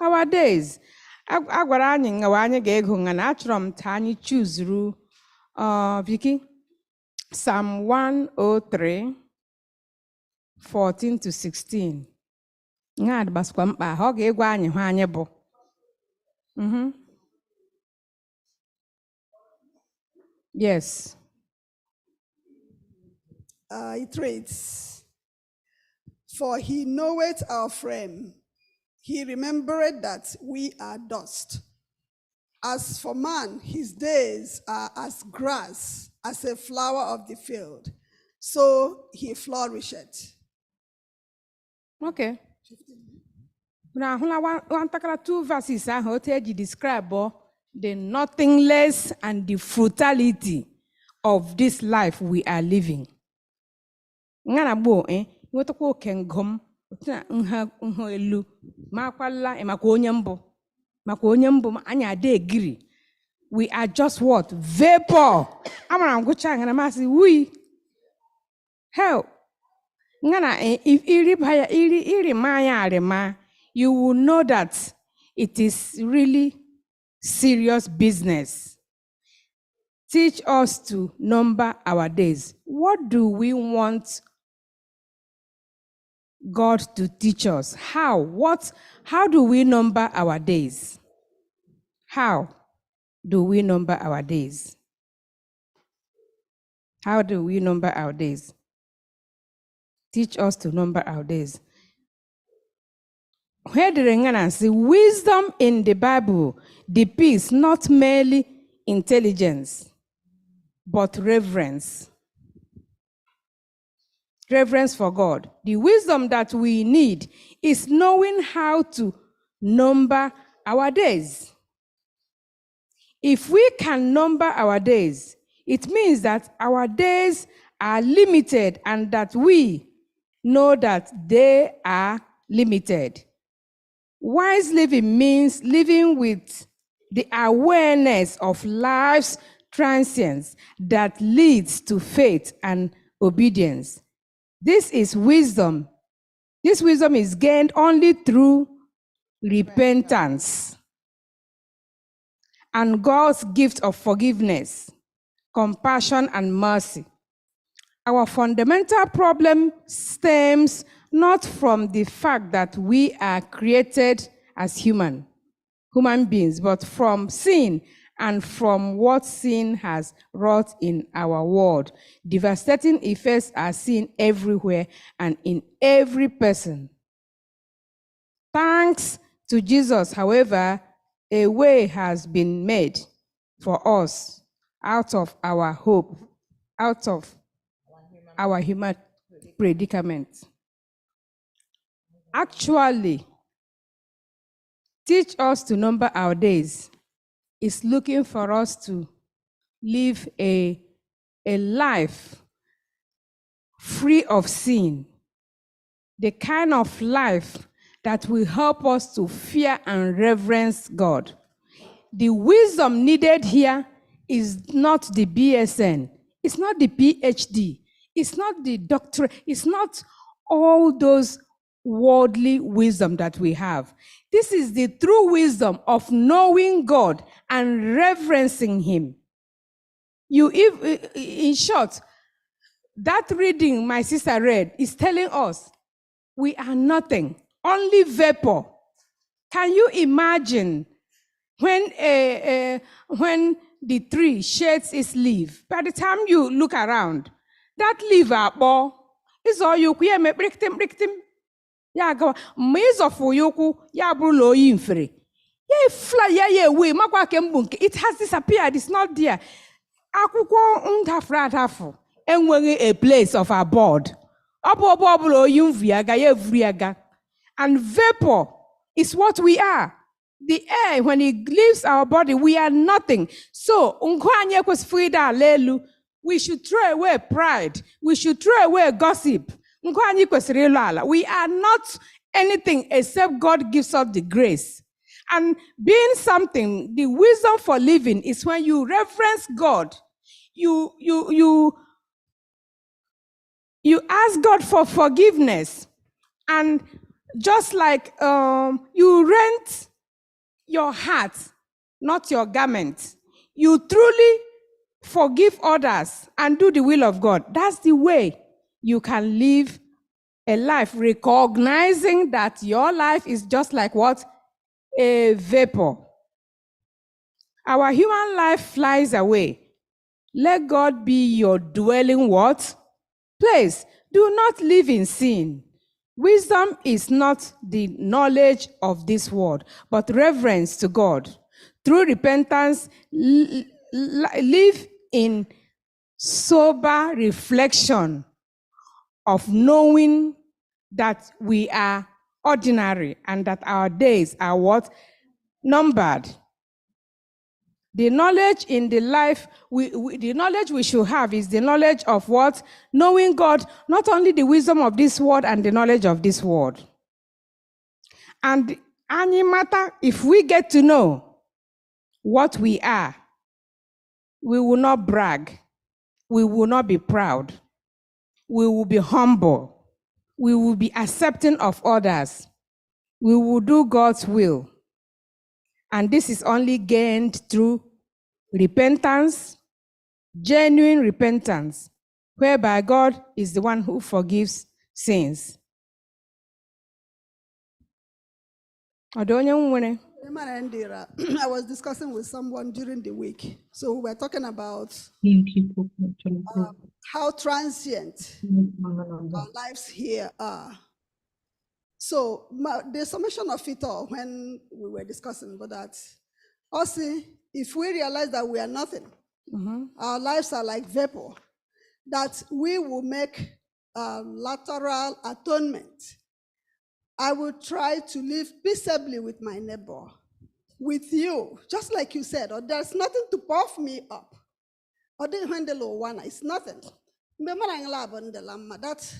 our days. Agwara anyị ngawa anyị ga-ego nga na achọrọ m ta anyị choose Vicky, Psalm 103, 14 to 16. Nga adịbasikwa mkpa ọ ga-egwa anyị hụ anyị bụ. Yes. It reads, "For he knoweth our frame, he remembered that we are dust. As for man, his days are as grass, as a flower of the field, so he flourisheth." Okay. Now, 2 verses I describe the nothingness and the frugality of this life we are living. Ngana bo nwetako kengom nha elu makwala maka onye mbụ anya ade giri. We are just what? Vapor. Amara ngụcha ngana masị we help. Ngana if iri maya arema, you will know that it is really serious business. Teach us to number our days. What do we want God to teach us? How? How do we number our days? How do we number our days? How do we number our days? Teach us to number our days. Where the say wisdom in the Bible depicts not merely intelligence, but reverence. Reverence for God. The wisdom that we need is knowing how to number our days. If we can number our days, it means that our days are limited and that we know that they are limited. Wise living means living with the awareness of life's transience that leads to faith and obedience. This is wisdom. This wisdom is gained only through repentance and God's gift of forgiveness, compassion, and mercy. Our fundamental problem stems not from the fact that we are created as human beings, but from sin and from what sin has wrought in our world. Devastating effects are seen everywhere and in every person. Thanks to Jesus, however, a way has been made for us out of our hope, out of our human predicament. Actually, teach us to number our days is looking for us to live a life free of sin, the kind of life that will help us to fear and reverence God. The wisdom needed here is not the BSN, it's not the PhD, it's not the doctorate, it's not all those worldly wisdom that we have. This is the true wisdom of knowing God and reverencing Him. In short, that reading my sister read is telling us we are nothing, only vapor. Can you imagine when the tree sheds its leaf? By the time you look around, that leaf is all you can ya go maze of yoku ya brulo infre ya fly ya way makwa kembu nke it has disappeared, it's not there. Akwụkwọ ndafradafu enweghị a place of abode obulo yumviaga ya evriaga, and vapor is what we are. The air, when it leaves our body, we are nothing. So unkwanye kwesfrida lelu, we should throw away pride, we should throw away gossip. We are not anything except God gives us the grace. And being something, the wisdom for living is when you reverence God. You ask God for forgiveness. And just like you rent your heart, not your garment, you truly forgive others and do the will of God, that's the way you can live a life recognizing that your life is just like what? A vapor. Our human life flies away. Let God be your dwelling what? Place. Do not live in sin. Wisdom is not the knowledge of this world, but reverence to God. Through repentance, live in sober reflection of knowing that we are ordinary and that our days are what? Numbered. The knowledge in the life, the knowledge we should have is the knowledge of what? Knowing God, not only the wisdom of this world and the knowledge of this world. And any matter, if we get to know what we are, we will not brag. We will not be proud. We will be humble. We will be accepting of others. We will do God's will. And this is only gained through repentance, genuine repentance, whereby God is the one who forgives sins. I was discussing with someone during the week. So we were talking about how transient our lives here are. So the summation of it all, when we were discussing about that, also, if we realize that we are nothing, our lives are like vapor, that we will make lateral atonement. I will try to live peaceably with my neighbor, with you, just like you said, or there's nothing to puff me up. Or they handle one, it's nothing. That's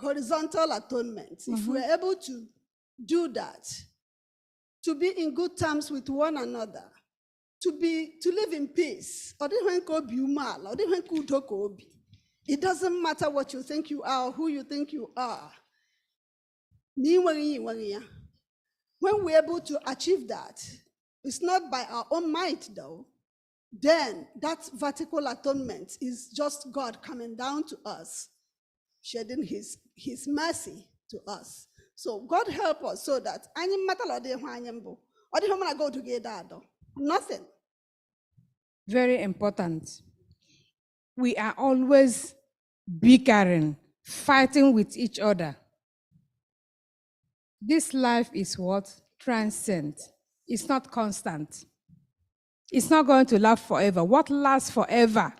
horizontal atonement. If we're able to do that, to be in good terms with one another, to live in peace. It doesn't matter what you think you are or who you think you are. When we're able to achieve that, it's not by our own might though, then that vertical atonement is just God coming down to us, shedding his mercy to us. So God help us so that any matter or the go together, nothing. Very important. We are always bickering, fighting with each other. This life is what? Transient. It's not constant. It's not going to last forever. What lasts forever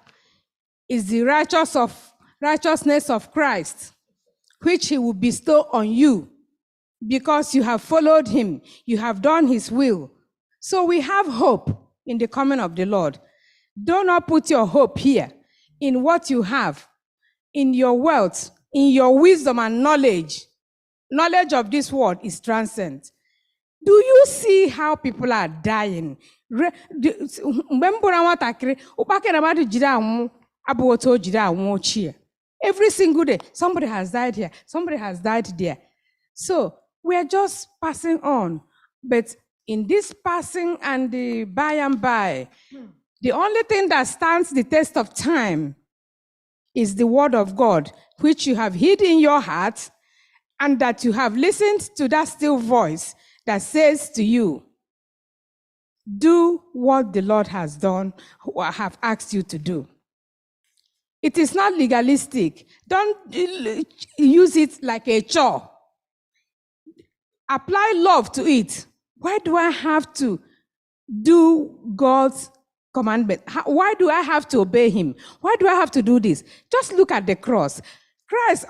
is the righteousness of Christ, which he will bestow on you because you have followed him, you have done his will. So we have hope in the coming of the Lord. Do not put your hope here in what you have, in your wealth, in your wisdom and knowledge. Knowledge of this world is transient. Do you see how people are dying? Every single day, somebody has died here, somebody has died there. So we're just passing on. But in this passing and the by and by, the only thing that stands the test of time is the word of God, which you have hid in your heart, and that you have listened to that still voice that says to you, do what the Lord has done, or have asked you to do. It is not legalistic. Don't use it like a chore. Apply love to it. Why do I have to do God's commandment? Why do I have to obey him? Why do I have to do this? Just look at the cross. Christ,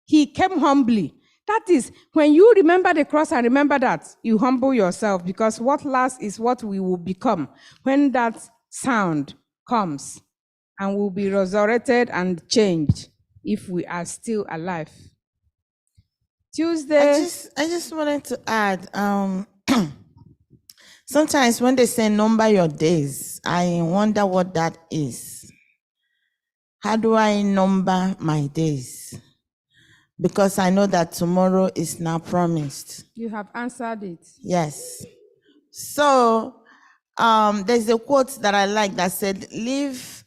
he came humbly. That is, when you remember the cross and remember that, you humble yourself, because what lasts is what we will become when that sound comes, and will be resurrected and changed if we are still alive. Tuesday. I just wanted to add, sometimes when they say number your days, I wonder what that is. How do I number my days? because I know that tomorrow is not promised. You have answered it. Yes. So there's a quote that I like that said, live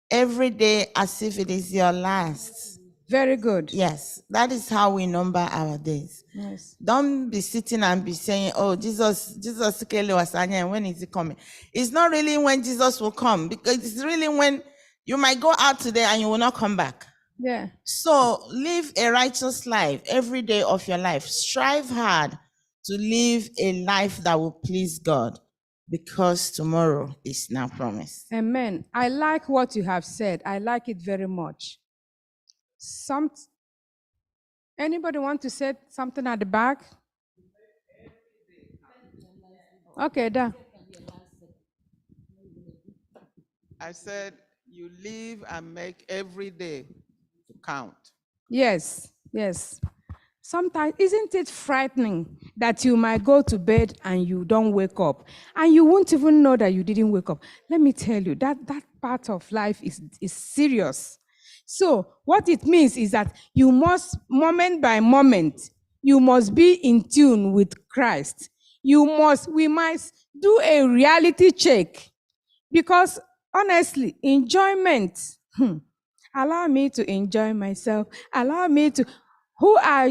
every day as if it is your last. Very good. Yes, that is how we number our days. Yes. Don't be sitting and be saying, oh, Jesus, when is he coming? It's not really when Jesus will come, because it's really when you might go out today and you will not come back. Yeah. So live a righteous life every day of your life. Strive hard to live a life that will please God, because tomorrow is not promised. Amen. I like what you have said. I like it very much. Anybody want to say something at the back? Okay, da. I said, you live and make every day to count. Yes, yes. Sometimes, isn't it frightening that you might go to bed and you don't wake up, and you won't even know that you didn't wake up? Let me tell you, that part of life is serious. So what it means is that you must, moment by moment, you must be in tune with Christ. We must do a reality check, because honestly, enjoyment, allow me to enjoy myself. Allow me to,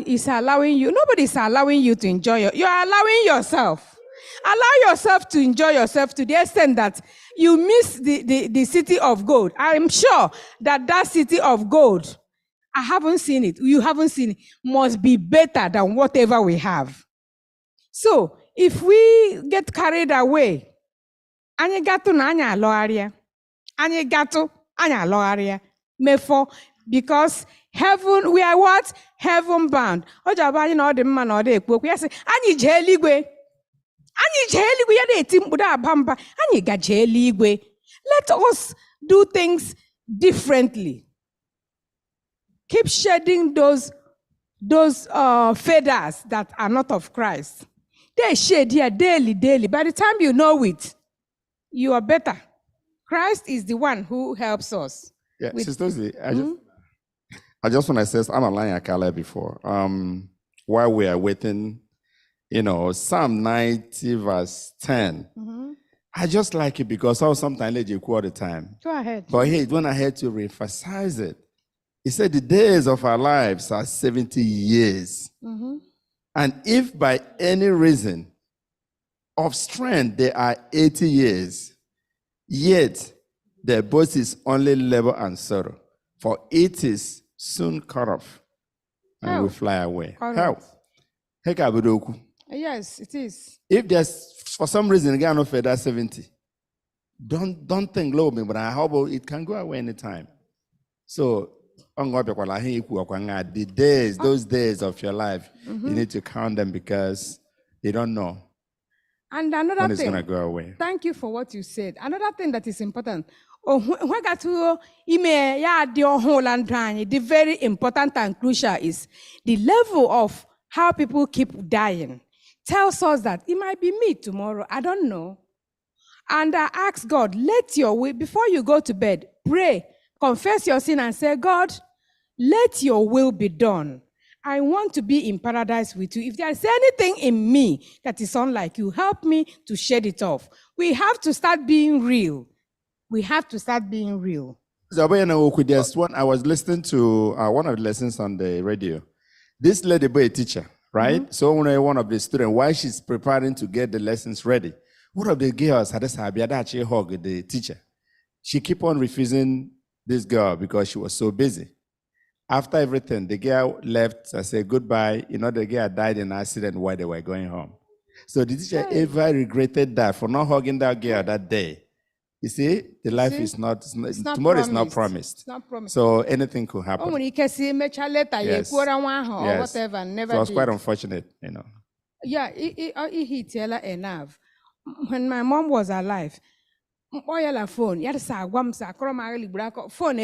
is allowing you? Nobody is allowing you to enjoy you're allowing yourself. Allow yourself to enjoy yourself to the extent that you miss the city of gold. I'm sure that city of gold, I haven't seen it, you haven't seen it, must be better than whatever we have. So if we get carried away, anyị gatụ na anyị alọgharịa, anyị gatụ anyị alọgharịa, mefọ, because heaven, we are what? Heaven bound. O ji abụ anyị na ọ dị mma na ọ dị ekwu okwu ya sị anyị jee eluigwe. Anyị jee eluigwe, ya na-eti mkpu aba mba, anyị gaje eluigwe. Let us do things differently. Keep shedding those feathers that are not of Christ. They shed here daily. By the time you know it, you are better. Christ is the one who helps us. Yeah, Sister Ozzy, I just want to say, I'm a line Akala before. While we are waiting, Psalm 90 verse 10. I just like it because I was sometimes let you quote the time. Go ahead. But hey, when I had to reemphasize it, he said the days of our lives are 70 years. And if by any reason of strength they are 80 years, yet their boast is only labor and sorrow, for it is soon cut off and will fly away. Health. Yes, it is. If there's for some reason again no further 70, don't think low me, but I hope it can go away anytime. So the days, those days of your life, you need to count them because you don't know. And another when it's thing, going to go away. Thank you for what you said. Another thing that is important, the very important and crucial is the level of how people keep dying. Tells us that it might be me tomorrow. I don't know. And I ask God, let your will, before you go to bed, pray, confess your sin and say, God, let your will be done. I want to be in paradise with you. If there's anything in me that is unlike you, help me to shed it off. We have to start being real. We have to start being real. There's one, I was listening to one of the lessons on the radio. This lady boy a teacher, right? So one of the students, while she's preparing to get the lessons ready, one of the girls had a hug the teacher. She kept on refusing this girl because she was so busy. After everything, the girl left and said goodbye. The girl died in an accident while they were going home. So the teacher ever regretted that for not hugging that girl that day. You see, the life is not tomorrow is not promised. It's not promised. So anything could happen. Oh, when you can see later, Yes. or Yes. whatever, never So it's did. quite unfortunate, Yeah, it hit enough. When my mom was alive, la phone, phone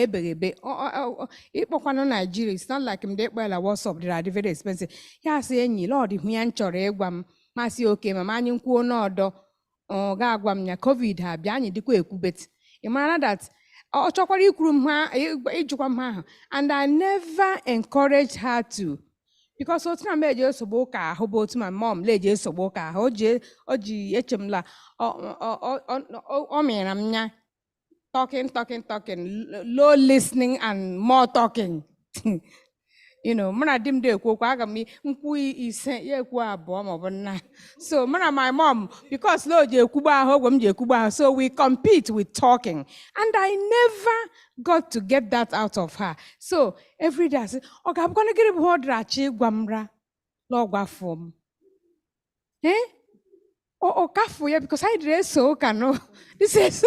Nigeria. It's not like WhatsApp, they are very expensive. Yeah, say Lord, if we ain't Masi okay, mama nyinkwuo n'odo ga agwa m ya COVID ha bịa anyị dịkwa ekwubet. You know that ọ chọkwara ikwuru m ha ijukwa m ha, and I never encouraged her to because otu na meje esogbu ụka ahụ bụ otu my mom leje esogbu ụka ahụ o ji echemla ọ mịara m nya talking, low listening and more talking. You know, mana dim de ekwu okwu, aga m mkpu ise ya ekwu abụọ ma ọ bụ nna. So mana my mom, because lo ji ekwugba ahụ ogwe m ji ekwugba ahụ, so we compete with talking, and I never got to get that out of her. So every day I say, ọ ga-abụkwana gịnị bụ ọ dịrachi ịgwa m ra n'ọgwafọ m. O kafu ya, because I did so no. This is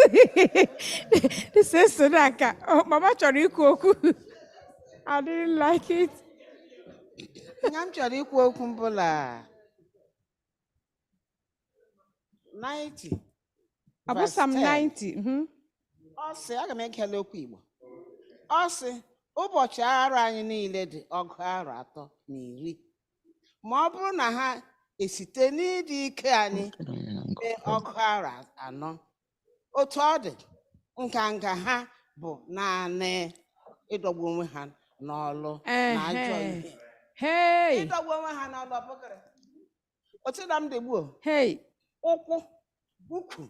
so that Mama chọrọ ikwu okwu. I didn't like it. I'm chọrọ ikwu okwu mbụla 90. About some 90. Ọ sị, aga m ekele okwu Igbo. Ọ sị, ụbọchị arụ anyị niile dị ọgụ arụ 3 na 10. Ma ọ bụrụ na ha esite n'ịdị ike anyị mee ọgụ arụ 4, otu ọ dị nganga ha bụ naanị ịdọgbu onwe ha n'ọlụ na ajọ ihe. Hey. Ịdọgbu onwe ha n'ọlụ ọbụgara. Otu na m degbuo. Hey. Ụkwụ, ukwu,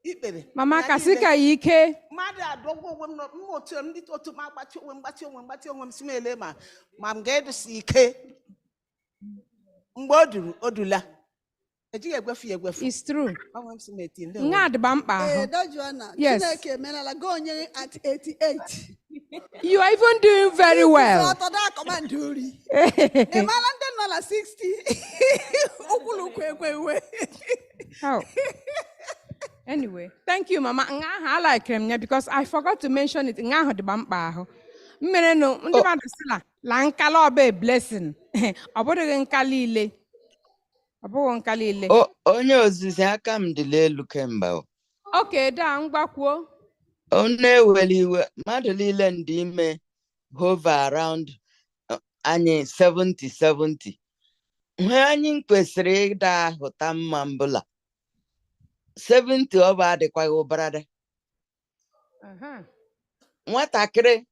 ikpere. Mama kasika ike. Mmadụ adọgbu onwe m otu m ndị otu m agbatị onwe m si m ele ma m ga-edosi ike. Mgbe o duru odula. Ejighị egwefu ya egwefu. It's true. Ọnwa m si m eti ndị Nga adịba mkpa ahụ. Dajuana, Yes. Chineke emelala go onye at 88. You are even doing very well. Ọtọda command uri. Emala ndị nọ na 60. Ukwulukwu ekwewe. How? Anyway, thank you, Mama. Nga ahụ I like him because I forgot to mention it. Nga ahụ dịba mkpa ahụ. Mmere no, ndị mmadụ sị la nkala ọba a blessing. Ọ bụghị nkala ile. Ọ bụghị nkala ile. Onye ozizi aka m dị elu kemgbe. Okay, da ngwakwuo. Ọ na-eweli iwe mmadụ niile ndị ime hover around anyị 70. Ihe anyị kwesịrị ịda ahụta mma mbụla 70 ọ bụ adịkwaghị ụbarada. Nwatakịrị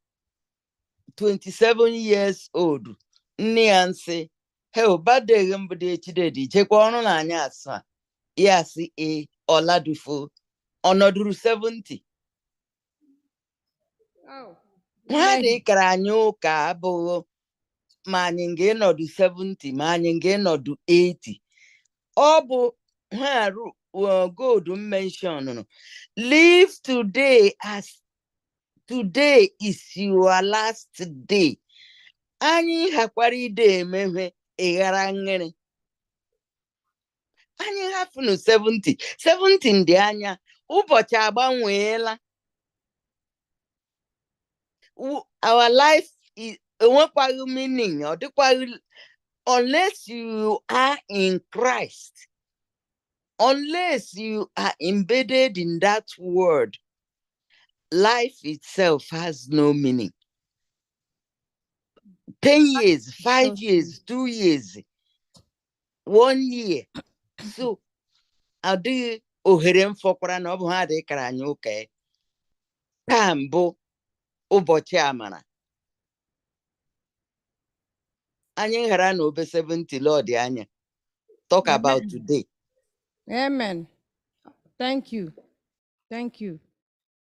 27 years old nne ya nsị he ụbadeghị mgbede echidedi jekwa ọrụ na anyị asa ya si ọladufo ọnọdụrụ 70. Ha dị kara anyị ụka abụghị ma anyị ga-enọdụ 70 ma anyị ga-enọdụ 80. Ọ bụ ha God mention live today as today is your last day. Anyị hakwara ide ememe ịghara ngịrị. Anyị hafụnụ 70 ndị anya ụbọchị agbanweela. Our life is enwekwaghị meaning, ọ dịkwaghị unless you are in Christ, unless you are embedded in that word. Life itself has no meaning. 10 years, 5 years, 2 years, 1 year. So, adịghị ohere mfọkwara na ọ bụ ha dị kara anyị ụka. Taa mbụ ụbọchị amara. Anyị ghara na obe 70 Lord anya. Talk about today. Amen. Thank you. Thank you.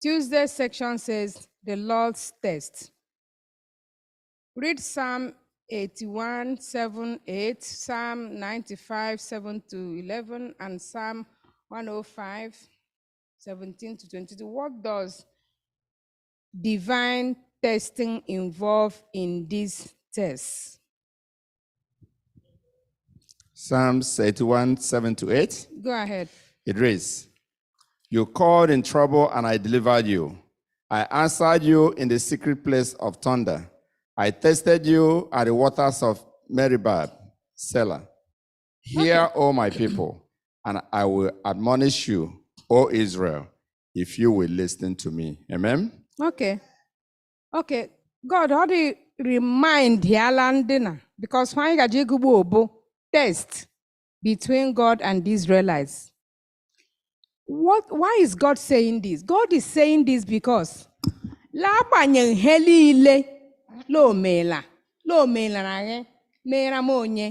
Tuesday's section says the Lord's test. Read Psalm 81:7-8, Psalm 95:7-11, and Psalm 105:17-22. What does divine testing involve in these tests? Psalms 81:7-8. Go ahead. It reads, "You called in trouble and I delivered you. I answered you in the secret place of thunder. I tested you at the waters of Meribah, Selah. Hear, O my people, and I will admonish you, O Israel, if you will listen to me." Amen? Okay. Okay. God, how do you remind Yalandina? Because when you get test between God and the Israelites. Why is God saying this? God is saying this because la banyeng helile lo mela na meere m onye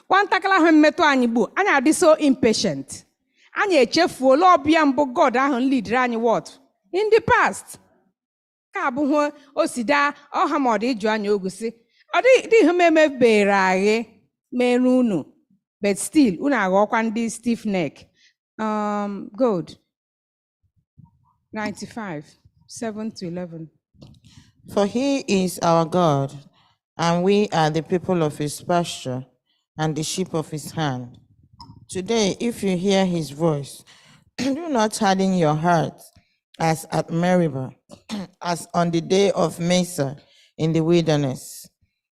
nwatakịrị ahụ mmetụ anyị bụ anyị adị so impatient anyị echefuola ọbịa mbụ God ahụ leadere anyị what in the past ka abụghị o si daa ọha ma ọ dị ịjụ anyị ogosi ọ dị ihe memebere aghe mere unu but still unu aghọkwa ndị stiff neck. Good. 95 7 to 11. For he is our God, and we are the people of his pasture and the sheep of his hand. Today, if you hear his voice, do not harden your heart as at Meribah, as on the day of Massa in the wilderness,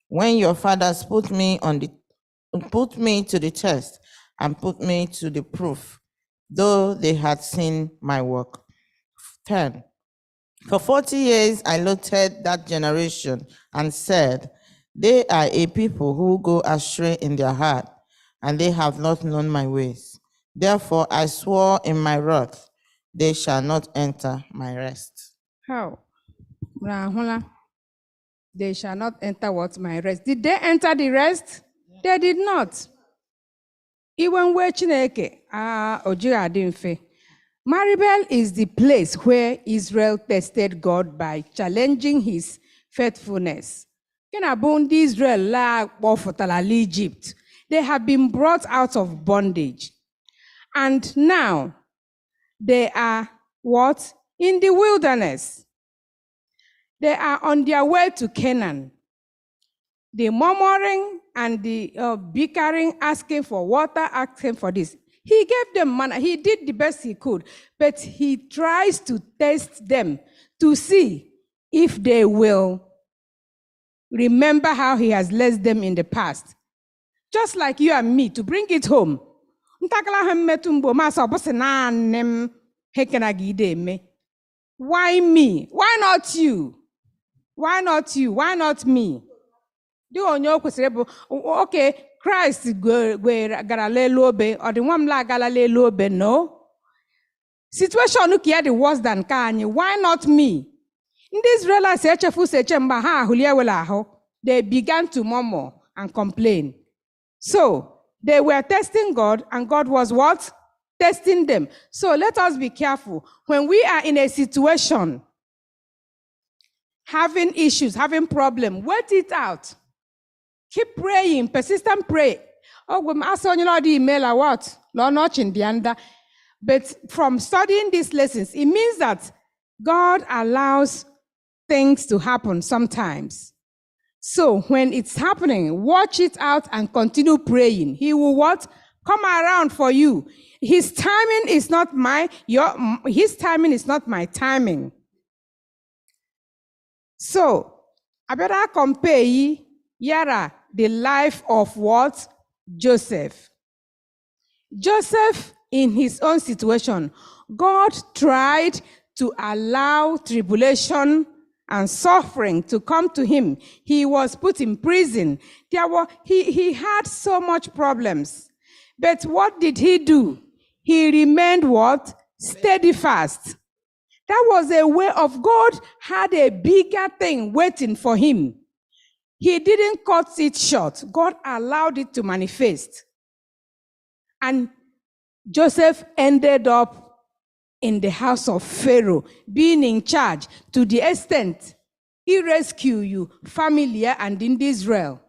when your fathers put me to the test and put me to the proof, though they had seen my work. 10. For 40 years I looked at that generation and said, they are a people who go astray in their heart, and they have not known my ways. Therefore I swore in my wrath, they shall not enter my rest. How? They shall not enter what? My rest. Did they enter the rest? They did not. Even where Chineke, Maribel is the place where Israel tested God by challenging his faithfulness. Israel Egypt. They have been brought out of bondage. And now they are what? In the wilderness. They are on their way to Canaan. The murmuring and the bickering, asking for water, asking for this. He gave them manna. He did the best he could, but he tries to test them to see if they will remember how he has led them in the past. Just like you and me, to bring it home. Why me? Why not you? Why not you? Why not me? Okay, Christ gara lelu obe, or the one la gala lelu obe, no. Situation look here the worse than Kanye. Why not me? In this Israelites, they began to murmur and complain. So they were testing God, and God was what? Testing them. So let us be careful. When we are in a situation, having issues, having problems, wait it out. Keep praying, persistent pray. But from studying these lessons, it means that God allows things to happen sometimes. So when it's happening, watch it out and continue praying. He will what? Come around for you. His timing is not his timing is not my timing. So I better compare the life of what? Joseph. Joseph, in his own situation, God tried to allow tribulation and suffering to come to him. He was put in prison. He had so much problems. But what did he do? He remained what? Steadfast. That was a way of God had a bigger thing waiting for him. He didn't cut it short. God allowed it to manifest. And Joseph ended up in the house of Pharaoh, being in charge to the extent he rescued you, family and in Israel.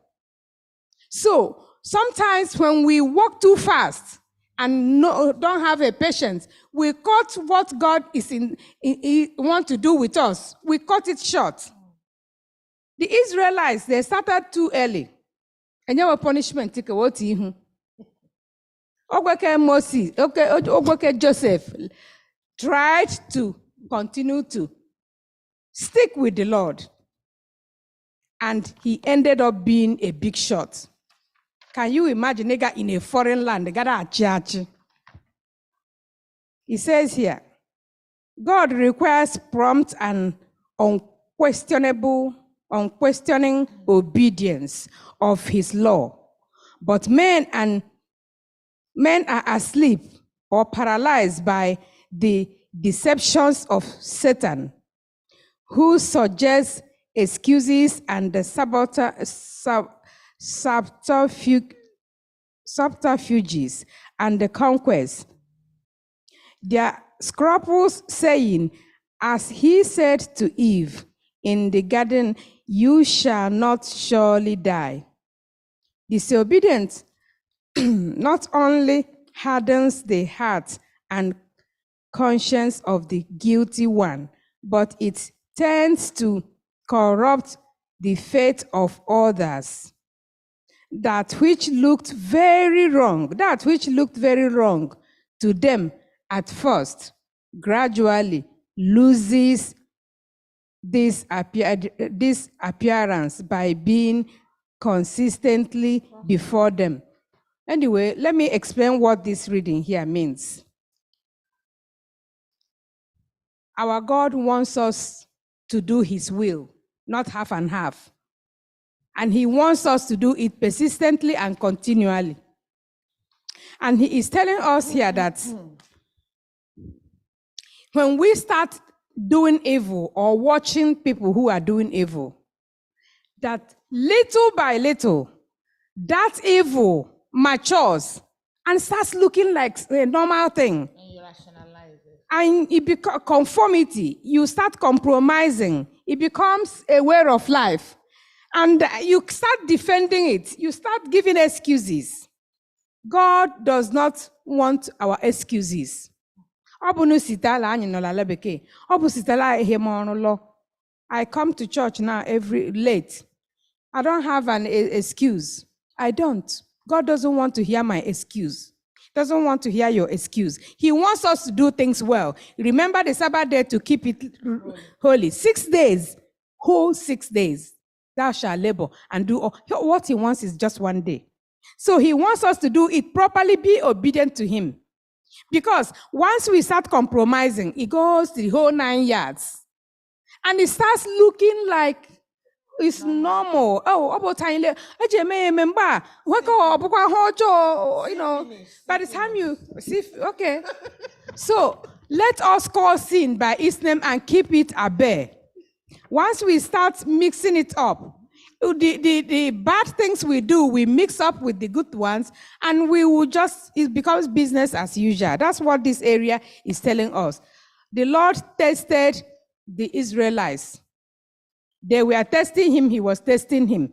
So sometimes when we walk too fast and don't have a patience, we cut what God want to do with us. We cut it short. The Israelites, they started too early. And there was punishment. Joseph tried to continue to stick with the Lord. And he ended up being a big shot. Can you imagine in a foreign land? He says here, God requires prompt and unquestioning obedience of his law. But men are asleep or paralyzed by the deceptions of Satan, who suggests excuses and subterfuges, and the conquest. Their scruples, saying, as he said to Eve in the garden, you shall not surely die. Disobedience not only hardens the heart and conscience of the guilty one, but it tends to corrupt the faith of others. That which looked very wrong to them at first, gradually loses this appearance by being consistently before them. Anyway, let me explain what this reading here means. Our God wants us to do his will, not half and half. And he wants us to do it persistently and continually. And he is telling us here that when we start doing evil or watching people who are doing evil, that little by little, that evil matures and starts looking like a normal thing. And you rationalize it. And it becomes conformity. You start compromising. It becomes a way of life. And you start defending it. You start giving excuses. God does not want our excuses. I come to church now every late. I don't have an excuse. I don't. God doesn't want to hear my excuse. Doesn't want to hear your excuse. He wants us to do things well. Remember the Sabbath day to keep it holy. 6 days, whole 6 days, thou shalt labor and do all. What he wants is just 1 day. So he wants us to do it properly, be obedient to him. Because once we start compromising, it goes the whole 9 yards. And it starts looking like it's normal. Oh, about time, you know, by the time you see, okay. So let us call sin by its name and keep it at bay. Once we start mixing it up, the bad things we do, we mix up with the good ones, and we will just, it becomes business as usual. That's what this area is telling us. The Lord tested the Israelites. They were testing him, he was testing him.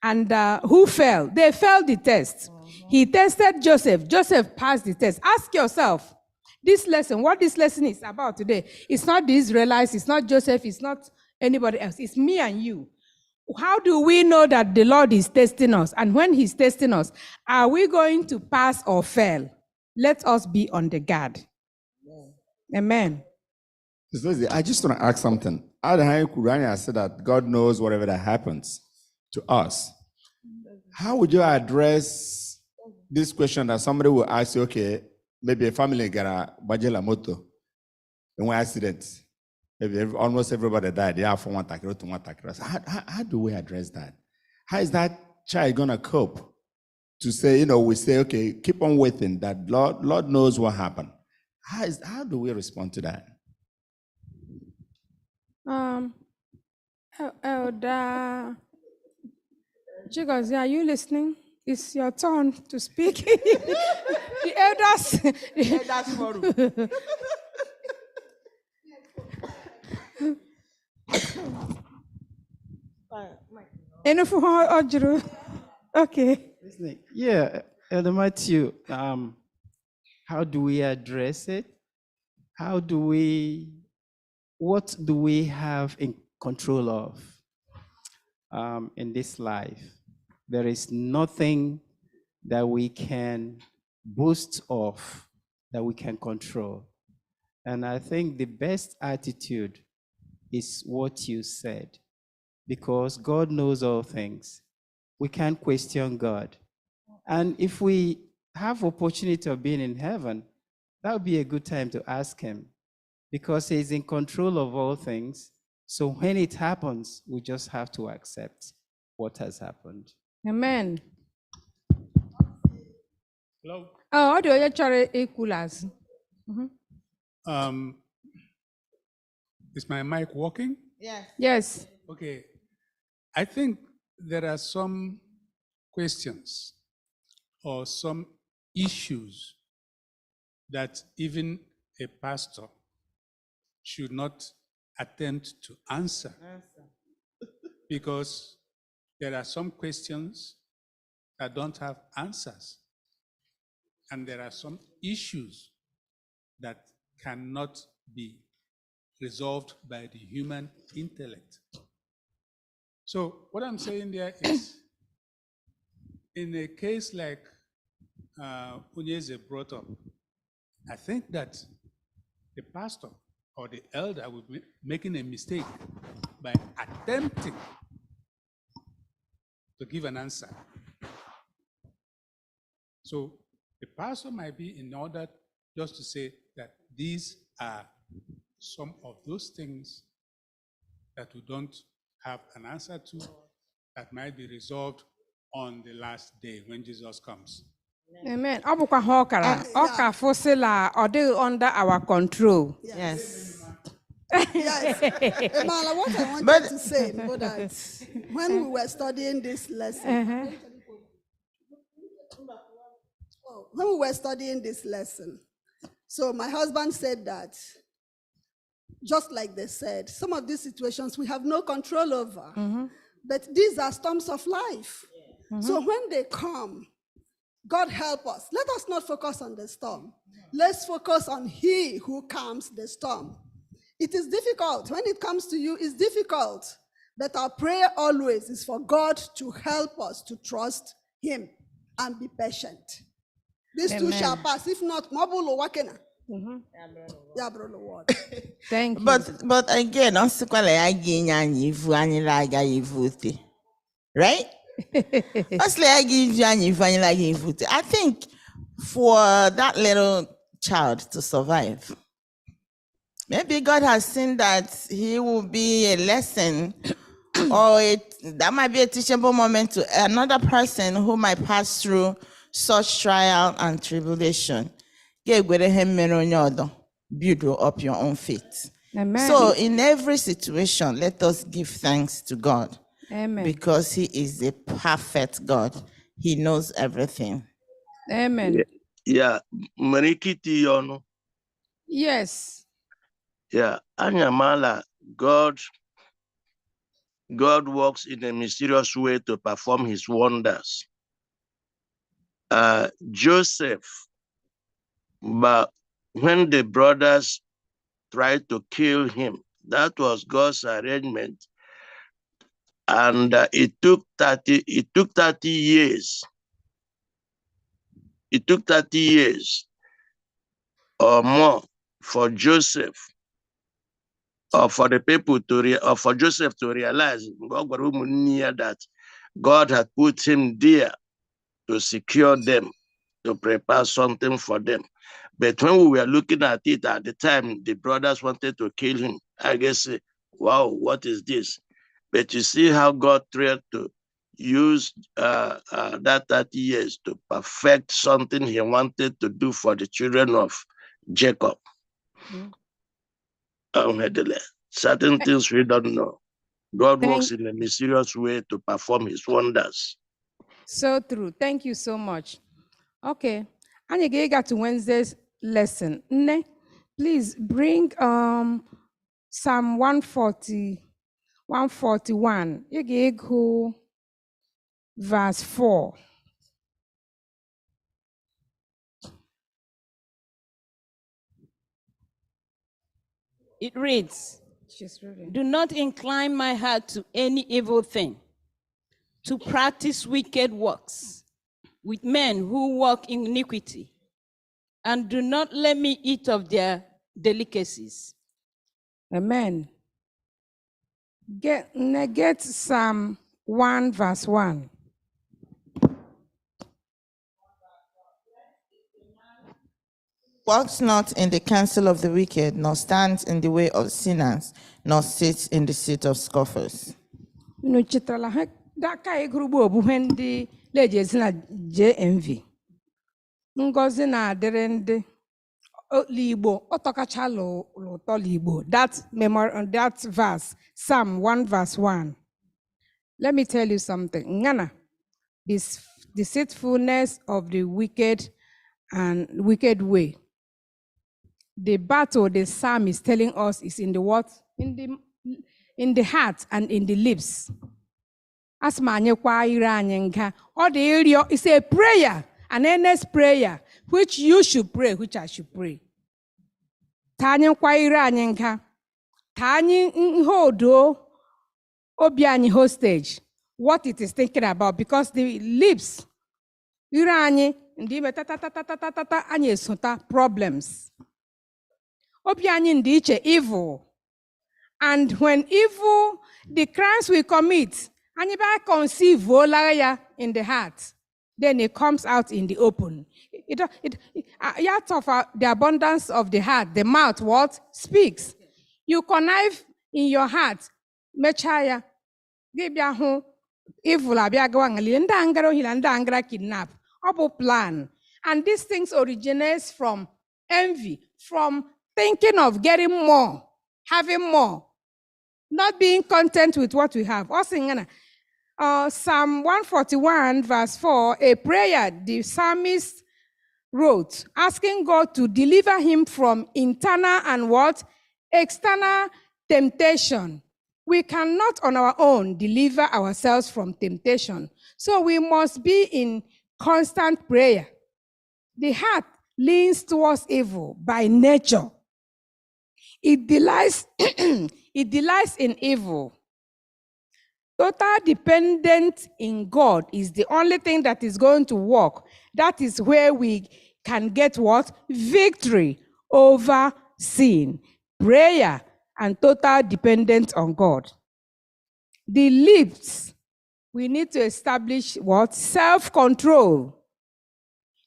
And who fell? They failed the test. He tested Joseph. Joseph passed the test. Ask yourself, this lesson, what this lesson is about today, it's not the Israelites, it's not Joseph, it's not anybody else, it's me and you. How do we know that the Lord is testing us? And when he's testing us, are we going to pass or fail? Let us be on the guard. Amen. I just want to ask something. I said that God knows whatever that happens to us. How would you address this question that somebody will ask you, okay, maybe a family got a bajela moto in one accident. Maybe almost everybody died. They are from one takiro to one takiro. How do we address that? How is that child going to cope? To say, you know, we say, okay, keep on waiting, that Lord knows what happened. How do we respond to that? Elder Chigozie, are you listening? It's your turn to speak. The elders. Elders forum. Okay. Yeah, Elder Matthew, how do we address it? What do we have in control of in this life? There is nothing that we can boast of, that we can control. And I think the best attitude is what you said, because God knows all things. We can't question God. And if we have opportunity of being in heaven, that would be a good time to ask him, because he's in control of all things. So when it happens, we just have to accept what has happened. Amen. Hello. Oh, audio you chore equals. Is my mic working? Yeah. Yes. Okay. I think there are some questions or some issues that even a pastor should not attempt to answer. Because there are some questions that don't have answers. And there are some issues that cannot be resolved by the human intellect. So what I'm saying there is, in a case like Unyeze brought up, I think that the pastor or the elder will be making a mistake by attempting to give an answer. So the pastor might be in order just to say that these are some of those things that we don't have an answer to, that might be resolved on the last day when Jesus comes. Amen. Ọ bụkwa ha ọ ka fosila ọ dịghị under our control. Yes. Yes. Emala, what I wanted to say, know that when we were studying this lesson, when we were studying this lesson, so my husband said that, just like they said, some of these situations we have no control over, but these are storms of life. So when they come, God help us. Let us not focus on the storm. Let's focus on He who calms the storm. It is difficult. When it comes to you, it's difficult. But our prayer always is for God to help us to trust Him and be patient. These two shall pass. If not, Mabulu Wakena. Thank you. But again, right? I think for that little child to survive, maybe God has seen that he will be a lesson or that might be a teachable moment to another person who might pass through such trial and tribulation. Build up your own faith. Amen. So in every situation, let us give thanks to God. Amen. Because He is a perfect God. He knows everything. Amen. Yeah, Marikiti Yono. Yes. Yeah, Anyamala, God works in a mysterious way to perform His wonders. Joseph, but when the brothers tried to kill him, that was God's arrangement. And it took 30 years. It took 30 years or more for Joseph, or for the people or for Joseph to realize that God had put him there to secure them, to prepare something for them. But when we were looking at it at the time, the brothers wanted to kill him. I guess, wow, what is this? But you see how God tried to use that 30 years to perfect something He wanted to do for the children of Jacob. Certain things we don't know. God works in a mysterious way to perform His wonders. So true. Thank you so much. Okay. And you got to Wednesday's lesson. Nne, please bring Psalm 141. You go verse 4. It reads, She's reading. "Do not incline my heart to any evil thing, to practice wicked works with men who walk in iniquity, and do not let me eat of their delicacies." Amen. Get Psalm 1 verse 1. Walks not in the counsel of the wicked, nor stands in the way of sinners, nor sits in the seat of scoffers. That guy group when the ladies na JMV. Ngozi na adịrị ndị Igbo ọtọkacha l'ụtọ l'Igbo. That verse, Psalm 1 verse 1. Let me tell you something. Ngana, this deceitfulness of the wicked and wicked way. The battle the psalm is telling us is in the what? In the heart and in the lips. As manyekwa ire anyị nga, ọ dị ịrịọ, it's a prayer, an earnest prayer, which you should pray, which I should pray. Ta anyị nkwa ire anyị nga, ta anyị nhodo obi anyị hostage, what it is thinking about, because the lips, ire anyị, ndị ime ta anyị esota problems. Obi anyị ndị iche evil. And when evil, the crimes we commit, and if I conceive in the heart, then it comes out in the open. Out of the abundance of the heart, the mouth what speaks. You connive in your heart, mechaya, evil kidnap, plan. And these things originates from envy, from thinking of getting more, having more, not being content with what we have. Psalm 141 verse 4, a prayer the psalmist wrote, asking God to deliver him from internal and what? External temptation. We cannot on our own deliver ourselves from temptation. So we must be in constant prayer. The heart leans towards evil by nature. It delights, it delights in evil. Total dependence in God is the only thing that is going to work. That is where we can get what? Victory over sin. Prayer and total dependence on God. The lips, we need to establish what? Self-control.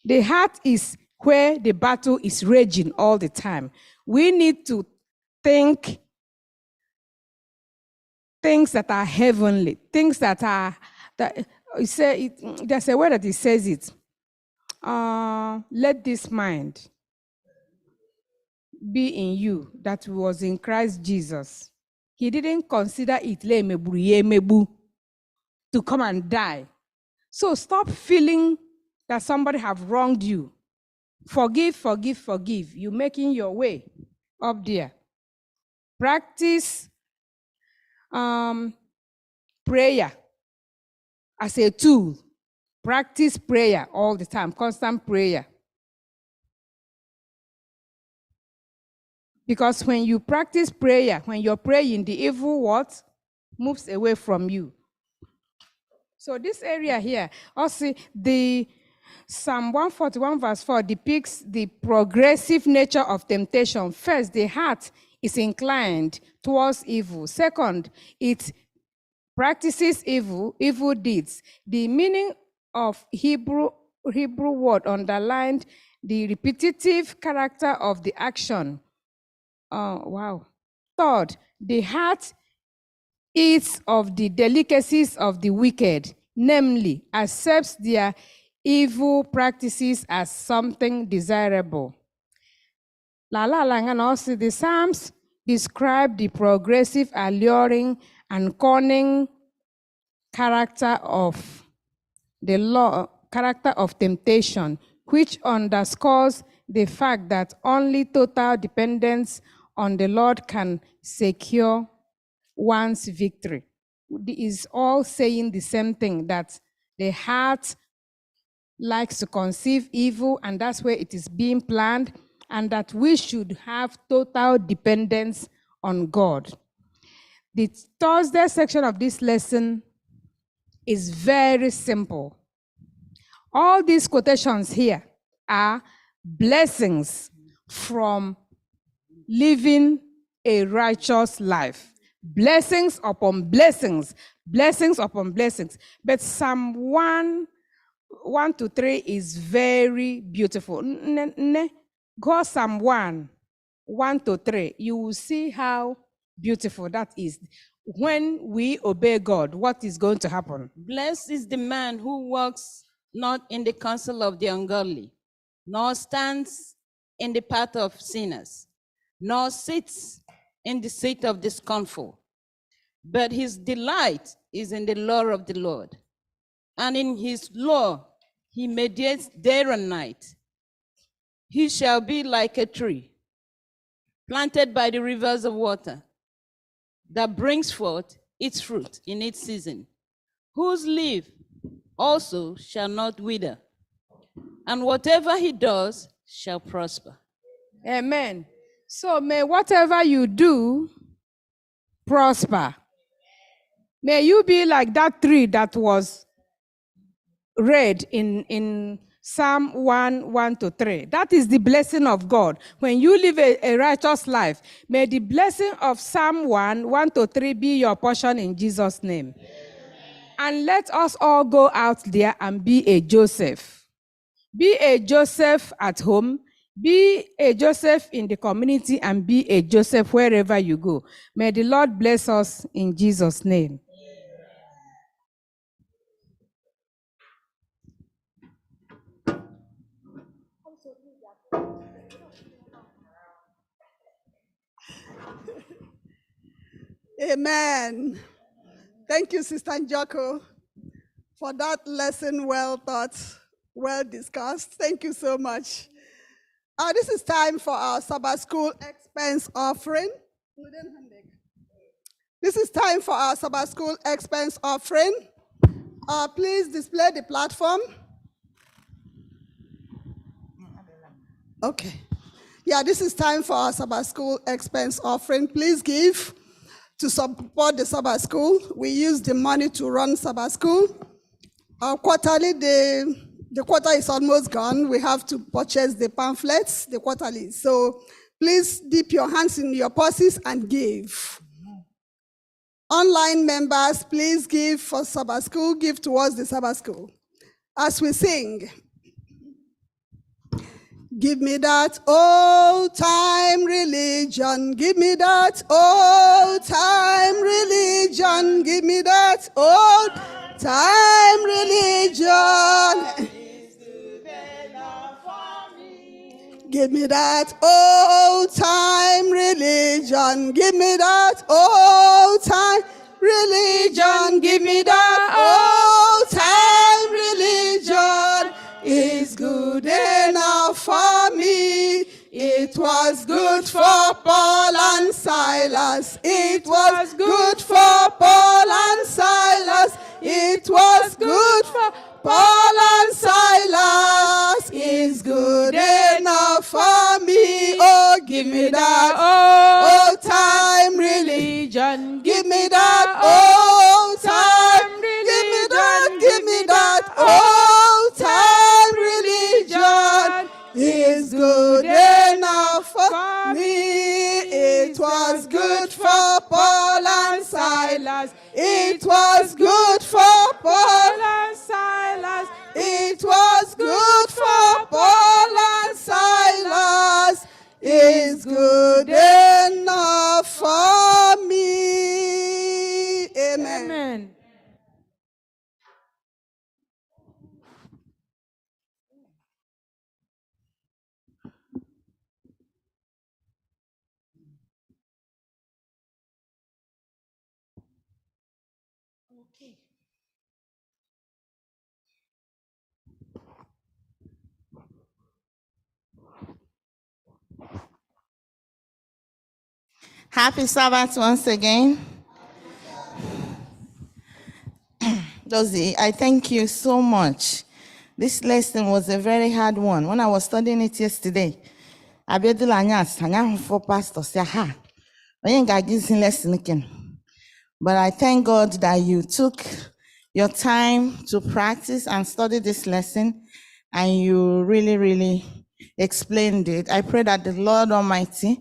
The heart is where the battle is raging all the time. We need to think things that are heavenly, things that are, there's a word that it says it. Let this mind be in you that was in Christ Jesus. He didn't consider it to come and die. So stop feeling that somebody have wronged you. Forgive, forgive, forgive. You're making your way up there. Practice prayer as a tool. Practice prayer all the time, constant prayer. Because when you practice prayer, when you're praying, the evil what? Moves away from you. So this area here, also the Psalm 141 verse 4 depicts the progressive nature of temptation. First, the heart is inclined towards evil. Second, it practices evil deeds. The meaning of Hebrew word underlined the repetitive character of the action. Wow. Third, the heart eats of the delicacies of the wicked, namely, accepts their evil practices as something desirable. And also the Psalms describe the progressive, alluring, and cunning character of the law, character of temptation, which underscores the fact that only total dependence on the Lord can secure one's victory. It is all saying the same thing, that the heart likes to conceive evil, and that's where it is being planned, and that we should have total dependence on God. The Thursday section of this lesson is very simple. All these quotations here are blessings from living a righteous life. Blessings upon blessings, blessings upon blessings. But Psalm 1 to 3 is very beautiful. Go Psalm 1 to 3. You will see how beautiful that is. When we obey God, what is going to happen? Blessed is the man who walks not in the counsel of the ungodly, nor stands in the path of sinners, nor sits in the seat of the scornful. But his delight is in the law of the Lord, and in his law he meditates day and night. He shall be like a tree planted by the rivers of water, that brings forth its fruit in its season, whose leaf also shall not wither, and whatever he does shall prosper. Amen. So may whatever you do prosper. May you be like that tree that was read in Psalm 1:1-3. That is the blessing of God. When you live a righteous life, may the blessing of Psalm 1:1-3 be your portion in Jesus' name. And let us all go out there and be a Joseph. Be a Joseph at home, be a Joseph in the community, and be a Joseph wherever you go. May the Lord bless us in Jesus' name. Amen. Thank you, Sister Njoko, for that lesson well taught, well discussed. Thank you so much. This is time for our Sabbath School expense offering. This is time for our Sabbath School expense offering. Please display the platform. Okay. Yeah, this is time for our Sabbath School expense offering. Please give to support the Sabbath School. We use the money to run Sabbath School. Quarterly, the quarter is almost gone. We have to purchase the pamphlets, the quarterly. So please dip your hands in your purses and give. Online members, please give for Sabbath School, give towards the Sabbath School. As we sing, give me that old-time religion. Give me that old-time religion. Give me that old-time religion. Give me that old-time religion. Give me that old-time religion. Give me that old-time religion. It's good enough for me. It was good for Paul and Silas. It was good for Paul and Silas. It was good for Paul and Silas. It's good enough for me. Oh, give me that old-time religion. Give me that old-time religion. Give me that old-time religion. It's good enough for me. It was good for Paul and Silas. It was good for Paul and Silas. It was good for Paul and Silas. It's good enough for me. Amen. Amen. Happy Sabbath once again. Dozie, I thank you so much. This lesson was a very hard one. When I was studying it yesterday, I be the lanyas, for pastor say, ha, I ain't got this lesson again. But I thank God that you took your time to practice and study this lesson, and you really, really explained it. I pray that the Lord Almighty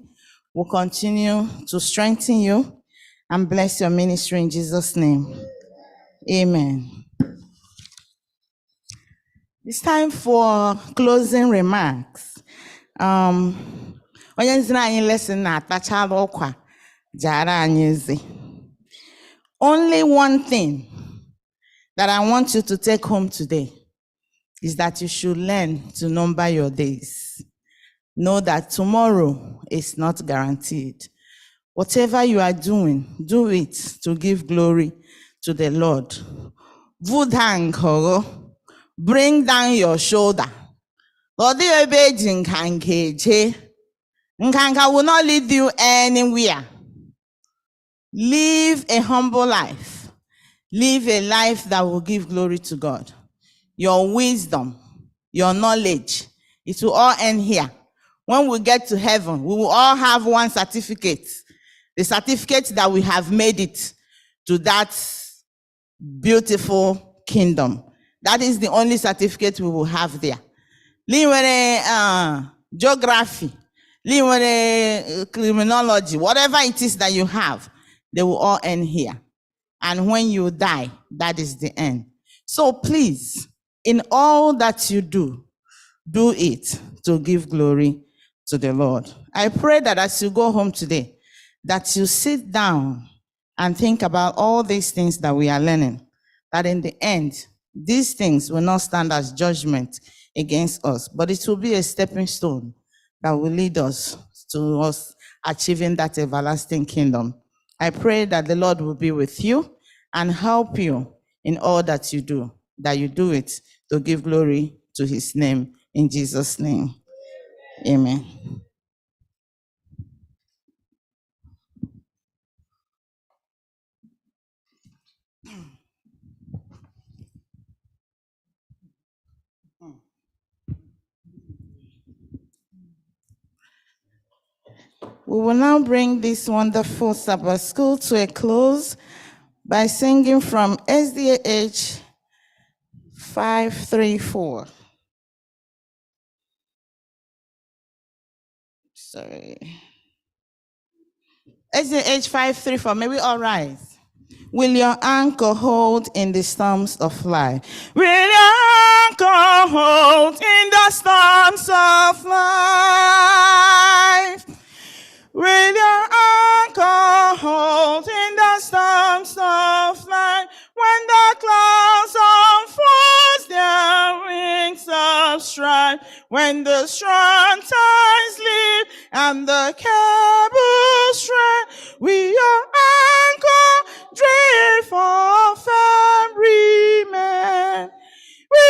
will continue to strengthen you and bless your ministry in Jesus' name. Amen. It's time for closing remarks. Onye nzina anyị lesson na-atachala ụkwa jara anyị ezi. Only one thing that I want you to take home today is that you should learn to number your days. Know that tomorrow is not guaranteed. Whatever you are doing, do it to give glory to the Lord. vuda nkoro, bring down your shoulder. Odi ebe eji nkanka eje. Nkanka will not lead you anywhere. Live a humble life. Live a life that will give glory to God. Your wisdom, your knowledge, it will all end here. When we get to heaven, we will all have one certificate. The certificate that we have made it to that beautiful kingdom. That is the only certificate we will have there. Geography, criminology, whatever it is that you have, they will all end here. And when you die, that is the end. So please, in all that you do it to give glory to the Lord. I pray that as you go home today, that you sit down and think about all these things that we are learning, that in the end, these things will not stand as judgment against us, but it will be a stepping stone that will lead us to us achieving that everlasting kingdom. I pray that the Lord will be with you and help you in all that you do it to give glory to his name. In Jesus' name, amen. We will now bring this wonderful Sabbath school to a close by singing from SDA 534. Sorry. SDA 534, may we all rise? Will your anchor hold in the storms of life? Will your anchor hold in the storms of life? Will your anchor hold in the storms of life? When the clouds unfold their wings of strife, when the strong tides leave and the cables shred, will your anchor drift off and remain? We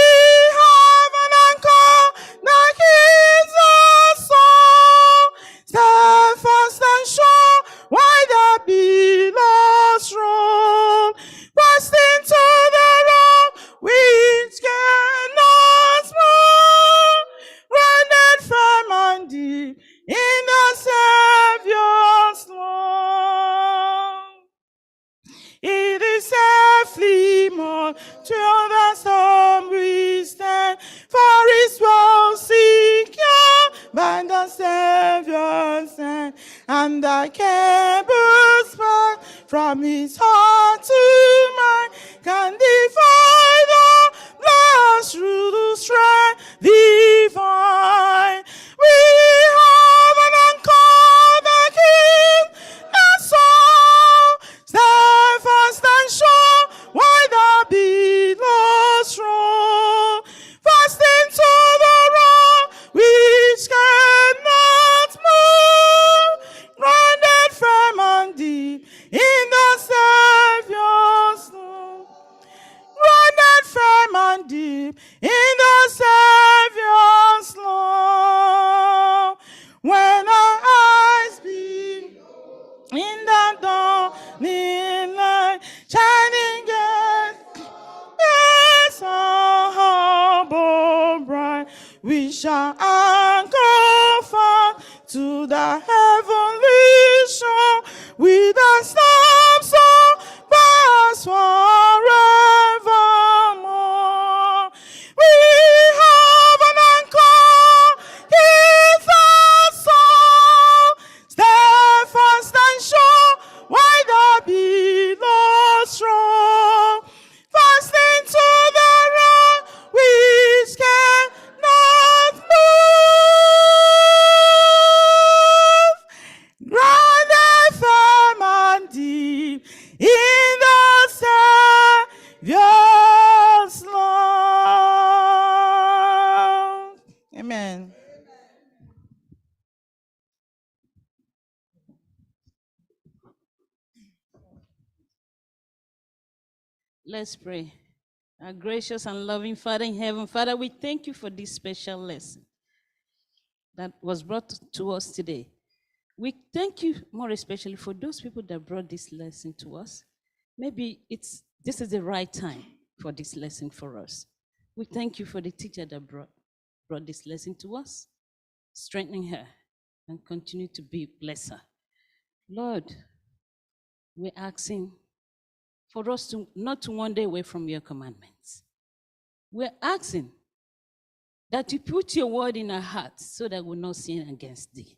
have an anchor that keeps us soul, steadfast and sure, why the billows roll, fast into the rock which cannot move, grounded firm and deep in the Savior's love. It is safely moored till the storm we stand, for his well secure by the Savior's hand, and the cables span from his heart to mine can divide the blast through the strength divine. We have an anchor that keeps the soul steadfast and sure, why the billows roll, fast into the rock which cannot move, grounded firm and deep in the Savior's love, grounded firm and deep in the Savior's love. When our eyes beam in the dawning light, shining as our harbor bright, we shall anchor fast to the heavenly shore, with the storms so pass forevermore. We have an anchor, keeps our soul, steadfast and sure, why the billows roll, fast into the rock which cannot move, grounded firm and deep in the Savior's love. Amen. Let's pray. Our gracious and loving Father in heaven, Father, we thank you for this special lesson that was brought to us today. We thank you more especially for those people that brought this lesson to us. Maybe this is the right time for this lesson for us. We thank you for the teacher that brought this lesson to us, strengthening her and continue to bless her. Lord, we're asking for us to not to wander away from your commandments. We're asking that you put your word in our hearts so that we'll not sin against thee.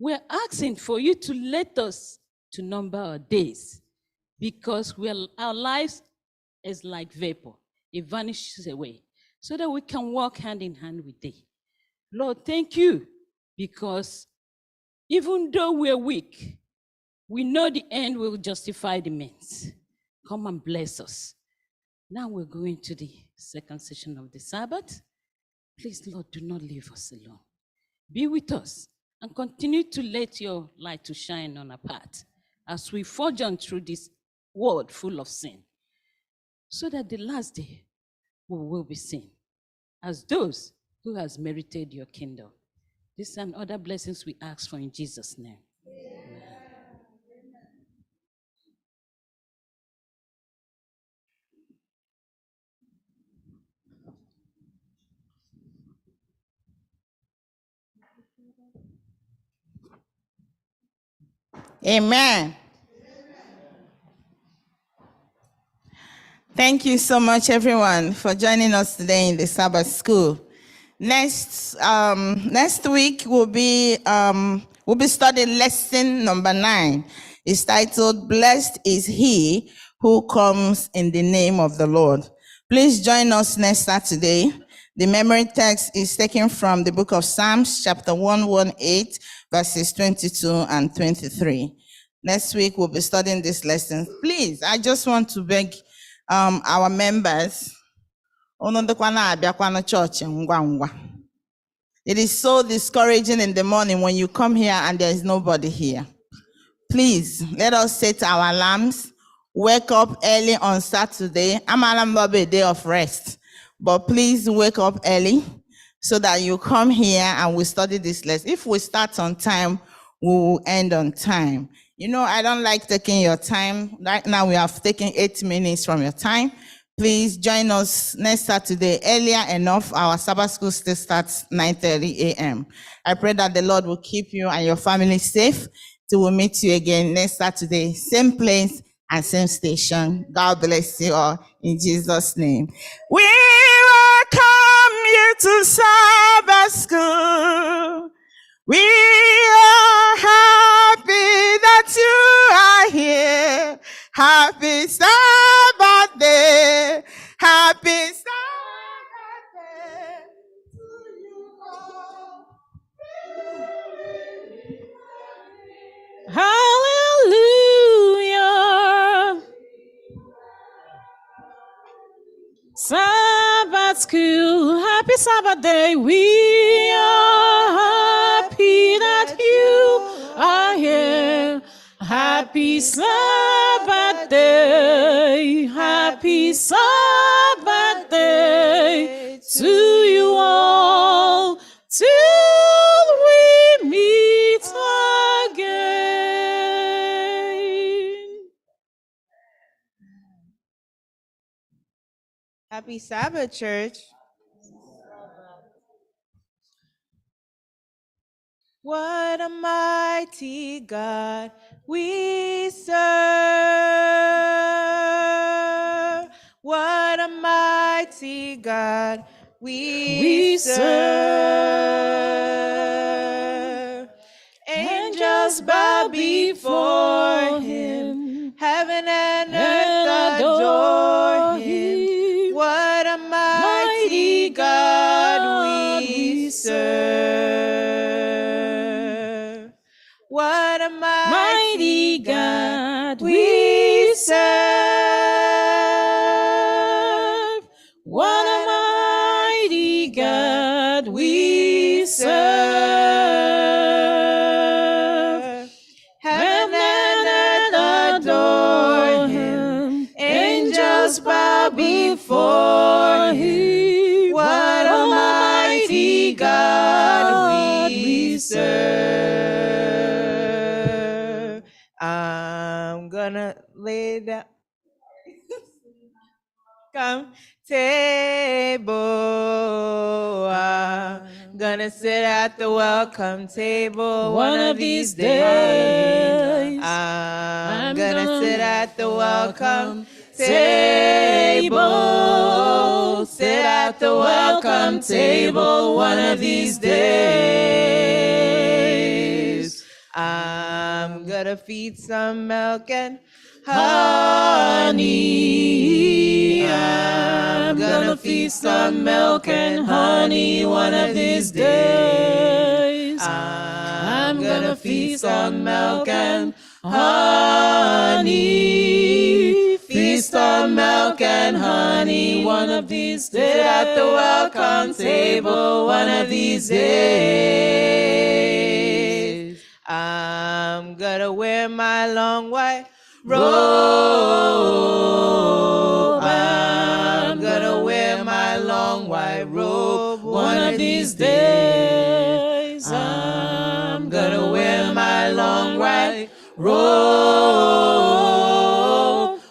We're asking for you to let us to number our days, because our lives is like vapor. It vanishes away, so that we can walk hand in hand with thee. Lord, thank you, because even though we're weak, we know the end will justify the means. Come and bless us. Now we're going to the second session of the Sabbath. Please, Lord, do not leave us alone. Be with us and continue to let your light to shine on our path as we forge on through this world full of sin, so that the last day we will be seen as those who has merited your kingdom. This and other blessings we ask for in Jesus' name. Amen. Thank you so much, everyone, for joining us today in the Sabbath School. Next week we'll be studying lesson number 9. It's titled "Blessed is He Who Comes in the Name of the Lord." Please join us next Saturday. The memory text is taken from the book of Psalms, chapter 118, verses 22 and 23. Next week we'll be studying this lesson. Please, I just want to beg our members. It is so discouraging in the morning when you come here and there is nobody here. Please, let us set our alarms, wake up early on Saturday. I'm a day of rest, but please wake up early so that you come here and we study this lesson. If we start on time, we will end on time. You know, I don't like taking your time. Right now, we have taken 8 minutes from your time. Please join us next Saturday earlier enough. Our Sabbath school still starts 9:30 a.m. I pray that the Lord will keep you and your family safe till we meet you again next Saturday, same place and same station. God bless you all in Jesus' name. We welcome you to Sabbath school. We are happy that you are here. Happy Sabbath day. Happy Sabbath day to you all. Hallelujah. Sabbath school, happy Sabbath day. We are happy that you are here. Happy Sabbath day. Happy Sabbath day to you all. Till we meet again. Happy Sabbath, church. What a mighty God we serve. What a mighty God we serve. Angels bow before him. Heaven and earth adore him. What a mighty God we serve. What a mighty God we serve. What a mighty God we serve. Heaven and earth adore him. Angels bow before mighty God we serve. I'm gonna lay down. Come table. I'm gonna sit at the welcome table one of these days. I'm gonna sit at the welcome table. Sit at the welcome table one of these days. I'm gonna feed some milk and honey. I'm gonna feed some milk and honey one of these days. I'm gonna feed some milk and honey. Feast on milk and honey one of these days. Sit at the welcome table one of these days. I'm gonna wear my long white robe. I'm gonna wear my long white robe one of these days. I'm gonna wear my long white robe.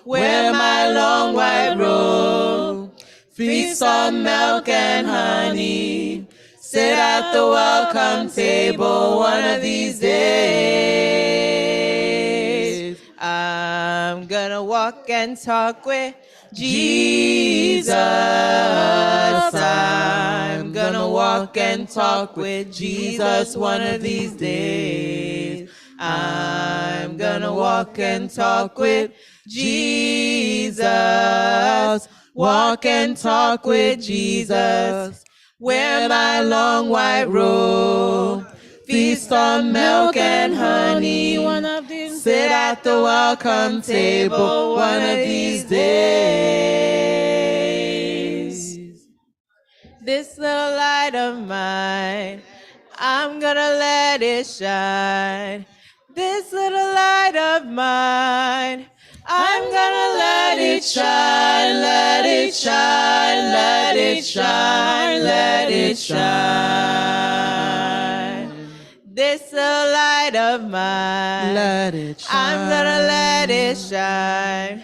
Wear my long white robe. Feast on milk and honey. Sit at the welcome table one of these days. I'm gonna walk and talk with Jesus. I'm gonna walk and talk with Jesus one of these days. I'm gonna walk and talk with Jesus. Walk and talk with Jesus. Wear my long white robe. Feast on milk and honey. One of these. Sit at the welcome table one of these days. This little light of mine, I'm gonna let it shine. This little light of mine, I'm gonna let it shine, let it shine, let it shine, let it shine. This little light of mine, let it shine. I'm gonna let it shine.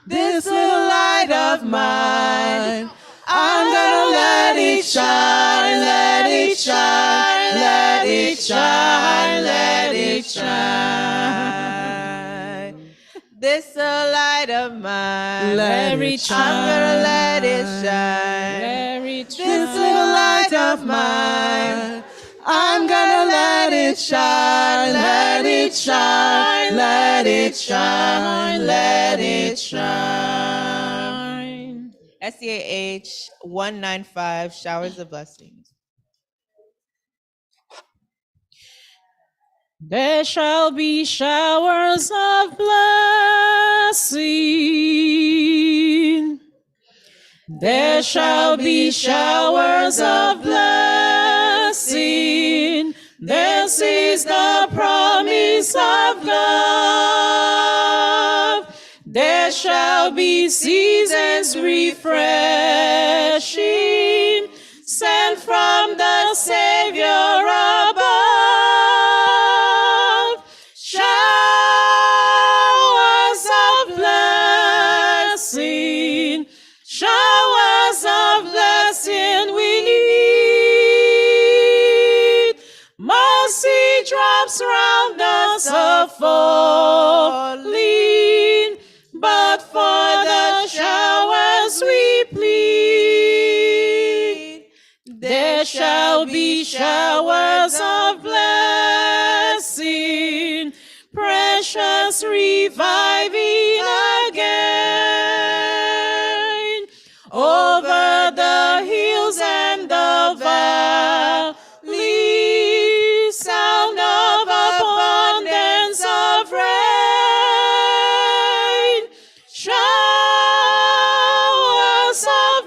This little light of mine, I'm gonna let it shine, let it shine, let it shine, let it shine. This little light of mine, let it shine. I'm gonna let it shine. This little light of mine, I'm gonna let it shine, let it shine, let it shine, let it shine. SDAH 195, Showers of Blessings. There shall be showers of blessing. There shall be showers of blessing. This is the promise of God. There shall be seasons refreshing, sent from the Savior above. Showers of blessing, showers of blessing we need. Mercy drops round us are falling, but for the showers we plead. There shall be showers of blessing, precious reviving again, over the hills and the valleys, sound of abundance of rain. Showers of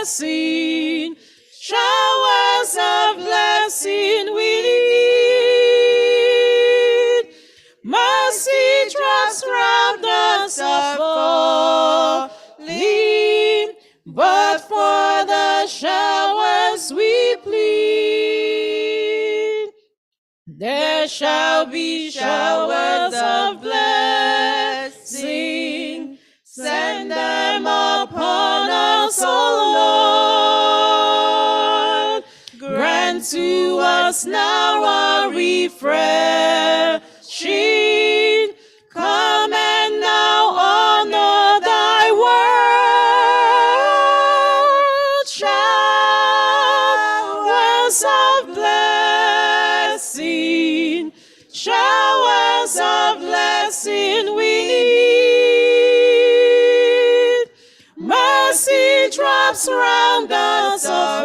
blessing, showers of blessing we need. Mercy drops round us are falling, but for the shower There shall be showers of blessing. Send them upon us, O Lord. Grant to us now our refreshing. Come and now honor thy word. Showers of blessing. Showers of blessing we need. Mercy drops round us are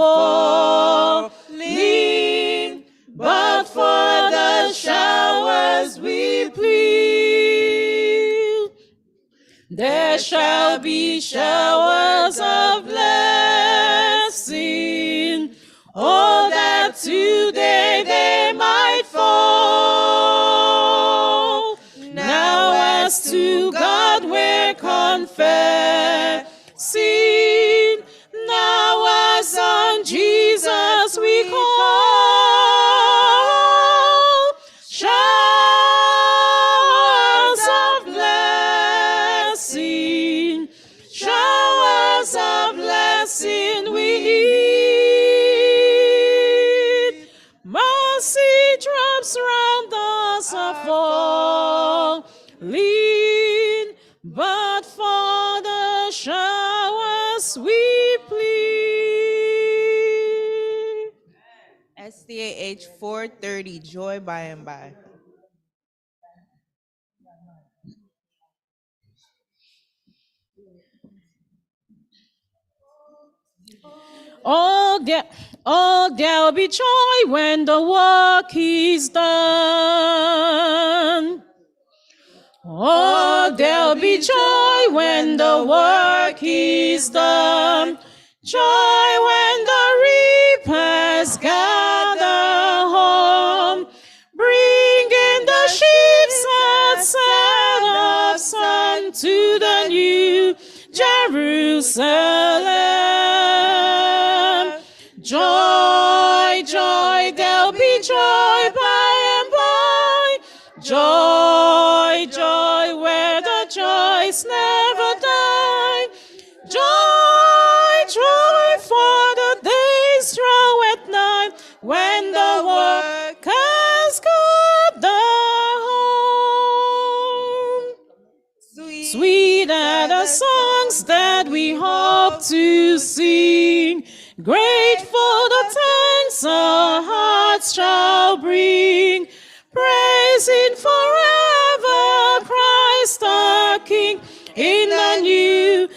falling, but for the showers we plead. There shall be showers of blessing. Oh, that today they might fall. Now as to God we're confessing. Now as on Jesus we call. Showers of blessing. Showers of blessing we need. Mercy drops round us are falling, but for the showers we plead. SDA age 430, joy by and by. Oh, there'll be joy when the work is done. Oh, there'll be joy when the work is done. Joy when the reapers gather home, bringing the sheep set of sun to the new Jerusalem. Joy, joy, there'll be joy by and by. Joy, joy, where the joys never die. Joy, joy, for the days draw at night when the workers gather home. Sweet are the songs that we hope to sing. Grateful the thanks our hearts shall bring. Praising forever Christ our King in the new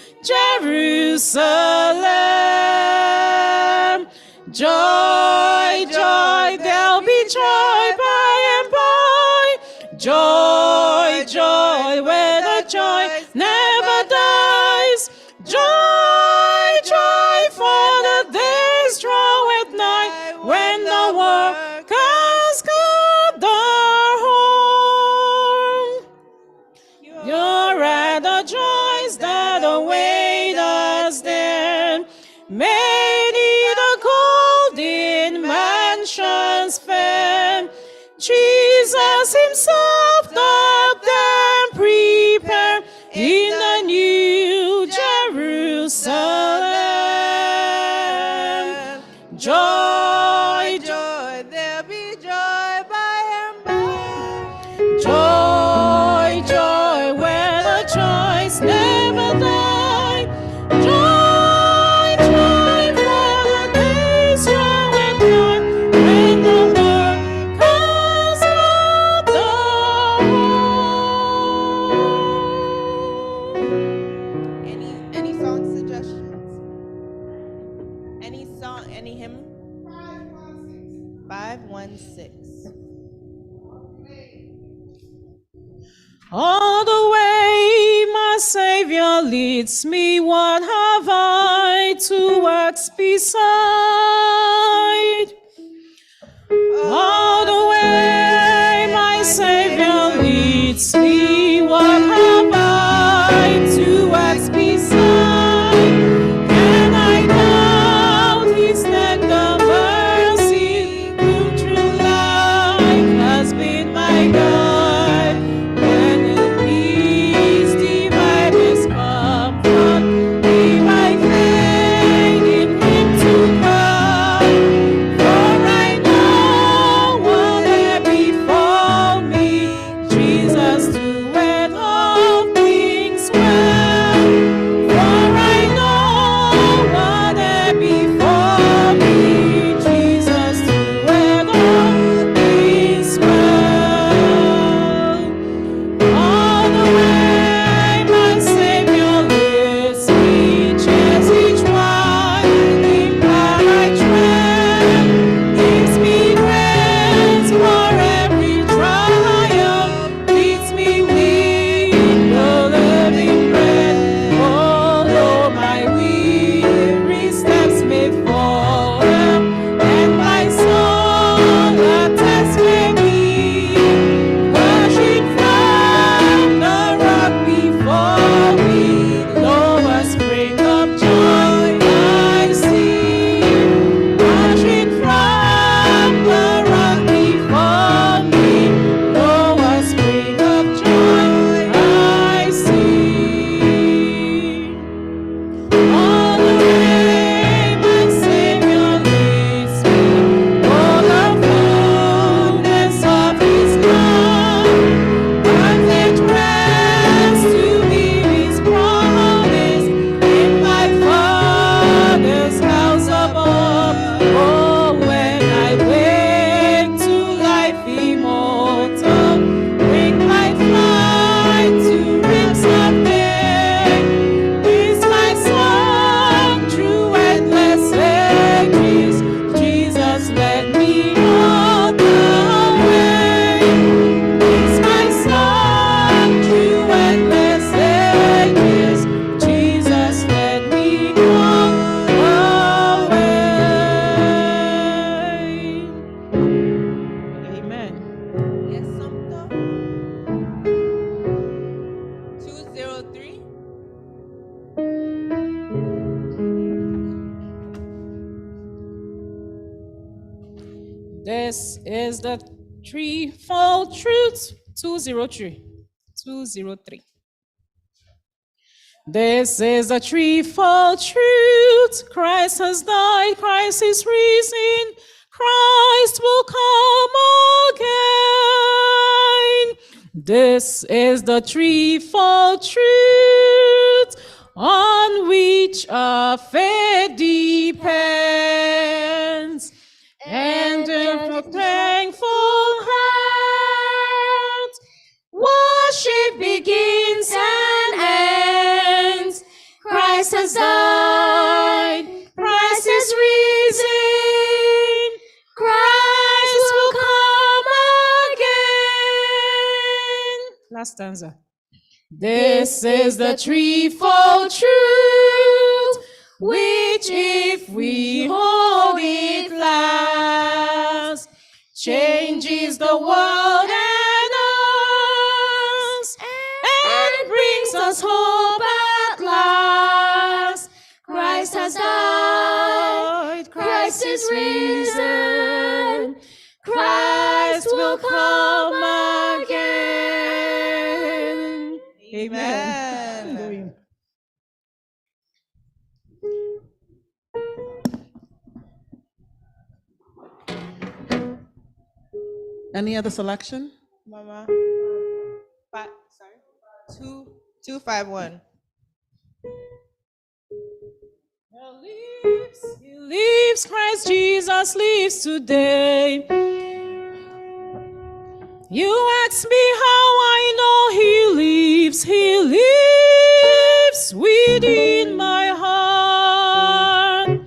Jerusalem. Joy, joy, there'll be joy by and by. Joy, joy, where the joy never dies. Joy, joy, for the days draw at night when the workers gather home. You're at the joys that await us there. Many the golden mansions fair. Jesus himself doth them prepare in the new Jerusalem. Joy, Joy, there'll be joy by and by. joy, joy, where the joys never die. Joy, joy, for the days young and young, when the workers gather home. Any song suggestions? Any song, any hymn? 516. All the way my Savior leads me, what have I to works beside? All the way my Savior leads me, what have I to works beside? Can I doubt his tender mercy, whom true life This is the threefold truth. 203. 203. This is the threefold truth. Christ has died, Christ is risen, Christ will come again. This is the threefold truth on which our faith depends. And with a thankful heart, worship begins and ends. Christ has died, Christ is risen, Christ will come again. Last stanza. This is the threefold truth, which if we hold it fast, changes the world and us, and brings us hope at last. Christ has died, Christ is risen, Christ will come again. Amen. Any other selection? Mama. 251. He lives, Christ Jesus lives today. You ask me how I know he lives within my heart.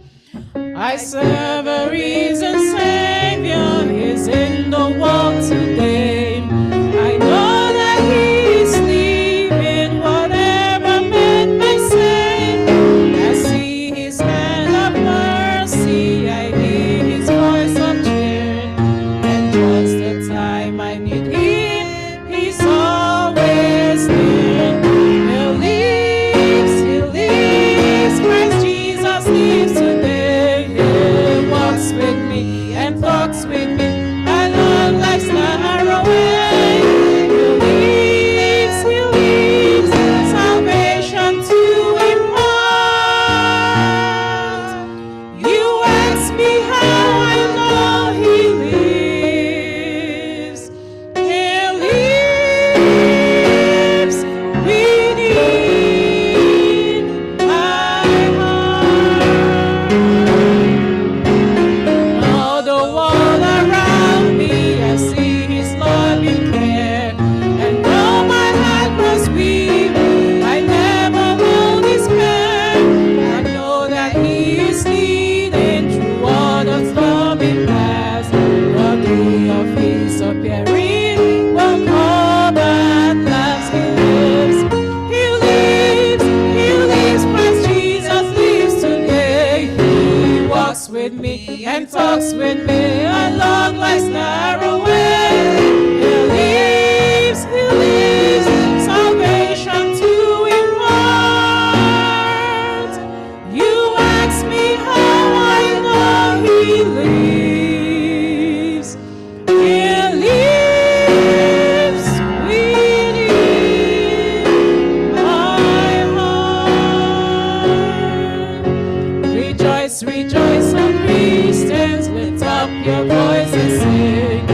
I serve a risen Savior, he's in the world today. I know that he is living, whatever men may say. I see his hand of mercy, I hear his voice of cheer. And just the time I need him, he's always near. He lives, Christ Jesus lives today. He walks with me and talks with me along life's narrow way. He lives, salvation to impart. You ask me how I know he lives. He lives within my heart. All the world around me, I see his loving care. And though my heart grows weak, I never will despair. I know that he is leading through waters loving paths. The day of his appearing will come at last. He lives, Christ Jesus lives today. He walks with me and talks with me along life's narrow way. He lives, salvation to impart. You ask me how I know he lives. He lives within my heart. Rejoice, rejoice, O Christians, lift up your voice and sing.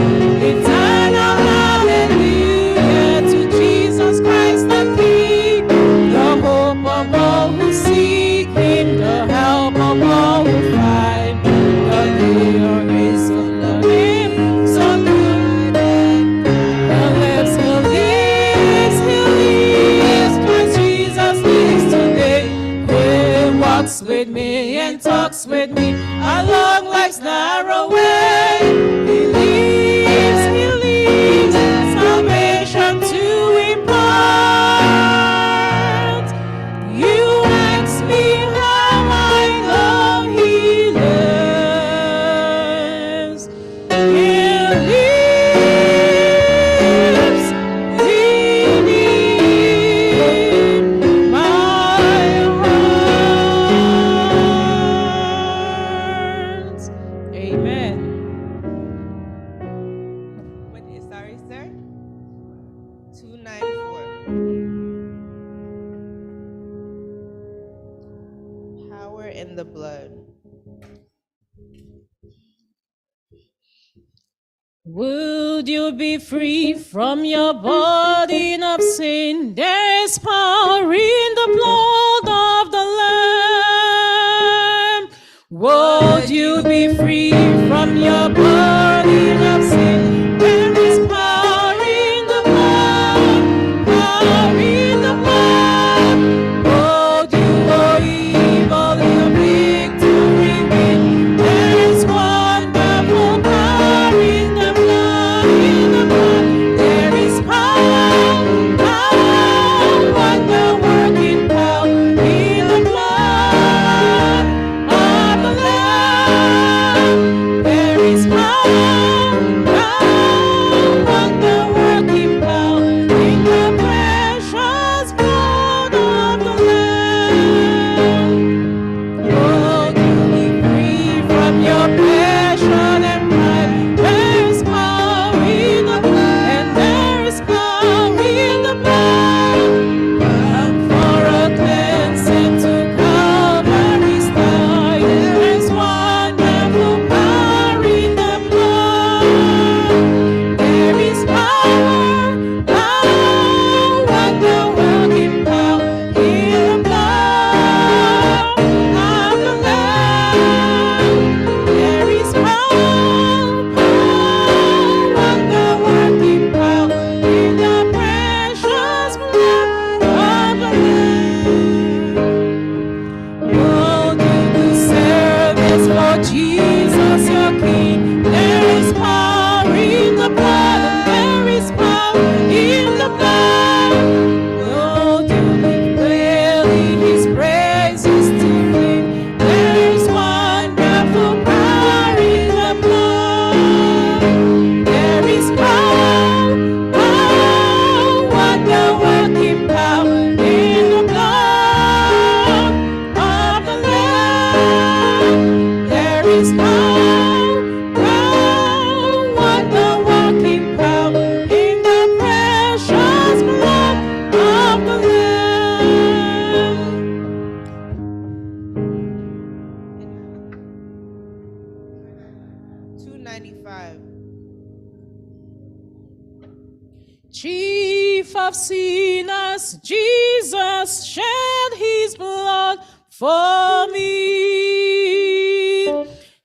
Eternal hallelujah to Jesus Christ the King, the hope of all who seek him, the help of all who find. The day of grace will love him, so good and kind. He lives, Christ Jesus lives today. He walks with me and talks with me along life's narrow way. He lives, salvation to impart. You ask me how I know he lives. He lives within my heart. Amen. Would you be free from your burden of sin? There is power in the blood of the Lamb. Would you be free from your burden of sin? There is power in the blood, power in the blood. Would you go evil your victory win? There is wonderful power in the blood, in the blood. There is power, power, wonder-working power in the blood of the Lamb. There is power, power, wonder-working power in the precious blood of the Lamb. Would you be free from your passion and pride? There is power in the blood, and there is power in the blood. Come for a cleansing to Calvary's side. There is wonderful power in the blood. There is power, power, wonder-working power in the blood of the Lamb. There is power, power, wonder-working power in the precious blood of the Lamb. Would you do service for Jesus your King? There is power in the blood, and there is power in the blood. Would you declare His praises to Him? There is wonderful power in the blood. There is power, power, wonder-working power in the blood of the Lamb. There is power, power, wonder-working power in the precious blood of the Lamb. 295. Chief of sinners, Jesus shed His blood for me.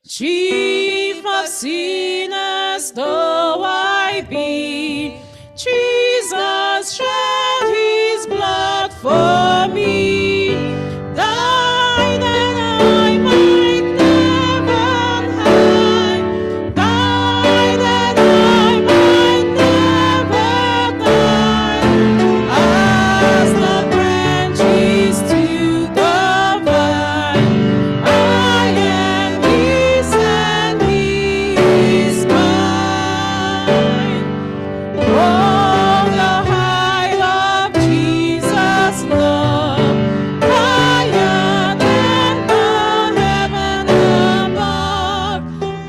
Chief of sinners, though I be, Jesus shed His blood for me. Died that I might never die. Died that I might never die. As the branches to the vine, I am His and He is mine. Oh, the height of Jesus' love, higher than the heaven above,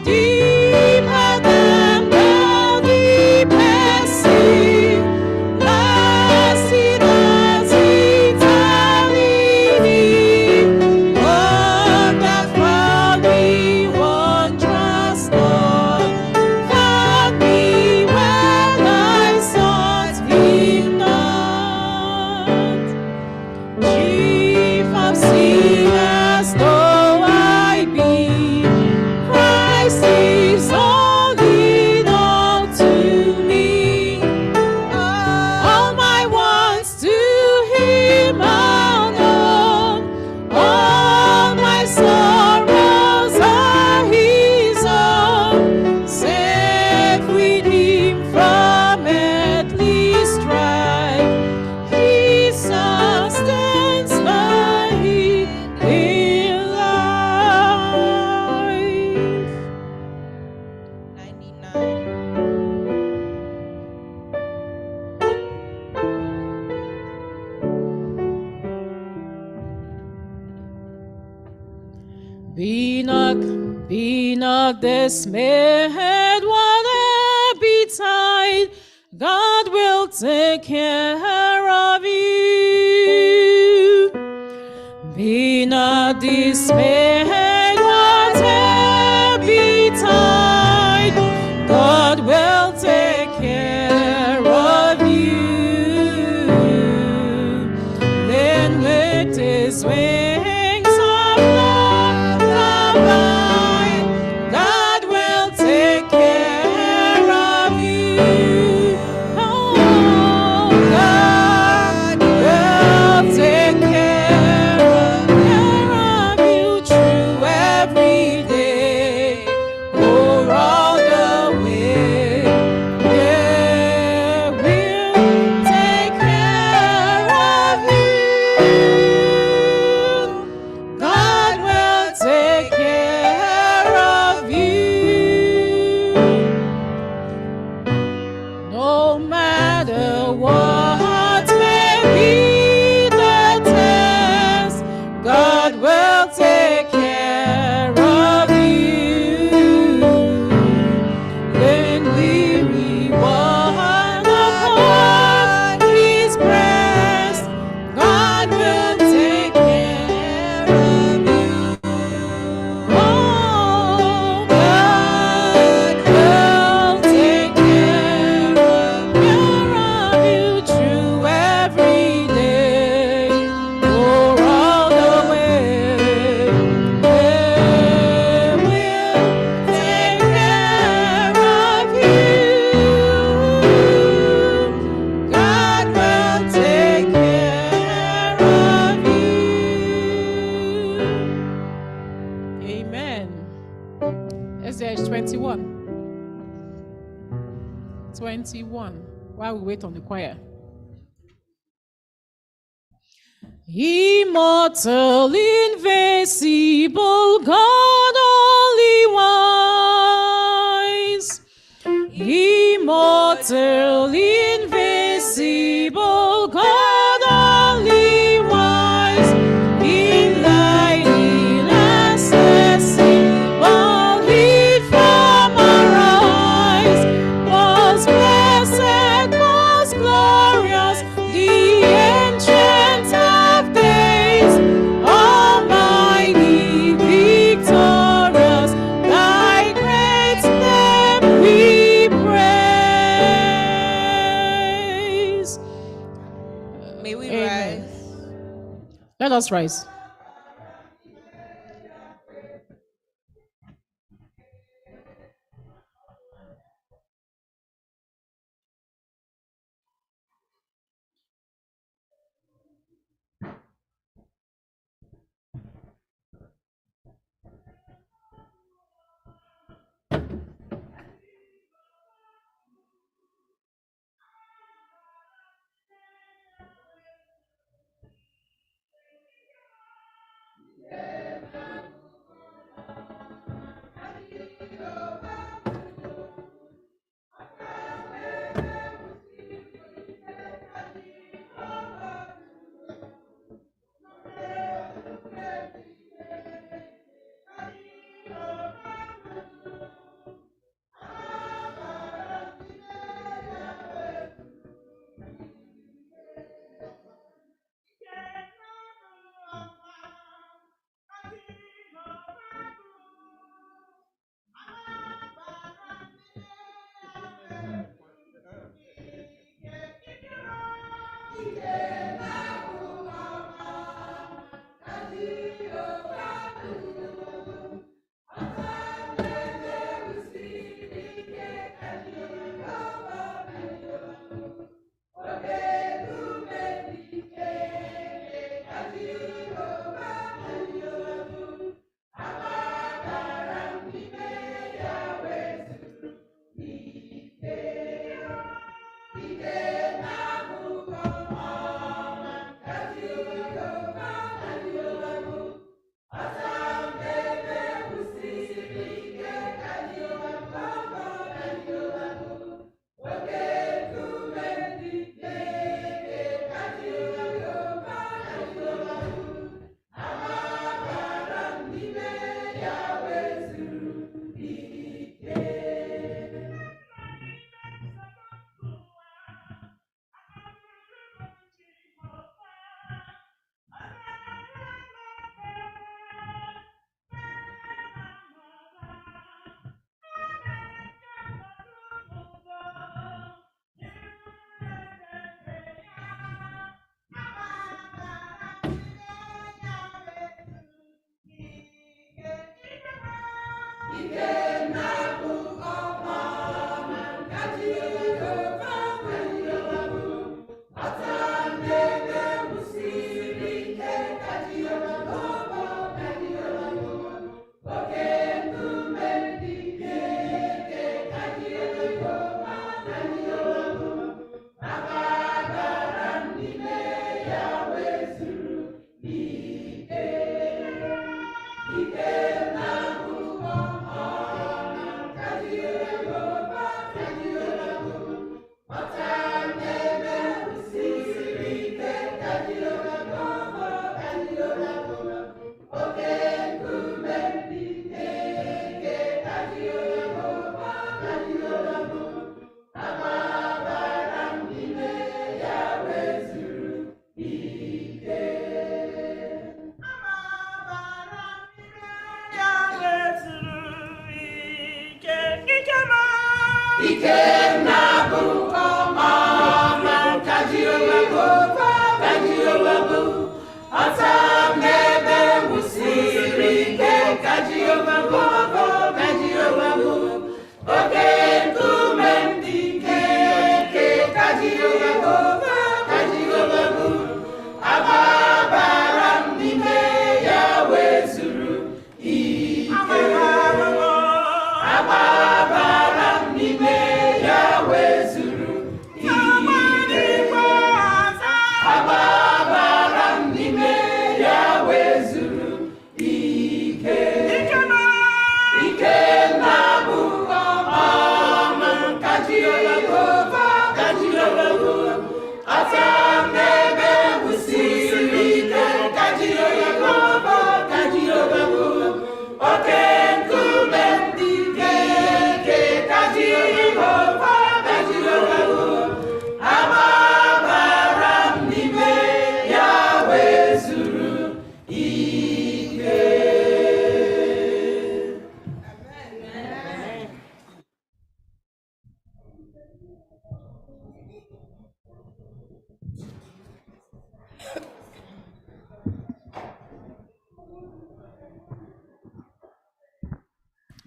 deeper than the deepest sea, lasting as eternity. Love that found me wondrous, Lord, found me when I sought Him not. Chief of sinners, though I be, Christ is all in all to me. All my wants to Him are known. All my sorrows are His own. Safe with Him from earthly strife, He sustains my healing life. 99. Be not dismayed, whatever betide, God will take care of you. Be not dismayed, whatever betide, God will Verse 21. 21. While we wait on the choir. Immortal, invisible, God only wise. Immortal, invisible, God only wise. In thy inaccessible hid from our eyes, was blessed, most glorious, the ancient of days, almighty, victorious, thy great name we praise. May we Amen. rise? Let us rise.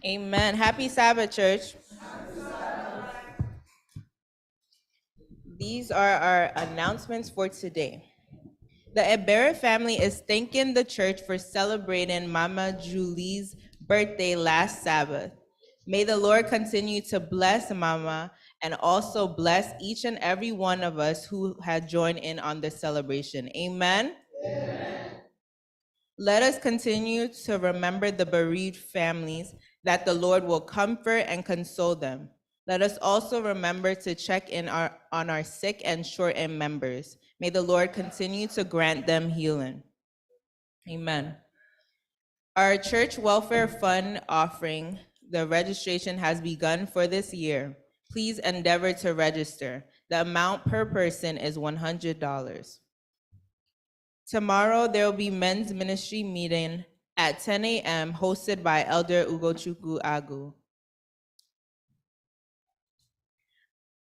Amen. Happy Sabbath, church. These are our announcements for today. The Ebere family is thanking the church for celebrating Mama Julie's birthday last Sabbath. May the Lord continue to bless Mama and also bless each and every one of us who had joined in on the celebration. Amen. Let us continue to remember the bereaved families, that the Lord will comfort and console them. Let us also remember to check in on our sick and shortened members. May the Lord continue to grant them healing. Amen. Our church welfare fund offering, the registration has begun for this year. Please endeavor to register. The amount per person is $100. Tomorrow, there will be men's ministry meeting at 10 a.m. hosted by Elder Ugochukwu Agu.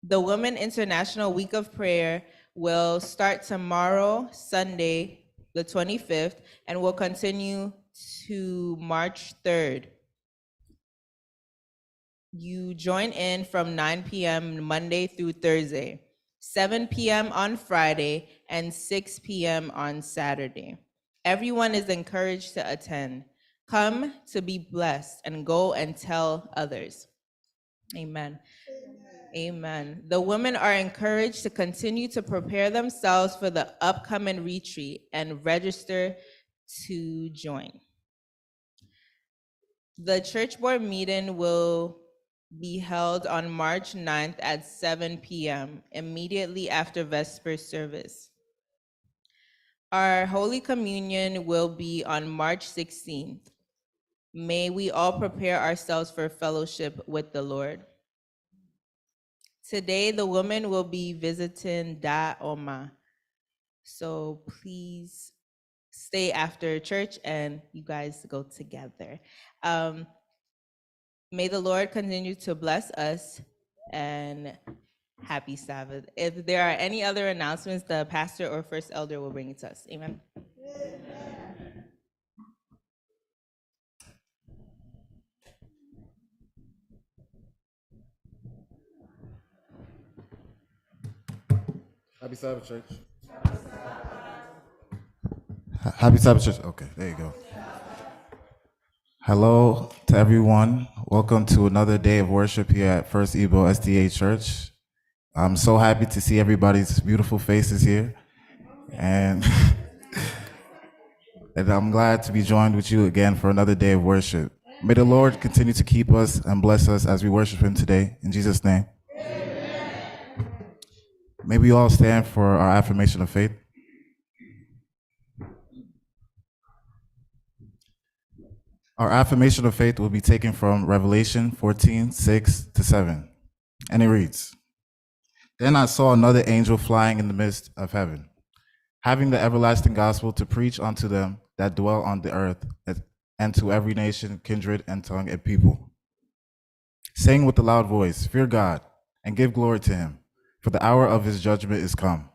The Women International Week of Prayer will start tomorrow, Sunday, the 25th, and will continue to March 3rd. You join in from 9 p.m. Monday through Thursday, 7 p.m. on Friday, and 6 p.m. on Saturday. Everyone is encouraged to attend. Come to be blessed and go and tell others. Amen. Amen. The women are encouraged to continue to prepare themselves for the upcoming retreat and register to join. The church board meeting will be held on March 9th at 7 p.m., immediately after Vesper service. Our Holy Communion will be on March 16th. May we all prepare ourselves for fellowship with the Lord. Today, the women will be visiting Da Oma. So please stay after church and you guys go together. May the Lord continue to bless us, and happy Sabbath. If there are any other announcements, the pastor or first elder will bring it to us. Amen. Happy Sabbath, church. Happy Sabbath, church. Okay, there you go. Hello to everyone. Welcome to another day of worship here at First Igbo SDA Church. I'm so happy to see everybody's beautiful faces here. And, and I'm glad to be joined with you again for another day of worship. May the Lord continue to keep us and bless us as we worship Him today. In Jesus' name. Amen. May we all stand for our affirmation of faith. Our affirmation of faith will be taken from Revelation 14:6-7. And it reads, "Then I saw another angel flying in the midst of heaven, having the everlasting gospel to preach unto them that dwell on the earth, and to every nation, kindred, and tongue, and people, saying with a loud voice, Fear God, and give glory to him, for the hour of his judgment is come,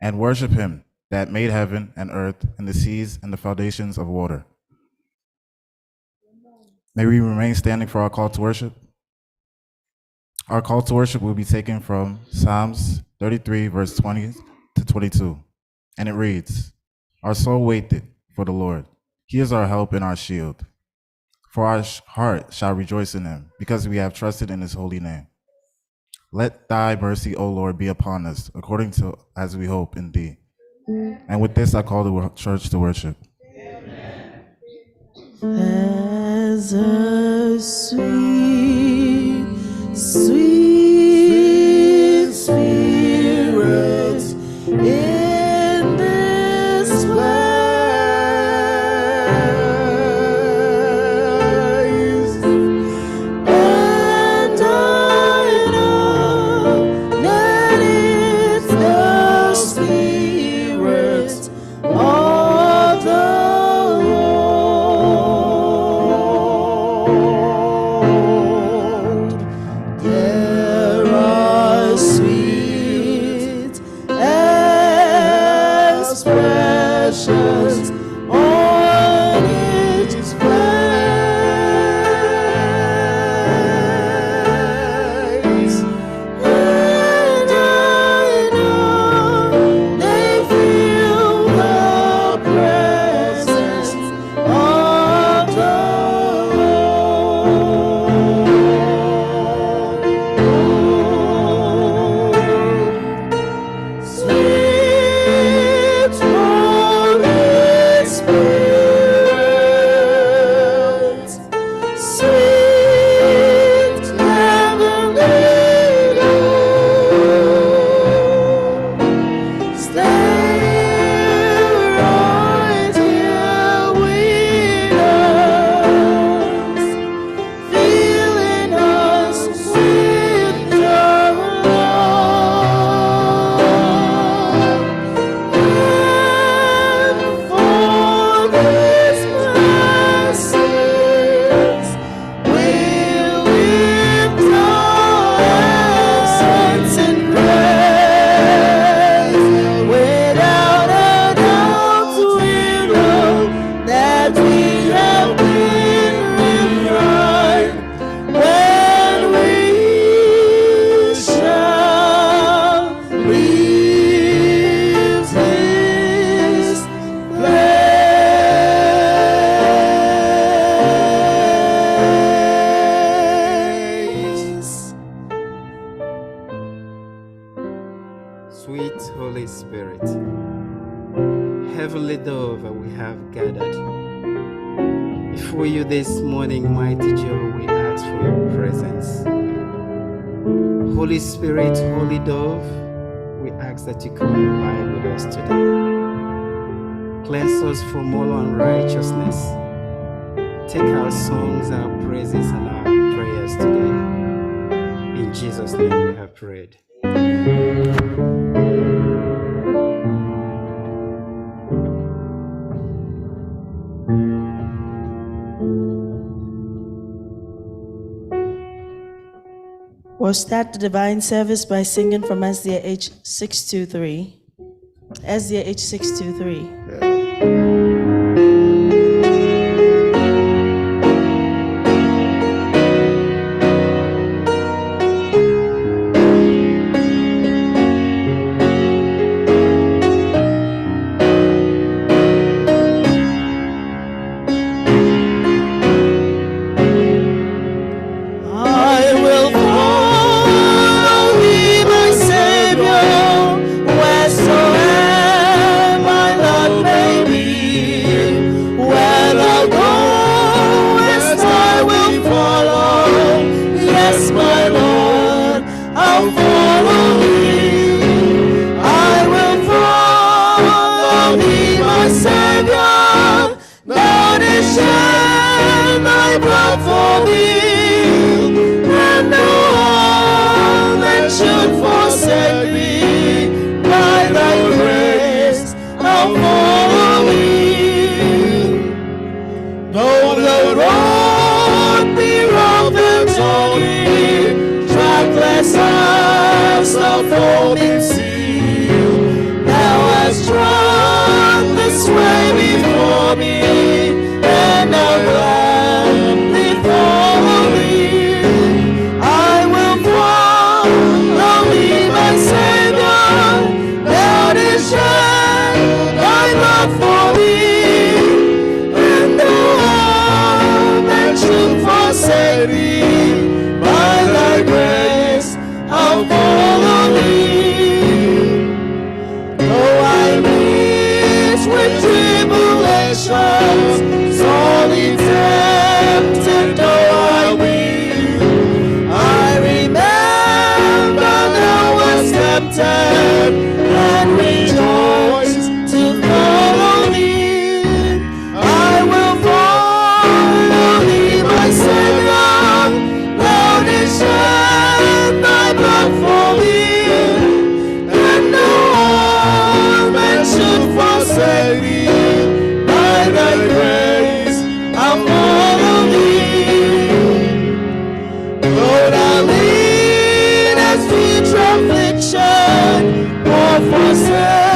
and worship him that made heaven and earth and the seas and the foundations of water." May we remain standing for our call to worship. Our call to worship will be taken from Psalms 33, verse 20-22. And it reads, "Our soul waiteth for the Lord. He is our help and our shield. For our heart shall rejoice in him, because we have trusted in his holy name. Let thy mercy, O Lord, be upon us, according to as we hope in thee." And with this, I call the church to worship. As a sweet, sweet spirit in this place, and I know that it's the Spirit of the Lord. Yeah. Sweet Holy Spirit, Heavenly Dove, we have gathered before you this morning, mighty Joe. We ask for your presence. Holy Spirit, Holy Dove, we ask that you come and abide with us today. Cleanse us from all unrighteousness. Take our songs, our praises, and our prayers today. In Jesus' name we have prayed. We'll start the divine service by singing from SDA H 623. SDA H 623. I will follow thee, my Savior, wheresoe'er my Lord may be. Where thou goest, I will follow. Yes, my Lord, I'll follow thee. I will follow thee, my Savior. Thou didst shed thy blood for me. And no one that should forsake me, by thy grace I'll follow thee. Though the road be rough and thorny, trackless as the foaming sea, thou hast trod this way before me, and I'll gladly follow thee. I will follow thee, my Savior. Thou didst shed thy blood for me, and no one that should forsake me, by thy grace I'll follow thee. Though I meet with tribulations, sorely tempted though I be, I remember thou wast tempted, and rejoice to follow thee. I will follow thee, my Savior. Thou didst shed thy blood for me, and no man should forsake me. By thy grace I'll follow thee. Lord, I'll lead as future affliction, or forsake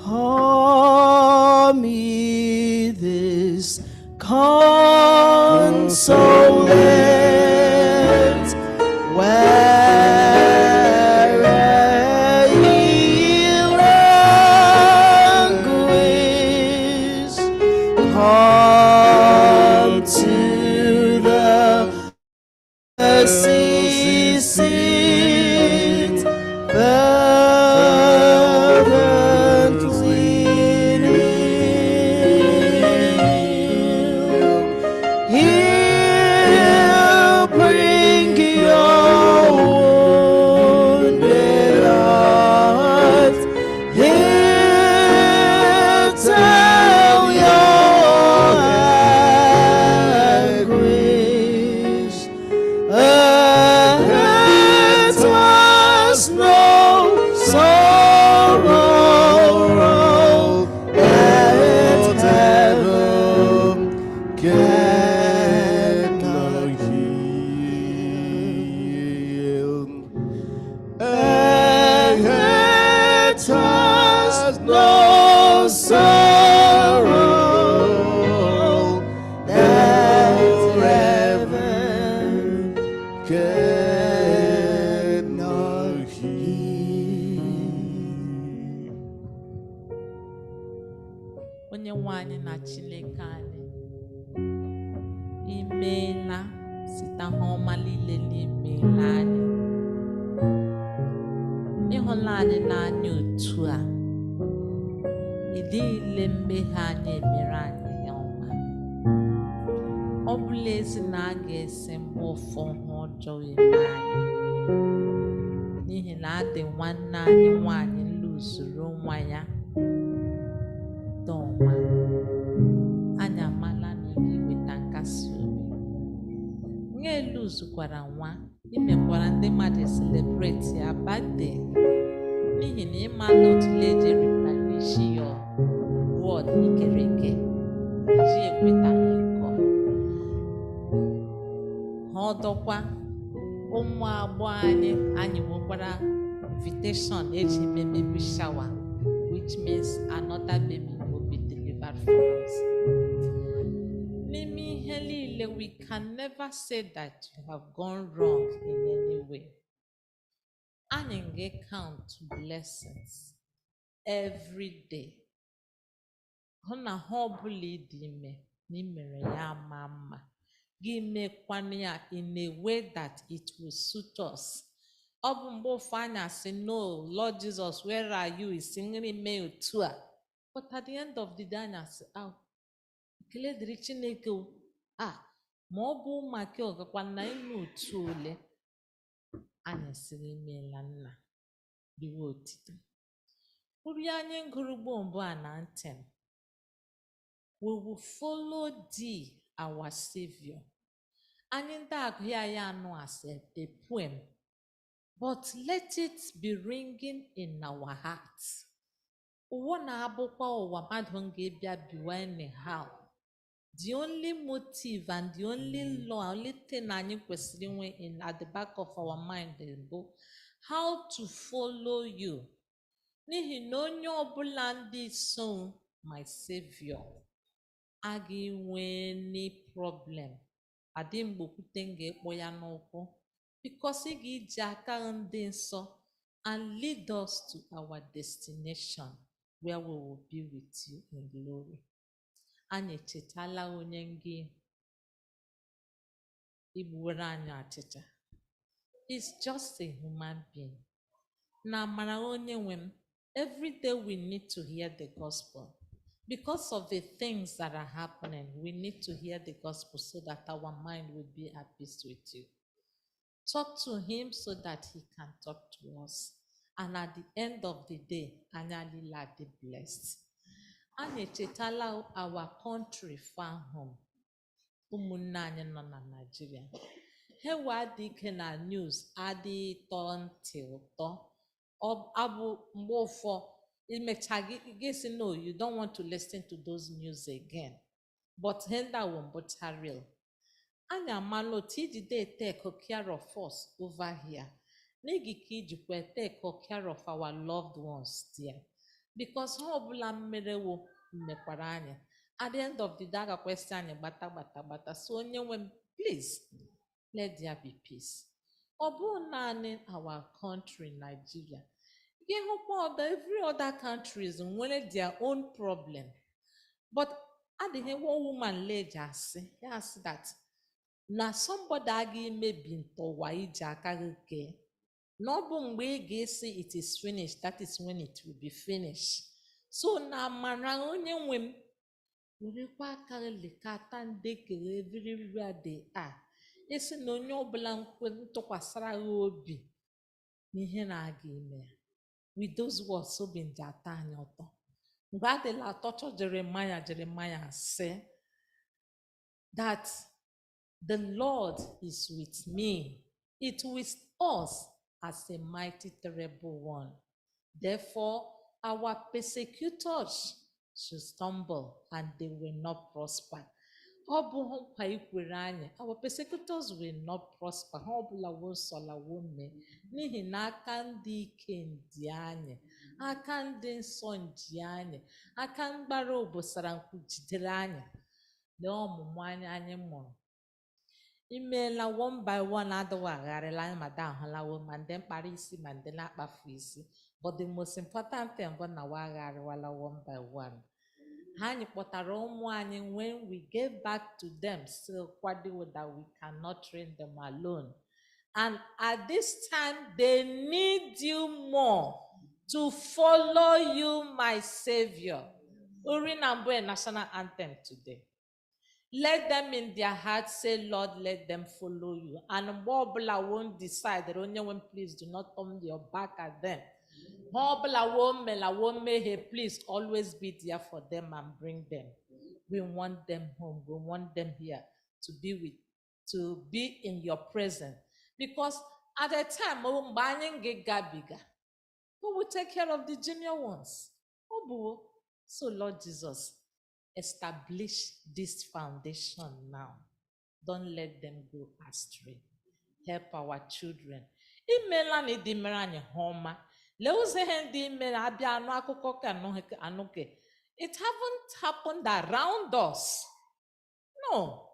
Call me this consolate, where ye languish, come to the mercy seat, fervently kneel. He'll bring your wounded heart. He'll tell your anguish. Earth was no sorrow that heaven cannot heal. Earth was no sorrow that heaven cannot heal. Onye nwanyị na Chineke anyị imeela site ha ọma niile n'imeela anyị ịhụla anyị n'anya otu a ịdịghịle mmehie anyị emere anyị ya ọma ọ bụla ezi na a ga-esi mgbe ụfọ ha ọjọọ eme anyị n'ihi na adị nwanne anyị nwanyị lụzuru nwa ya dọma anyị amala na ị ga-eweta nkasi obi nwa eluzukwara nwa imekwara ndị mmadụ celebrate ya birthday n'ihi na ịmala otu eji replenish your word ikere eke ji ekwetaghị nkọ ha ọdọkwa ụmụ agbọghọ anyị nwekwara invitation eji eme baby shower, which means another baby will be delivered for us. N'ime ihe niile, we can never say that you have gone wrong in any way. Anyị ga-count blessings every day. Hụ na ha ọbụla ịdị ime na imere ya ama mma gị mekwana ya in a way that it will suit us. Ọ bụ mgbe ụfọ anyị asị no, Lord Jesus, where are you? Isi nri mee otu a. But at the end of the day, anyị asị ekele dịrị Chineke o. Ma ọ bụ maka ọgakwa na ime otu ole anyị sịrị imeela nna dịwe otito. Uri anyị ngụrụgbo mbụ a na ntị m. We will follow thee, our Savior. Anyị ndị agụ ya anụ as a poem, but let it be ringing in our hearts. Ụwa na-abụkwa ụwa mmadụ ga-ebịa biwa anyhow. The only motive and the only law, only thing anyị kwesịrị inwe in at the back of our mind bụ how to follow you. N'ihi na onye ọbụla ndị so my Savior agaghị enwe any problem. Adị mgbe okwute m ga-ekpọ ya n'ụkwụ because ị ga-eji aka ndị nsọ and lead us to our destination where we will be with you in glory. Anyị echetala onye ngị igbuwere anyị achịcha. He's just a human being. Na amara onye nwe m, every day we need to hear the gospel. Because of the things that are happening, we need to hear the gospel so that our mind will be at peace with you. Talk to him so that he can talk to us. And at the end of the day, anyị will be blessed. Anyị echetala our country far home. Ụmụnne anyị nọ na Nigeria. Ha wee adị ike na news adị tọ ntị ụtọ. Abụ mgbe ụfọ imecha gị sị no, you don't want to listen to those news again. But henda wombocha real. Anyị amala otu ijide take care of us over here. N'igi ka ijikwa take care of our loved ones there. because ha ọbụla mmerewo mmekwara anyị. At the end of the day, a ga-question anyị gbata. So onye nwe m, please, let there be peace. Ọ bụrụ naanị our country, Nigeria. Every other countries nwere their own problem. But adịghị one woman lay asị, ya sị that na somebody agaghị mebi ntọwa iji aka gị kee. Na ọ bụ mgbe ị ga-esi it is finished, that is when it will be finished. So na amara onye nwe m werekwa aka gị lekọta ndị kere everywhere they are. Esi na onye ọbụla ntụkwasara gị obi n'ihe na-aga ime ya. With those words, obi ndị atọ anyị ụtọ. Mgbe adịla atọchọ Jeremiah sị that the Lord is with me. It with us as a mighty terrible one. Therefore, our persecutors should stumble and they will not prosper. Our persecutors will not prosper. N'ihi na aka ndị ike ndị anyị, aka ndị nsọ ndị anyị, aka mgbara obosara nkwu jidere anyị na ọmụmụ anyị mụrụ. Imeela one by one adịghị agharịla anyị ma da ahụlawo ma ndị mkpara isi ma ndị na-akpafu isi. But the most important thing bụ na wa agharịwala one by one. Anyị kpọtara ụmụ anyị when we gave back to them, still kwado that we cannot train them alone. And at this time, they need you more to follow you, my Savior. Urinambwe national anthem today. Let them in their hearts say, Lord, let them follow you. And Mobla won't decide that only when please do not turn your back at them. Please always be there for them and bring them. We want them home. We want them here to be in your presence. Because at a time, who will take care of the junior ones? So Lord Jesus, establish this foundation now. Don't let them go astray. Help our children. It haven't happened around us. No.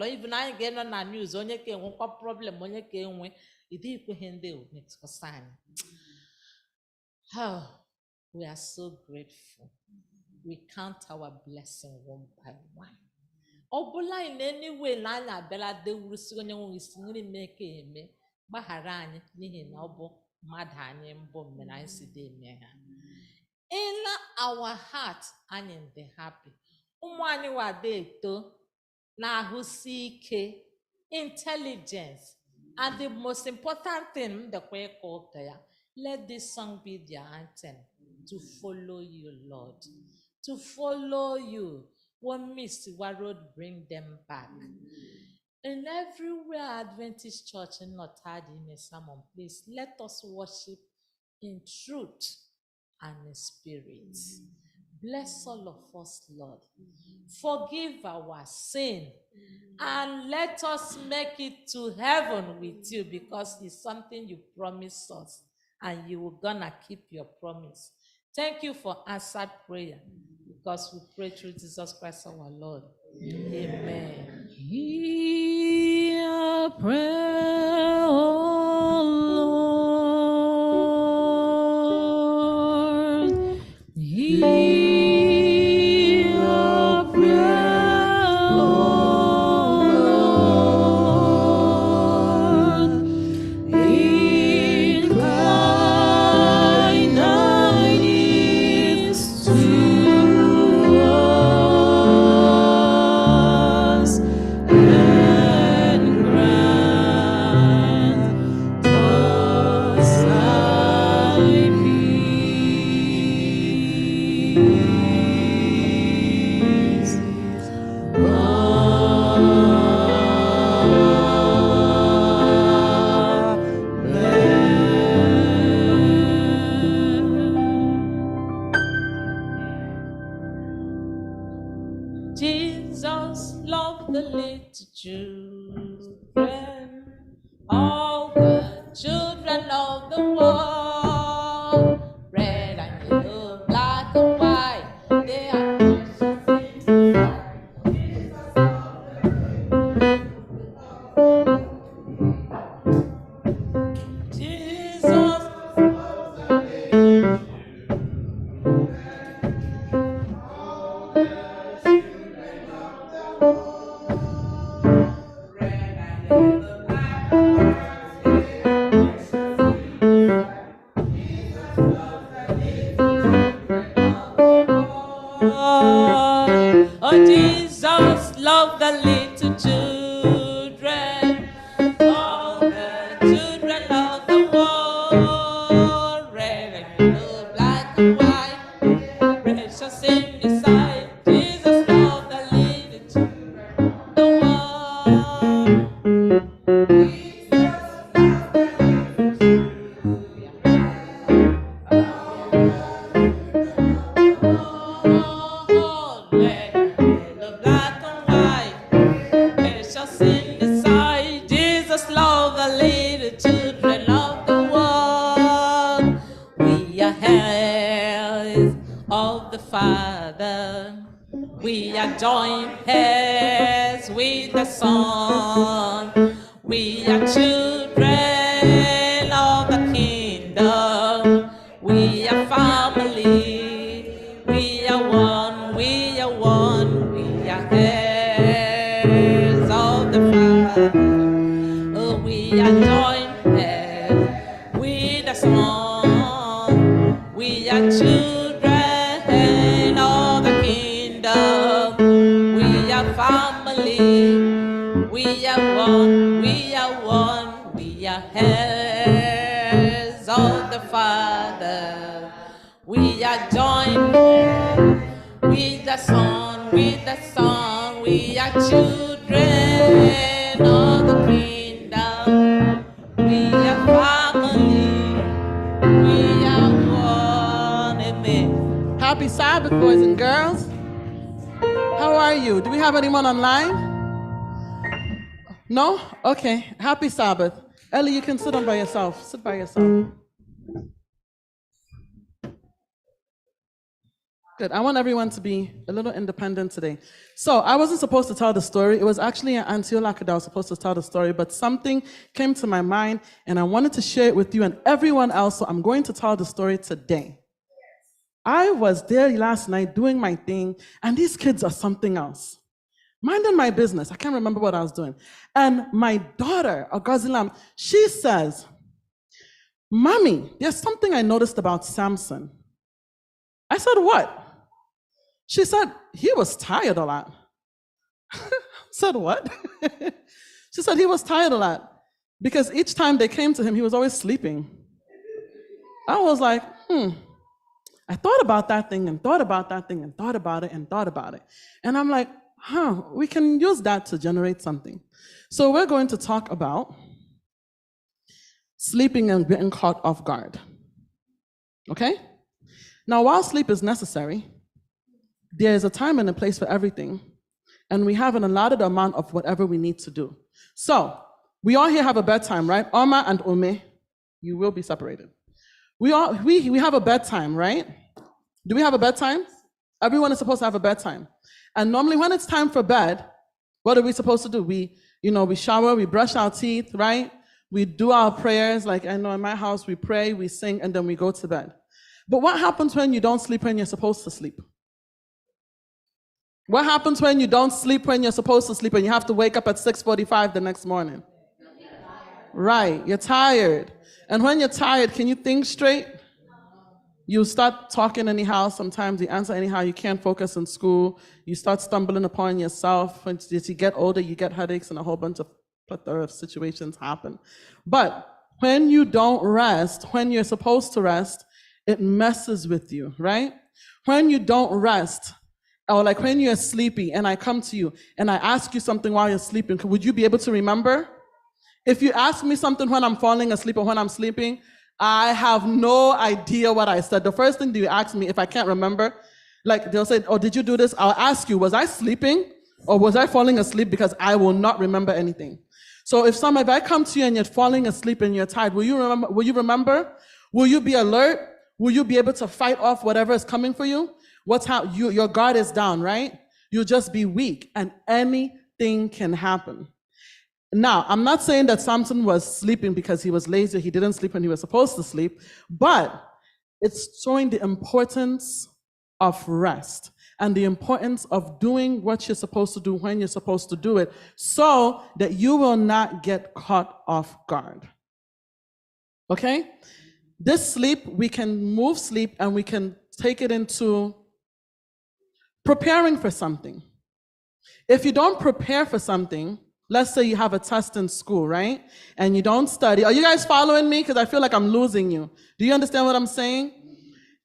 Even I get on the news, onye ke enwekwa problem, onye ke enwe, ịdị ikwehe ndị o. Oh, we are so grateful. We count our blessing one by one. Ọbụla in any way na anyị abịala dewurusi onye nwe isi nri mee ka eme gbaghara anyị n'ihi na ọ bụ mmadụ anyị mbụ mere anyị si dị eme ha. In our heart anyị dị happy. Ụmụ anyị wade eto na ahụsi ike, intelligence, and the most important thing the kwekọ, let this song be their anthem to follow you, Lord, to follow you. One miss, what road bring them back. In everywhere Adventist church in not had in a sermon, please let us worship in truth and in spirit. Bless all of us, Lord. Forgive our sin and let us make it to heaven with you, because it's something you promised us and you were gonna keep your promise. Thank you for answered prayer, because we pray through Jesus Christ our Lord. Amen. Hear prayer, O Lord. Hear and grant We are joined hands with the sun. We are children of the kingdom. We are family. We are one. We are one. We are heirs of the Father. Oh, we are joined hands with the sun. We are children of the kingdom. We are family. We are one. We are one. We are heirs of the Father. We are joined hands with the Son. With the Son. We are children of the kingdom. We are family. We are one. Amen. Happy Sabbath, boys and girls. How are you? Do we have anyone online? No? Okay. Happy Sabbath. Ellie, you can sit on by yourself. Sit by yourself. Good. I want everyone to be a little independent today. So I wasn't supposed to tell the story. It was actually Auntie Olaka that was supposed to tell the story, but something came to my mind and I wanted to share it with you and everyone else, so I'm going to tell the story today. I was there last night doing my thing, and these kids are something else. Minding my business. I can't remember what I was doing. And my daughter, Agazilam, she says, Mommy, there's something I noticed about Samson. I said, what? She said, he was tired a lot. I said, what? She said, he was tired a lot because each time they came to him, he was always sleeping. I was like, I thought about that thing and thought about that thing and thought about it and thought about it. And I'm like, we can use that to generate something. So we're going to talk about sleeping and getting caught off guard. Okay? Now, while sleep is necessary, there is a time and a place for everything, and we have an allotted amount of whatever we need to do. So, we all here have a bedtime, right? Oma and Ome, you will be separated. We have a bedtime, right? Do we have a bedtime? Everyone is supposed to have a bedtime. And normally when it's time for bed, what are we supposed to do? We shower, we brush our teeth, right? We do our prayers, like I know in my house, we pray, we sing, and then we go to bed. But what happens when you don't sleep when you're supposed to sleep? What happens when you don't sleep when you're supposed to sleep and you have to wake up at 6:45 the next morning? Right, you're tired. And when you're tired, can you think straight? You start talking anyhow, sometimes you answer anyhow, you can't focus in school, you start stumbling upon yourself. As you get older, you get headaches and a whole bunch of plethora of situations happen. But when you don't rest, when you're supposed to rest, it messes with you, right? When you don't rest, or like when you're sleepy and I come to you and I ask you something while you're sleeping, would you be able to remember? If you ask me something when I'm falling asleep or when I'm sleeping, I have no idea what I said. The first thing that you ask me, if I can't remember, like they'll say, oh, did you do this? I'll ask you, was I sleeping or was I falling asleep? Because I will not remember anything. So if I come to you and you're falling asleep and you're tired, will you remember? Will you be alert? Will you be able to fight off whatever is coming for you? Your guard is down, right? You'll just be weak and anything can happen. Now, I'm not saying that Samson was sleeping because he was lazy, he didn't sleep when he was supposed to sleep, but it's showing the importance of rest and the importance of doing what you're supposed to do when you're supposed to do it so that you will not get caught off guard. Okay? This sleep, we can move sleep and we can take it into preparing for something. If you don't prepare for something, let's say you have a test in school, right? And you don't study. Are you guys following me? Because I feel like I'm losing you. Do you understand what I'm saying?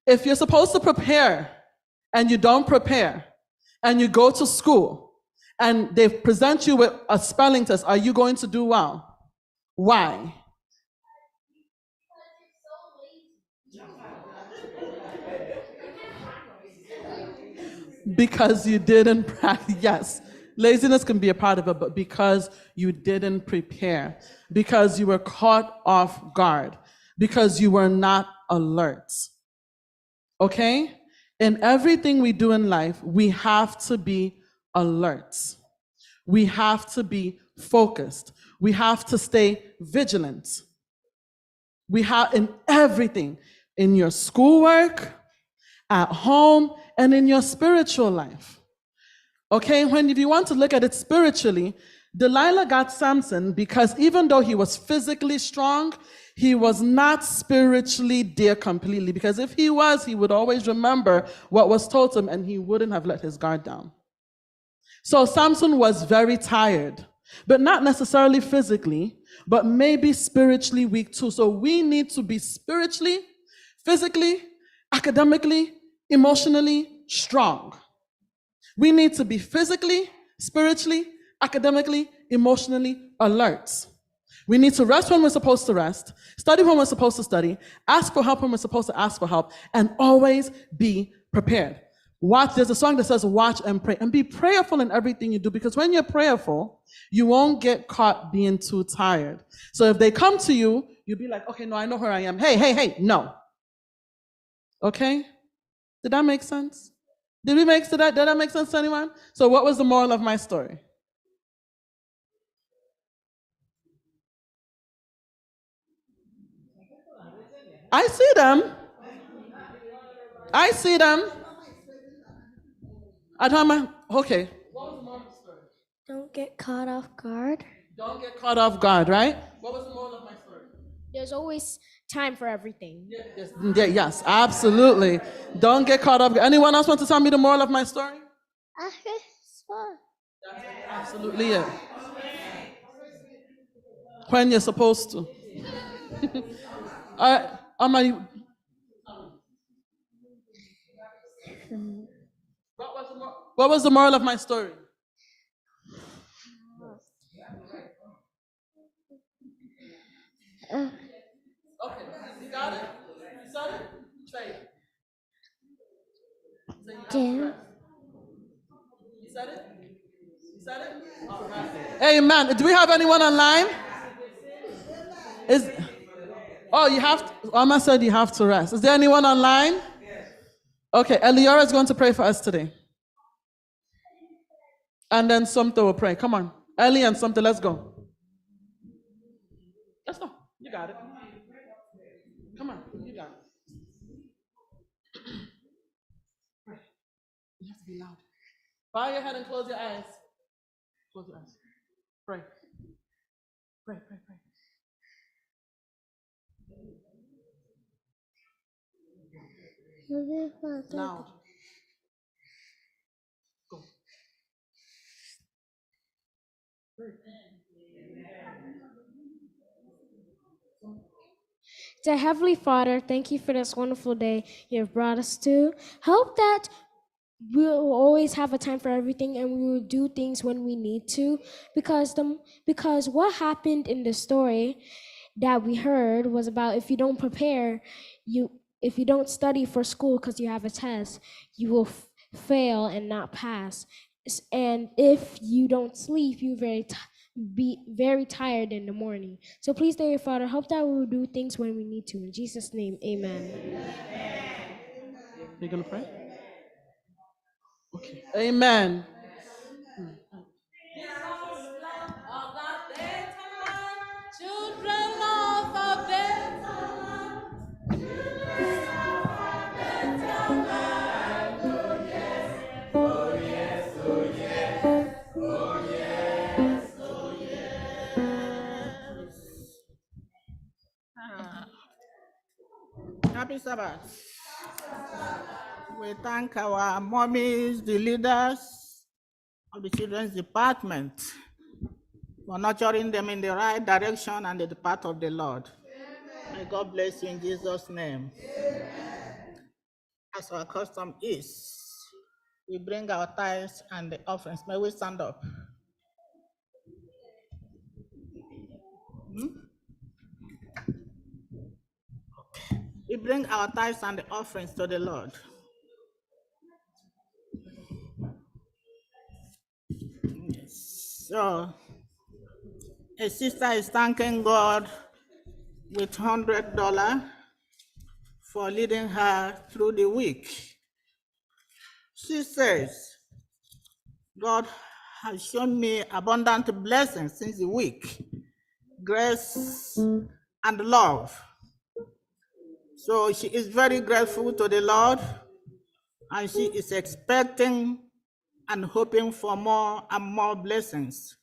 If you're supposed to prepare and you don't prepare and you go to school and they present you with a spelling test, are you going to do well? Why? Because you didn't practice. Yes, laziness can be a part of it, but because you didn't prepare, because you were caught off guard, because you were not alert. Okay? In everything we do in life, we have to be alert. We have to be focused. We have to stay vigilant. We have in everything, in your schoolwork, at home, and in your spiritual life. Okay, if you want to look at it spiritually, Delilah got Samson because even though he was physically strong, he was not spiritually there completely. Because if he was, he would always remember what was told to him and he wouldn't have let his guard down. So Samson was very tired, but not necessarily physically, but maybe spiritually weak too. So we need to be spiritually, physically, academically, emotionally strong. We need to be physically, spiritually, academically, emotionally alert. We need to rest when we're supposed to rest, study when we're supposed to study, ask for help when we're supposed to ask for help, and always be prepared. There's a song that says, watch and pray, and be prayerful in everything you do, because when you're prayerful, you won't get caught being too tired. So if they come to you, you'll be like, okay, no, I know where I am. Hey, no. Okay? Did that make sense? Did that make sense to anyone? So what was the moral of my story? I see them. Adama, okay. What was the moral of the story? Don't get caught off guard. Don't get caught off guard, right? What was the moral of my story? There's always time for everything. Yes, absolutely. Don't get caught off guard. Anyone else want to tell me the moral of my story? It's fun. That's absolutely it. When you're supposed to. What was the moral of my story? Okay, you got it? You said it? Trade. You said it? You said it? All right. Amen. Do we have anyone online? You have to, Amma said you have to rest. Is there anyone online? Okay, Eliora is going to pray for us today. And then Sumta will pray. Come on. Eli and Sumta, let's go. Let's go. You got it. Come on. You got it. You have to be loud. Bow your head and close your eyes. Close your eyes. Pray. Pray. Loud. Go. Dear Heavenly Father, thank you for this wonderful day you have brought us to. Hope that we'll always have a time for everything and we will do things when we need to, because what happened in the story that we heard was about if you don't prepare, if you don't study for school because you have a test, you will fail and not pass. And if you don't sleep, you be very tired in the morning. So please, dear Father, hope that we will do things when we need to. In Jesus' name, amen. You gonna pray? Okay. Amen. Children of a better Happy Sabbath. We thank our mommies, the leaders of the children's department, for nurturing them in the right direction and the path of the Lord. May God bless you in Jesus' name. As our custom is, we bring our tithes and the offerings. May we stand up? We bring our tithes and the offerings to the Lord. Yes. So, a sister is thanking God with $100 for leading her through the week. She says, God has shown me abundant blessings since the week, grace and love. So she is very grateful to the Lord, and she is expecting and hoping for more and more blessings,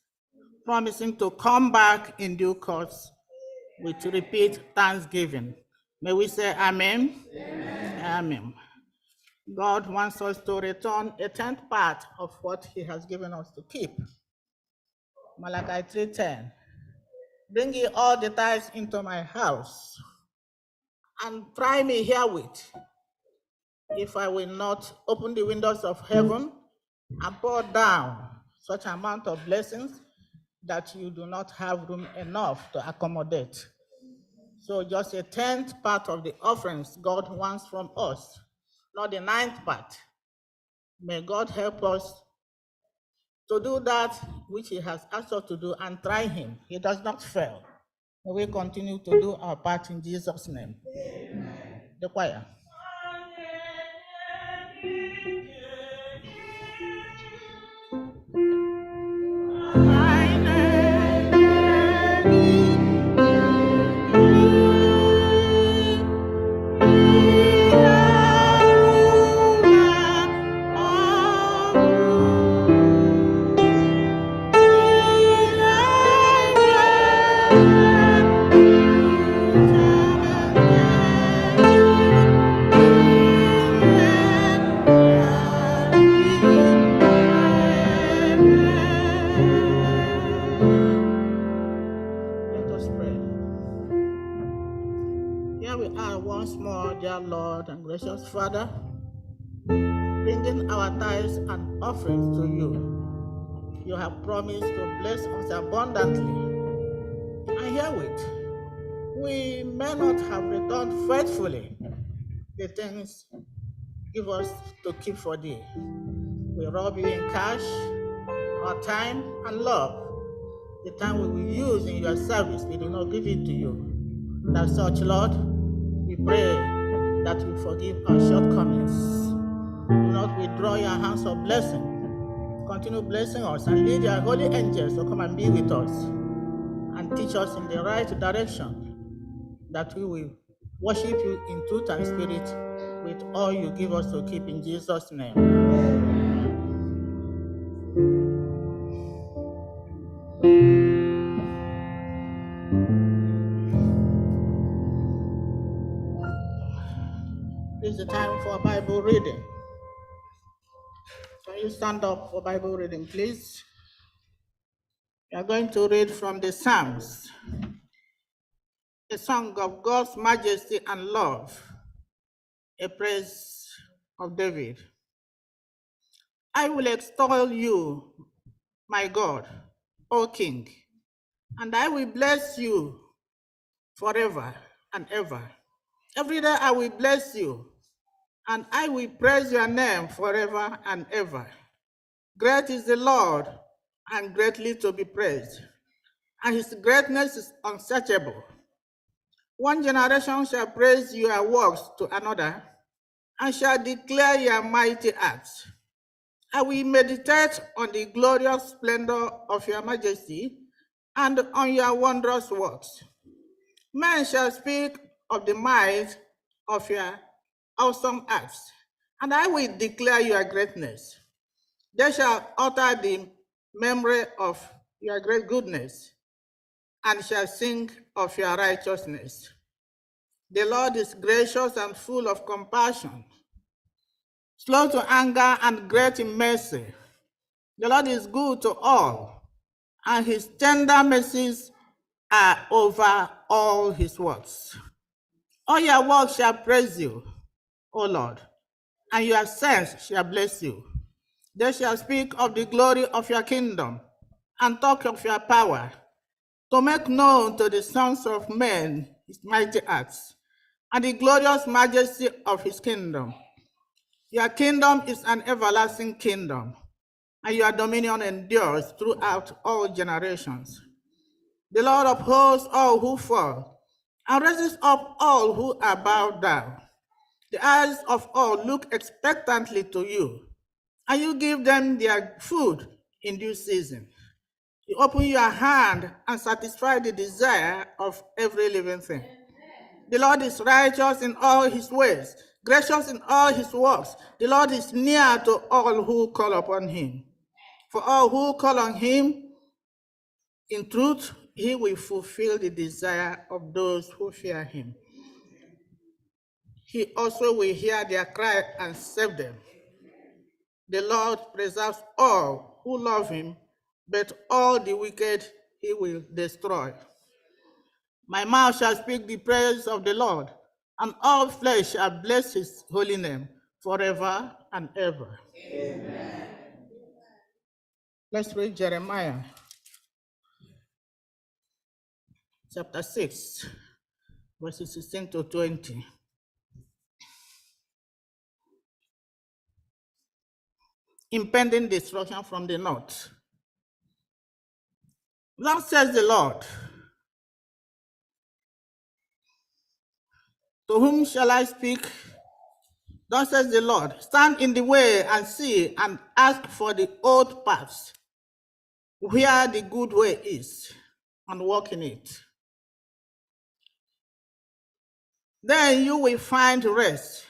promising to come back in due course with repeat thanksgiving. May we say amen? Amen. Amen. God wants us to return a tenth part of what he has given us to keep. Malachi 3:10. Bring ye all the tithes into my house, and try me herewith, if I will not open the windows of heaven and pour down such amount of blessings that you do not have room enough to accommodate. So just a tenth part of the offerings God wants from us, not the ninth part. May God help us to do that which he has asked us to do and try him. He does not fail. May we continue to do our part in Jesus' name. The choir. Let us pray. Here we are once more, dear Lord and gracious Father, bringing our tithes and offerings to you. You have promised to bless us abundantly. And herewith, we may not have returned faithfully the things give us to keep for thee. We rob you in cash, our time, and love. The time we will use in your service, we do not give it to you. As such, Lord, we pray that you forgive our shortcomings. Do not withdraw your hands of blessing. Continue blessing us and lead your holy angels to come and be with us and teach us in the right direction, that we will worship you in truth and spirit with all you give us to keep in Jesus' name. This is the time for Bible reading. Can you stand up for Bible reading, please? We are going to read from the Psalms, a song of God's majesty and love, a praise of David. I will extol you, my God, O King, and I will bless you forever and ever. Every day I will bless you, and I will praise your name forever and ever. Great is the Lord, and greatly to be praised, and his greatness is unsearchable. One generation shall praise your works to another, and shall declare your mighty acts. I will meditate on the glorious splendor of your majesty and on your wondrous works. Men shall speak of the might of your awesome acts, and I will declare your greatness. They shall utter the memory of your great goodness and shall sing of your righteousness. The Lord is gracious and full of compassion, slow to anger and great in mercy. The Lord is good to all, and his tender mercies are over all his works. All your works shall praise you, O Lord, and your saints shall bless you. They shall speak of the glory of your kingdom and talk of your power, to make known to the sons of men his mighty acts and the glorious majesty of his kingdom. Your kingdom is an everlasting kingdom, and your dominion endures throughout all generations. The Lord upholds all who fall, and raises up all who are bowed down. The eyes of all look expectantly to you, and you give them their food in due season. You open your hand and satisfy the desire of every living thing. The Lord is righteous in all his ways, gracious in all his works. The Lord is near to all who call upon him. For all who call on him, in truth, he will fulfill the desire of those who fear him. He also will hear their cry and save them. The Lord preserves all who love him, but all the wicked he will destroy. My mouth shall speak the praise of the Lord, and all flesh shall bless his holy name forever and ever. Amen. Let's read Jeremiah chapter 6, verses 16 to 20. Impending destruction from the north. Thus says the Lord, to whom shall I speak? Thus says the Lord, stand in the way and see and ask for the old paths, where the good way is, and walk in it. Then you will find rest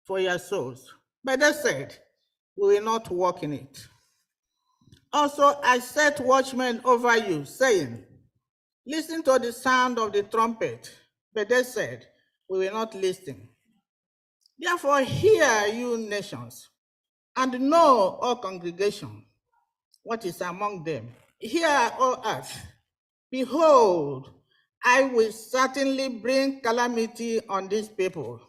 for your souls. But they said, we will not walk in it. Also, I set watchmen over you, saying, listen to the sound of the trumpet. But they said, we will not listen. Therefore, hear, you nations, and know, O congregation, what is among them. Hear, O earth, behold, I will certainly bring calamity on these people,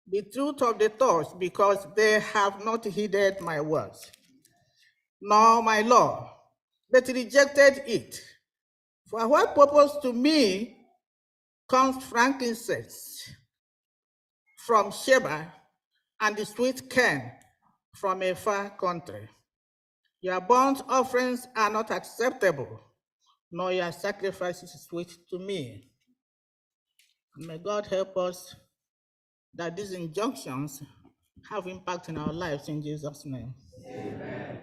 the truth of the thoughts, because they have not heeded my words, nor my law, but rejected it. For what purpose to me comes frankincense from Sheba, and the sweet cane from a far country? Your burnt offerings are not acceptable, nor your sacrifices sweet to me. And may God help us that these injunctions have impact in our lives in Jesus' name. Amen.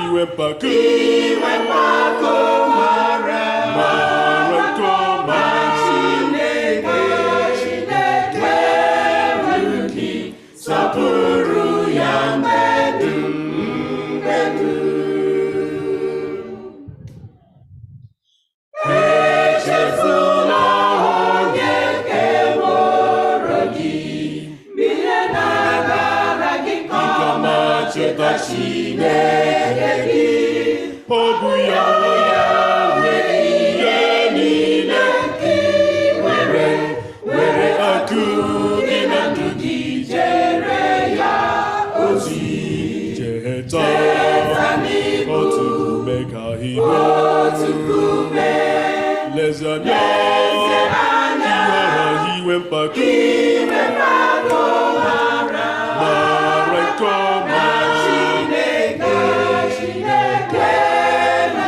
Iwe pako mara, mara ko mara. Chineke gị, ọ bụ ya nwe ihe niile nke i nwere, were akụ gị na ndụ gị jere ya ozi. Cheta otu nkume ka ibe, lezianya ihe ọha iwe mpako, mara nke ọma Chineke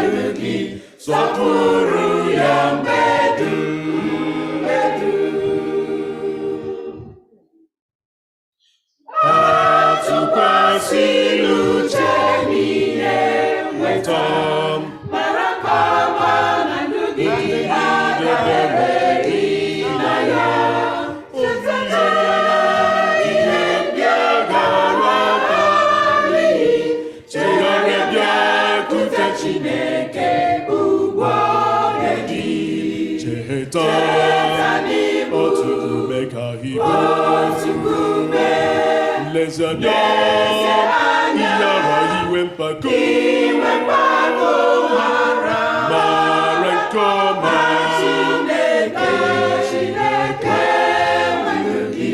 ndu gị, sọpụrụ ya mgbe dum. Atụkwasịla uche n'ihe nweta, mara nke ọma na ndụ gị dabere gị na ya. Ihe ndị a gara aga n'ihi, chegharịa bịakwute Chineke ugbu a dị. Cheta otu nkume ka ibe, lezianya ihe ọha iwe mpako, mara nke ọma Chineke ndu gị,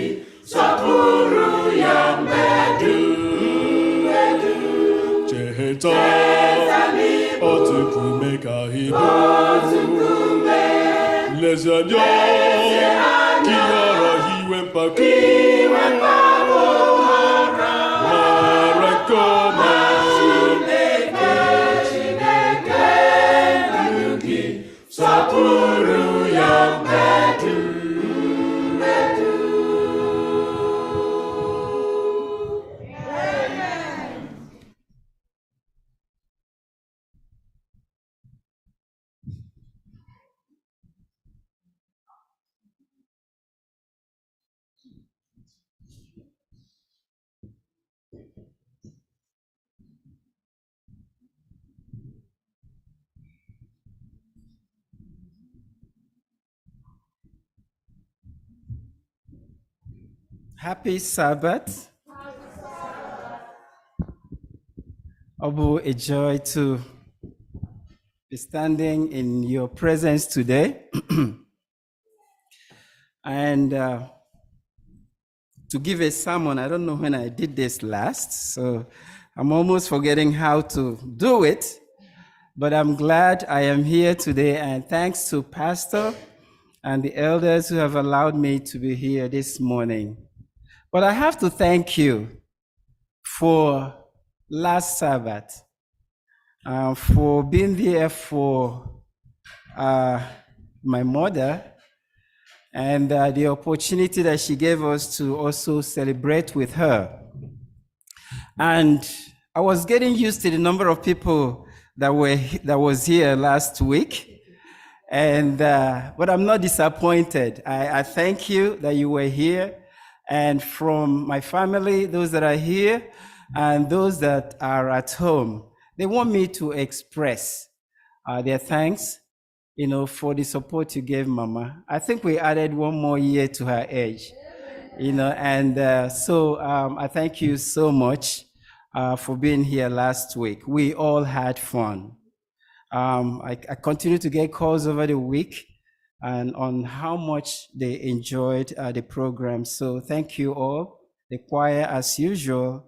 sọpụrụ ya mgbe dum. Cheta otu nkume ka ibe, lezianya ihe ọha iwe mpako, mara nke ọma Chineke ndu gị, sọpụrụ ya mgbe dum. Happy Sabbath. Obu, a joy to be standing in your presence today. And to give a sermon, I don't know when I did this last, so I'm almost forgetting how to do it. But I'm glad I am here today, and thanks to Pastor and the elders who have allowed me to be here this morning. But I have to thank you for last Sabbath, for being there for my mother, and the opportunity that she gave us to also celebrate with her. And I was getting used to the number of people that was here last week. And but I'm not disappointed. I thank you that you were here. And from my family, those that are here and those that are at home, they want me to express their thanks, for the support you gave Mama. I think we added one more year to her age, and so I thank you so much for being here last week. We all had fun. I continue to get calls over the week and on how much they enjoyed the program. So thank you all, the choir as usual,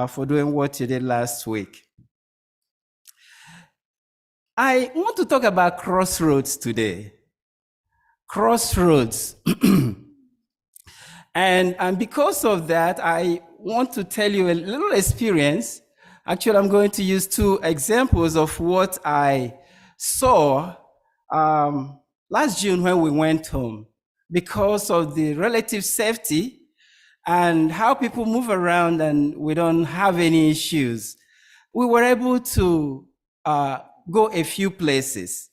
for doing what you did last week. I want to talk about Crossroads today. Crossroads. And because of that, I want to tell you a little experience. Actually, I'm going to use two examples of what I saw last June when we went home. Because of the relative safety and how people move around and we don't have any issues, we were able to go a few places.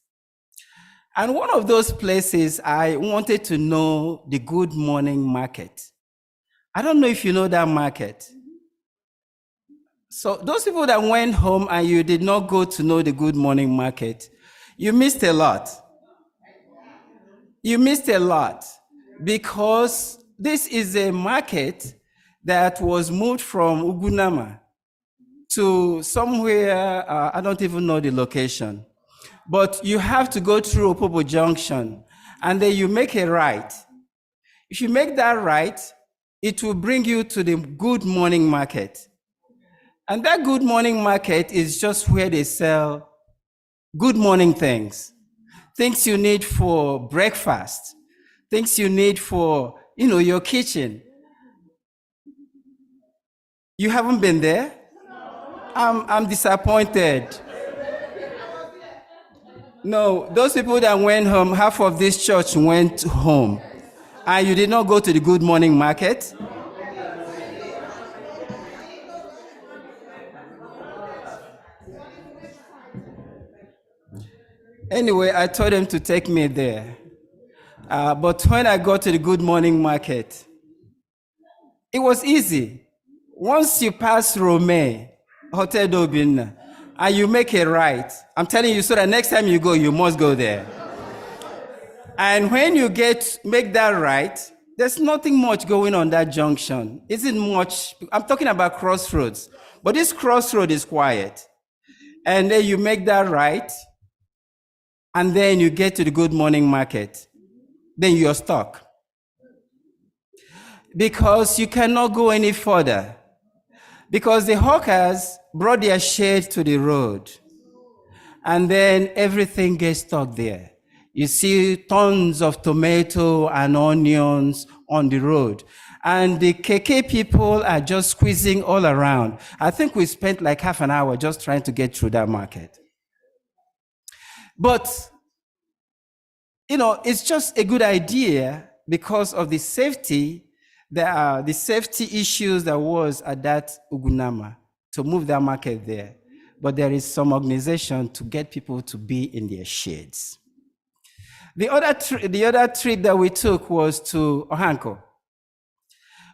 And one of those places, I wanted to know the Good Morning Market. I don't know if you know that market. So those people that went home and you did not go to know the Good Morning Market, you missed a lot. You missed a lot because this is a market that was moved from Ugunama to somewhere, I don't even know the location, but you have to go through Opobo Junction, and then you make a right. If you make that right, it will bring you to the Good Morning Market. And that Good Morning Market is just where they sell good morning things. Things you need for breakfast, things you need for, your kitchen. You haven't been there? I'm disappointed. No, those people that went home, half of this church went home. And you did not go to the Good Morning Market? Anyway, I told them to take me there. But when I got to the Good Morning Market, it was easy. Once you pass Rome, Hotel Dobin, and you make a right, I'm telling you, so that next time you go, you must go there. And when you make that right, there's nothing much going on that junction. Isn't much. I'm talking about crossroads, but this crossroad is quiet. And then you make that right, and then you get to the Good Morning Market. Then you're stuck. Because you cannot go any further. Because the hawkers brought their shade to the road. And then everything gets stuck there. You see tons of tomato and onions on the road. And the KK people are just squeezing all around. I think we spent like half an hour just trying to get through that market. But, it's just a good idea because of the safety issues that was at that Ugunama to move that market there. But there is some organization to get people to be in their shades. The other trip that we took was to Ohanko.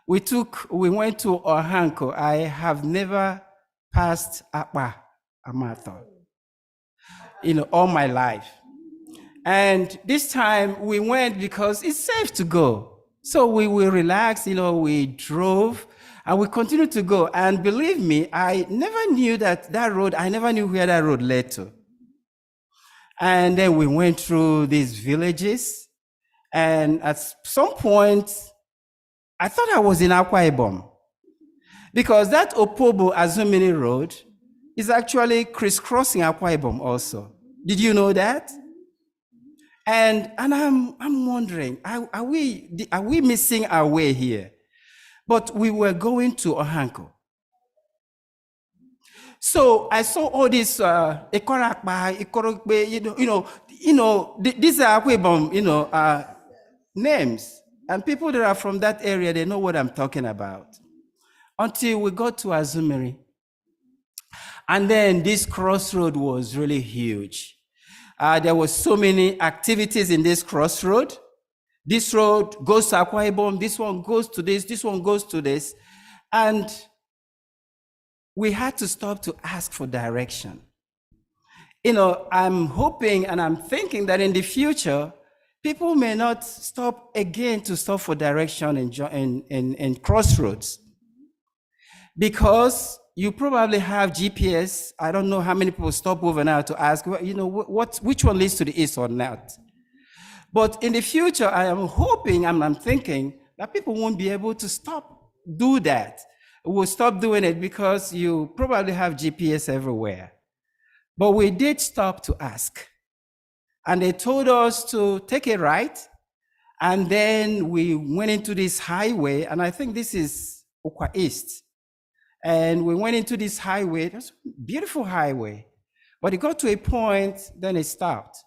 We went to Ohanko. I have never passed a marathon, all my life. And this time we went because it's safe to go. So we relaxed, we drove and we continued to go. And believe me, I never knew I never knew where that road led to. And then we went through these villages. And at some point, I thought I was in Akwa Ibom. Because that Opobo Azumini Road is actually crisscrossing Akwa Ibom also. Did you know that? And I'm wondering, are we missing our way here? But we were going to Ohanko. So I saw all these Ikorakba, these are Akwa Ibom, names. And people that are from that area, they know what I'm talking about. Until we got to Azumiri. And then this crossroad was really huge. There were so many activities in this crossroad. This road goes to Akwa Ibom, this one goes to this one goes to this. And we had to stop to ask for direction. I'm hoping and I'm thinking that in the future, people may not stop for direction in crossroads. Because you probably have GPS. I don't know how many people stop over now to ask, which one leads to the east or not. But in the future, I am hoping and I'm thinking that people won't be able to do that. We'll stop doing it because you probably have GPS everywhere. But we did stop to ask. And they told us to take a right. And then we went into this highway, and I think this is Ukwa East. And we went into this highway. It was a beautiful highway. But it got to a point, then it stopped.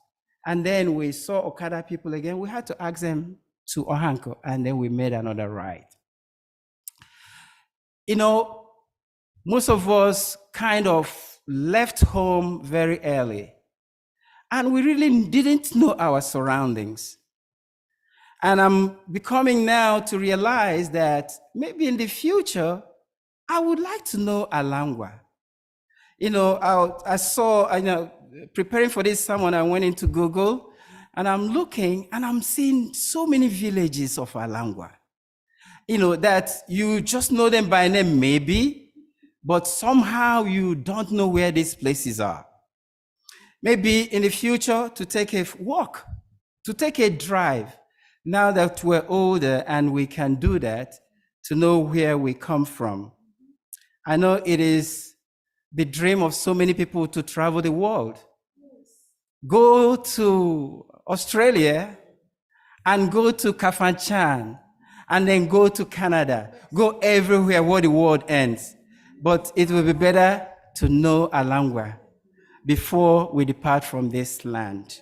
And then we saw Okada people again. We had to ask them to Ohanko, and then we made another ride. Most of us kind of left home very early. And we really didn't know our surroundings. And I'm becoming now to realize that maybe in the future, I would like to know Alangwa. I saw, preparing for this sermon, I went into Google and I'm looking and I'm seeing so many villages of Alangwa. That you just know them by name maybe, but somehow you don't know where these places are. Maybe in the future to take a walk, to take a drive, now that we're older and we can do that, to know where we come from. I know it is the dream of so many people to travel the world. Go to Australia and go to Kafanchan and then go to Canada. Go everywhere where the world ends. But it will be better to know Alangwa before we depart from this land.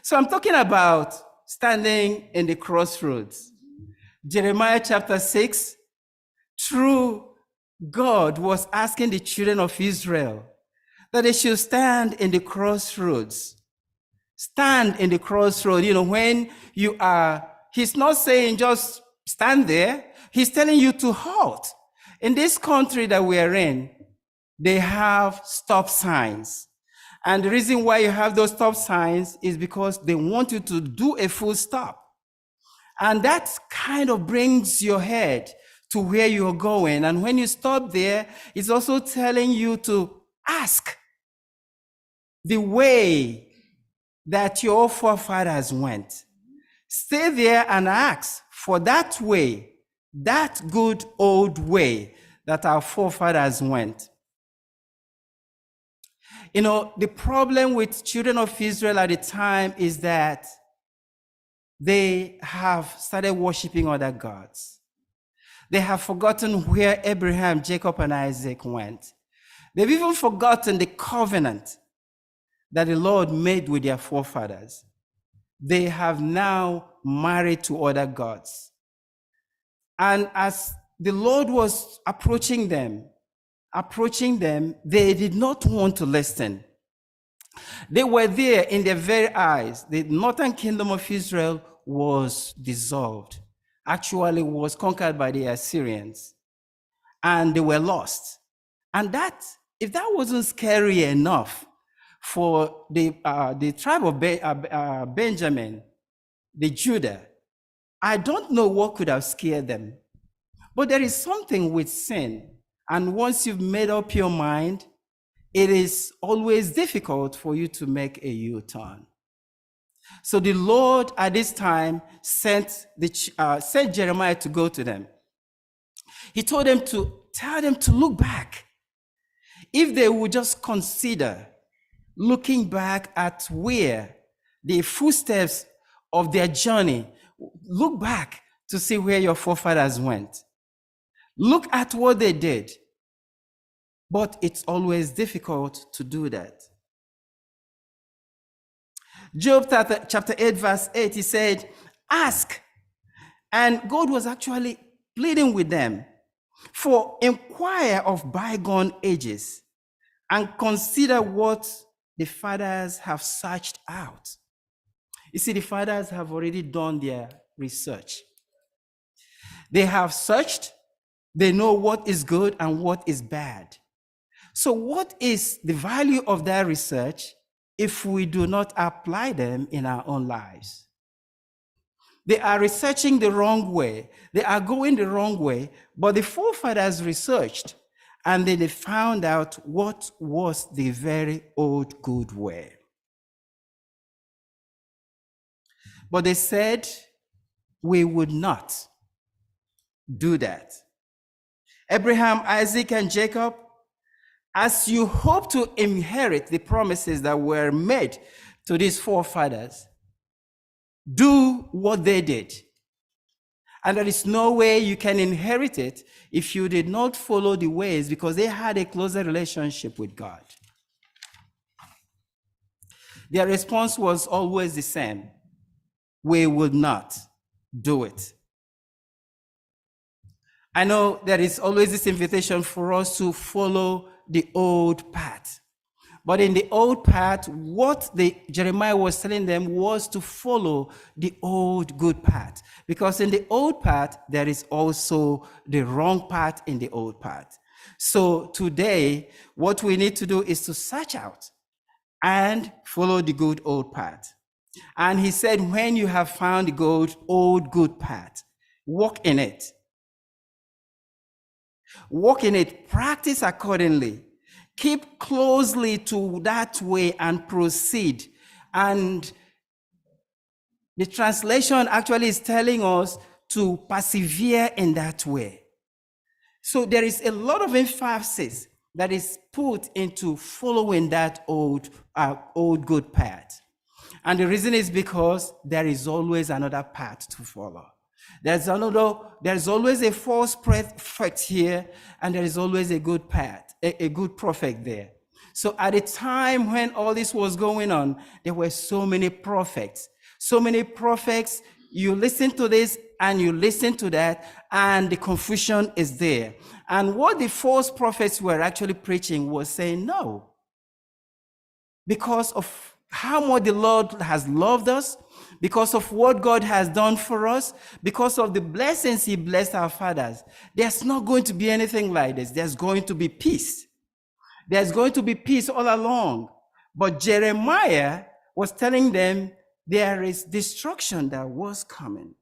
So I'm talking about standing in the crossroads. Jeremiah chapter 6, through God was asking the children of Israel that they should stand in the crossroads. Stand in the crossroad. You know, when you are, he's not saying just stand there. He's telling you to halt. In this country that we are in, they have stop signs. And the reason why you have those stop signs is because they want you to do a full stop. And that kind of brings your head to where you're going. And when you stop there, it's also telling you to ask the way that your forefathers went. Stay there and ask for that way, that good old way that our forefathers went. You know, the problem with children of Israel at the time is that they have started worshiping other gods. They have forgotten where Abraham, Jacob, and Isaac went. They've even forgotten the covenant that the Lord made with their forefathers. They have now married to other gods. And as the Lord was approaching them, they did not want to listen. They were there in their very eyes. The northern kingdom of Israel was dissolved. Actually was conquered by the Assyrians. And they were lost. And that, if that wasn't scary enough for the tribe of Benjamin, the Judah, I don't know what could have scared them. But there is something with sin. And once you've made up your mind, it is always difficult for you to make a U-turn. So the Lord at this time sent Jeremiah to go to them. He told them to tell them to look back. If they would just consider looking back at where the footsteps of their journey, look back to see where your forefathers went. Look at what they did. But it's always difficult to do that. Job chapter 8, verse 8, he said, ask. And God was actually pleading with them for inquire of bygone ages and consider what the fathers have searched out. You see, the fathers have already done their research. They have searched, they know what is good and what is bad. So what is the value of that research if we do not apply them in our own lives? They are researching the wrong way. They are going the wrong way, but the forefathers researched and then they found out what was the very old good way. But they said, we would not do that. Abraham, Isaac, and Jacob, as you hope to inherit the promises that were made to these forefathers, do what they did. And there is no way you can inherit it if you did not follow the ways, because they had a closer relationship with God. Their response was always the same. We would not do it. I know there is always this invitation for us to follow the old path. But in the old path, what Jeremiah was telling them was to follow the old good path. Because in the old path, there is also the wrong path in the old path. So today, what we need to do is to search out and follow the good old path. And he said, when you have found the old good path, walk in it. Walk in it, practice accordingly. Keep closely to that way and proceed. And the translation actually is telling us to persevere in that way. So there is a lot of emphasis that is put into following that old good path. And the reason is because there is always another path to follow. There's always a false prophet here, and there is always a good path, a good prophet there. So at the time when all this was going on, there were so many prophets. So many prophets, you listen to this and you listen to that, and the confusion is there. And what the false prophets were actually preaching was saying, no, because of how much the Lord has loved us, because of what God has done for us, because of the blessings he blessed our fathers, there's not going to be anything like this. There's going to be peace. There's going to be peace all along. But Jeremiah was telling them there is destruction that was coming.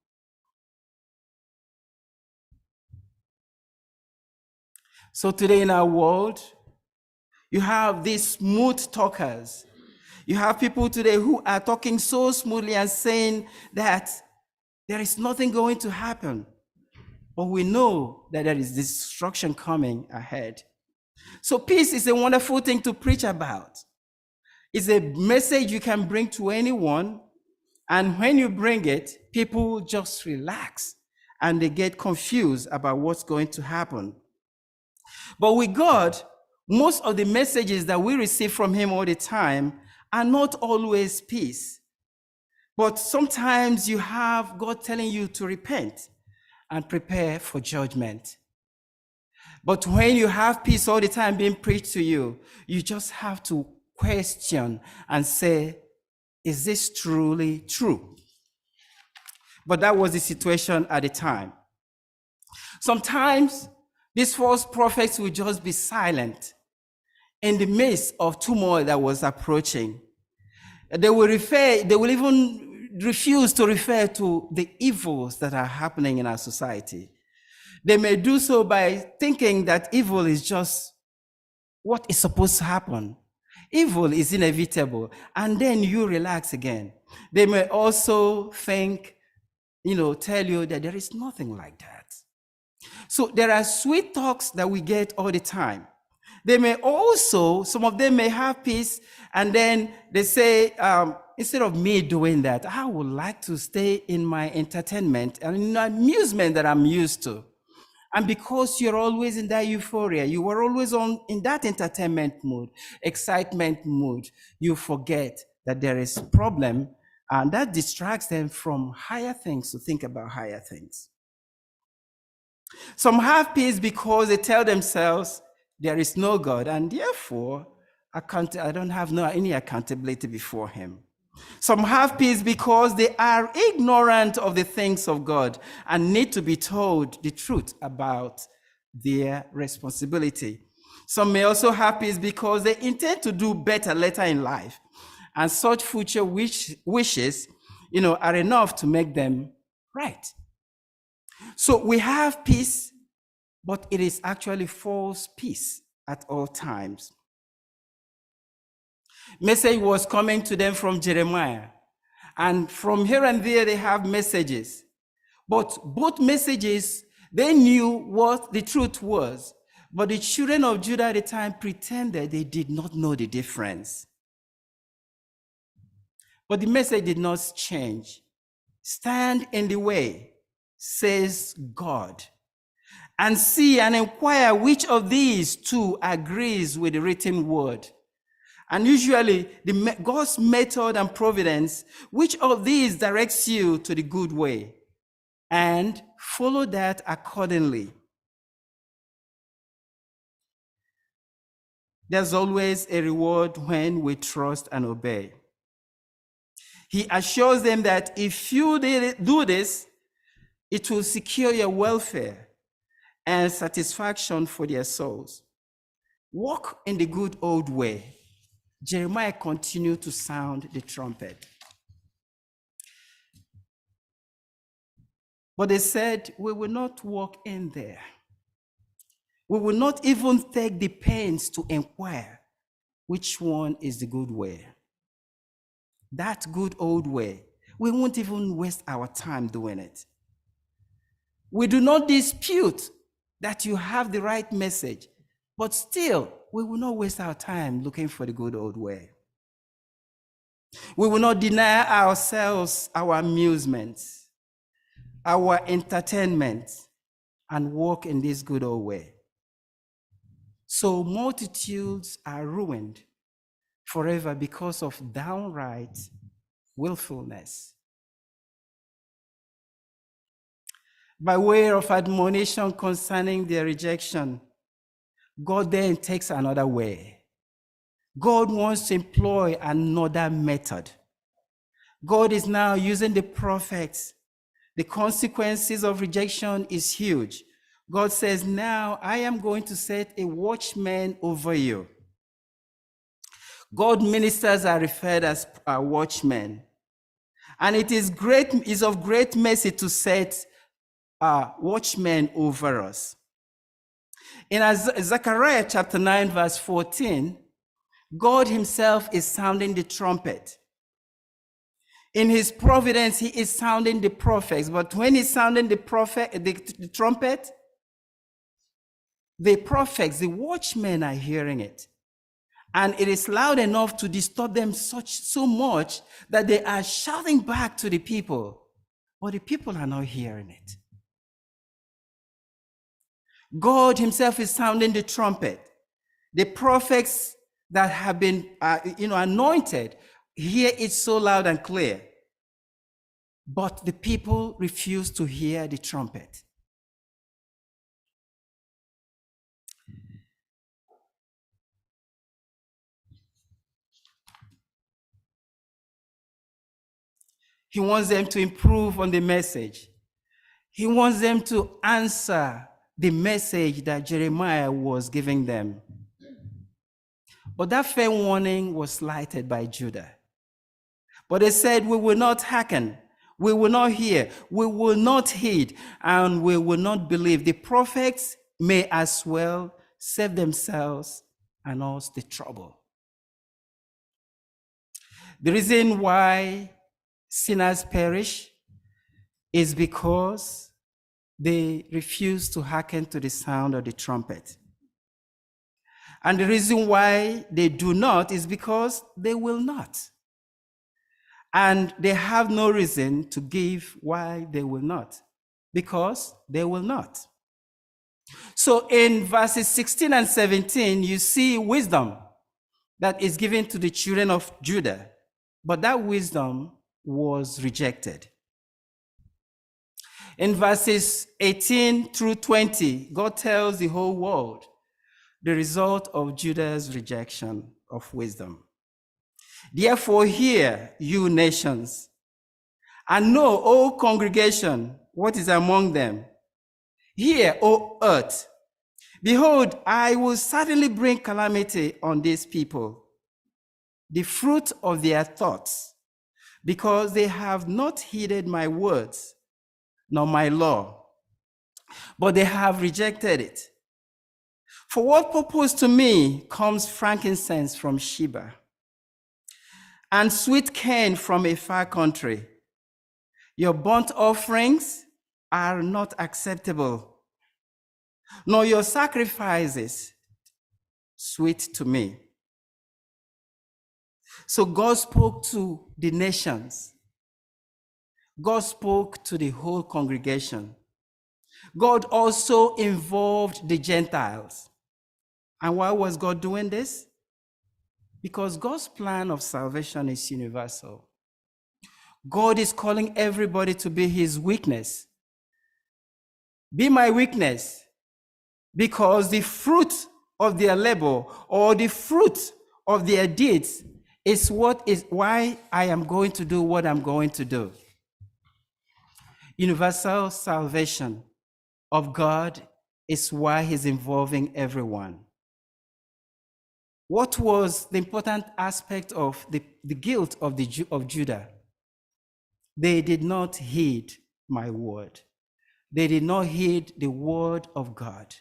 So today in our world, you have these smooth talkers. You have people today who are talking so smoothly and saying that there is nothing going to happen. But we know that there is destruction coming ahead. So peace is a wonderful thing to preach about. It's a message you can bring to anyone. And when you bring it, people just relax and they get confused about what's going to happen. But with God, most of the messages that we receive from him all the time are not always peace. But sometimes you have God telling you to repent and prepare for judgment. But when you have peace all the time being preached to you, you just have to question and say, is this truly true? But that was the situation at the time. Sometimes these false prophets will just be silent in the midst of turmoil that was approaching. They will even refuse to refer to the evils that are happening in our society. They may do so by thinking that evil is just what is supposed to happen. Evil is inevitable, and then you relax again. They may also think, tell you that there is nothing like that. So there are sweet talks that we get all the time. They may also, some of them may have peace, and then they say, instead of me doing that, I would like to stay in my entertainment and in amusement that I'm used to. And because you're always in that euphoria, you were always in that entertainment mood, excitement mood, you forget that there is a problem, and that distracts them from higher things, to think about higher things. Some have peace because they tell themselves there is no God, and therefore I don't have any accountability before him. Some have peace because they are ignorant of the things of God and need to be told the truth about their responsibility. Some may also have peace because they intend to do better later in life, and such future wishes, are enough to make them right. So we have peace, but it is actually false peace at all times. Message was coming to them from Jeremiah, and from here and there they have messages. But both messages, they knew what the truth was, but the children of Judah at the time pretended they did not know the difference. But the message did not change. Stand in the way, says God, and see and inquire which of these two agrees with the written word. And usually, God's method and providence, which of these directs you to the good way? And follow that accordingly. There's always a reward when we trust and obey. He assures them that if you do this, it will secure your welfare and satisfaction for their souls. Walk in the good old way. Jeremiah continued to sound the trumpet. But they said, we will not walk in there. We will not even take the pains to inquire which one is the good way. That good old way. We won't even waste our time doing it. We do not dispute that you have the right message, but still, we will not waste our time looking for the good old way. We will not deny ourselves our amusements, our entertainment, and walk in this good old way. So multitudes are ruined forever because of downright willfulness. By way of admonition concerning their rejection, God then takes another way. God wants to employ another method. God is now using the prophets. The consequences of rejection is huge. God says, now I am going to set a watchman over you. God ministers are referred as watchmen. And it is of great mercy to set watchmen over us. In Zechariah chapter 9, verse 14, God himself is sounding the trumpet. In his providence, he is sounding the prophets. But when he's sounding the trumpet, the prophets, the watchmen are hearing it. And it is loud enough to disturb them so much that they are shouting back to the people, but the people are not hearing it. God himself is sounding the trumpet. The prophets that have been anointed hear it so loud and clear, but the people refuse to hear the trumpet. He wants them to improve on the message. He wants them to answer the message that Jeremiah was giving them. But that fair warning was slighted by Judah. But they said, we will not hearken, we will not hear, we will not heed, and we will not believe. The prophets may as well save themselves and us the trouble. The reason why sinners perish is because they refuse to hearken to the sound of the trumpet. And the reason why they do not is because they will not. And they have no reason to give why they will not, because they will not. So in verses 16 and 17, you see wisdom that is given to the children of Judah, but that wisdom was rejected. In verses 18 through 20, God tells the whole world the result of Judah's rejection of wisdom. Therefore, hear, you nations, and know, O congregation, what is among them. Hear, O earth. Behold, I will certainly bring calamity on these people, the fruit of their thoughts, because they have not heeded my words, nor my law, but they have rejected it. For what purpose to me comes frankincense from Sheba, and sweet cane from a far country? Your burnt offerings are not acceptable, nor your sacrifices sweet to me. So God spoke to the nations. God spoke to the whole congregation. God also involved the Gentiles. And why was God doing this? Because God's plan of salvation is universal. God is calling everybody to be his witness. Be my witness, because the fruit of their labor or the fruit of their deeds is why I am going to do what I'm going to do. Universal salvation of God is why he's involving everyone. What was the important aspect of the guilt of Judah? They did not heed my word. They did not heed the word of God.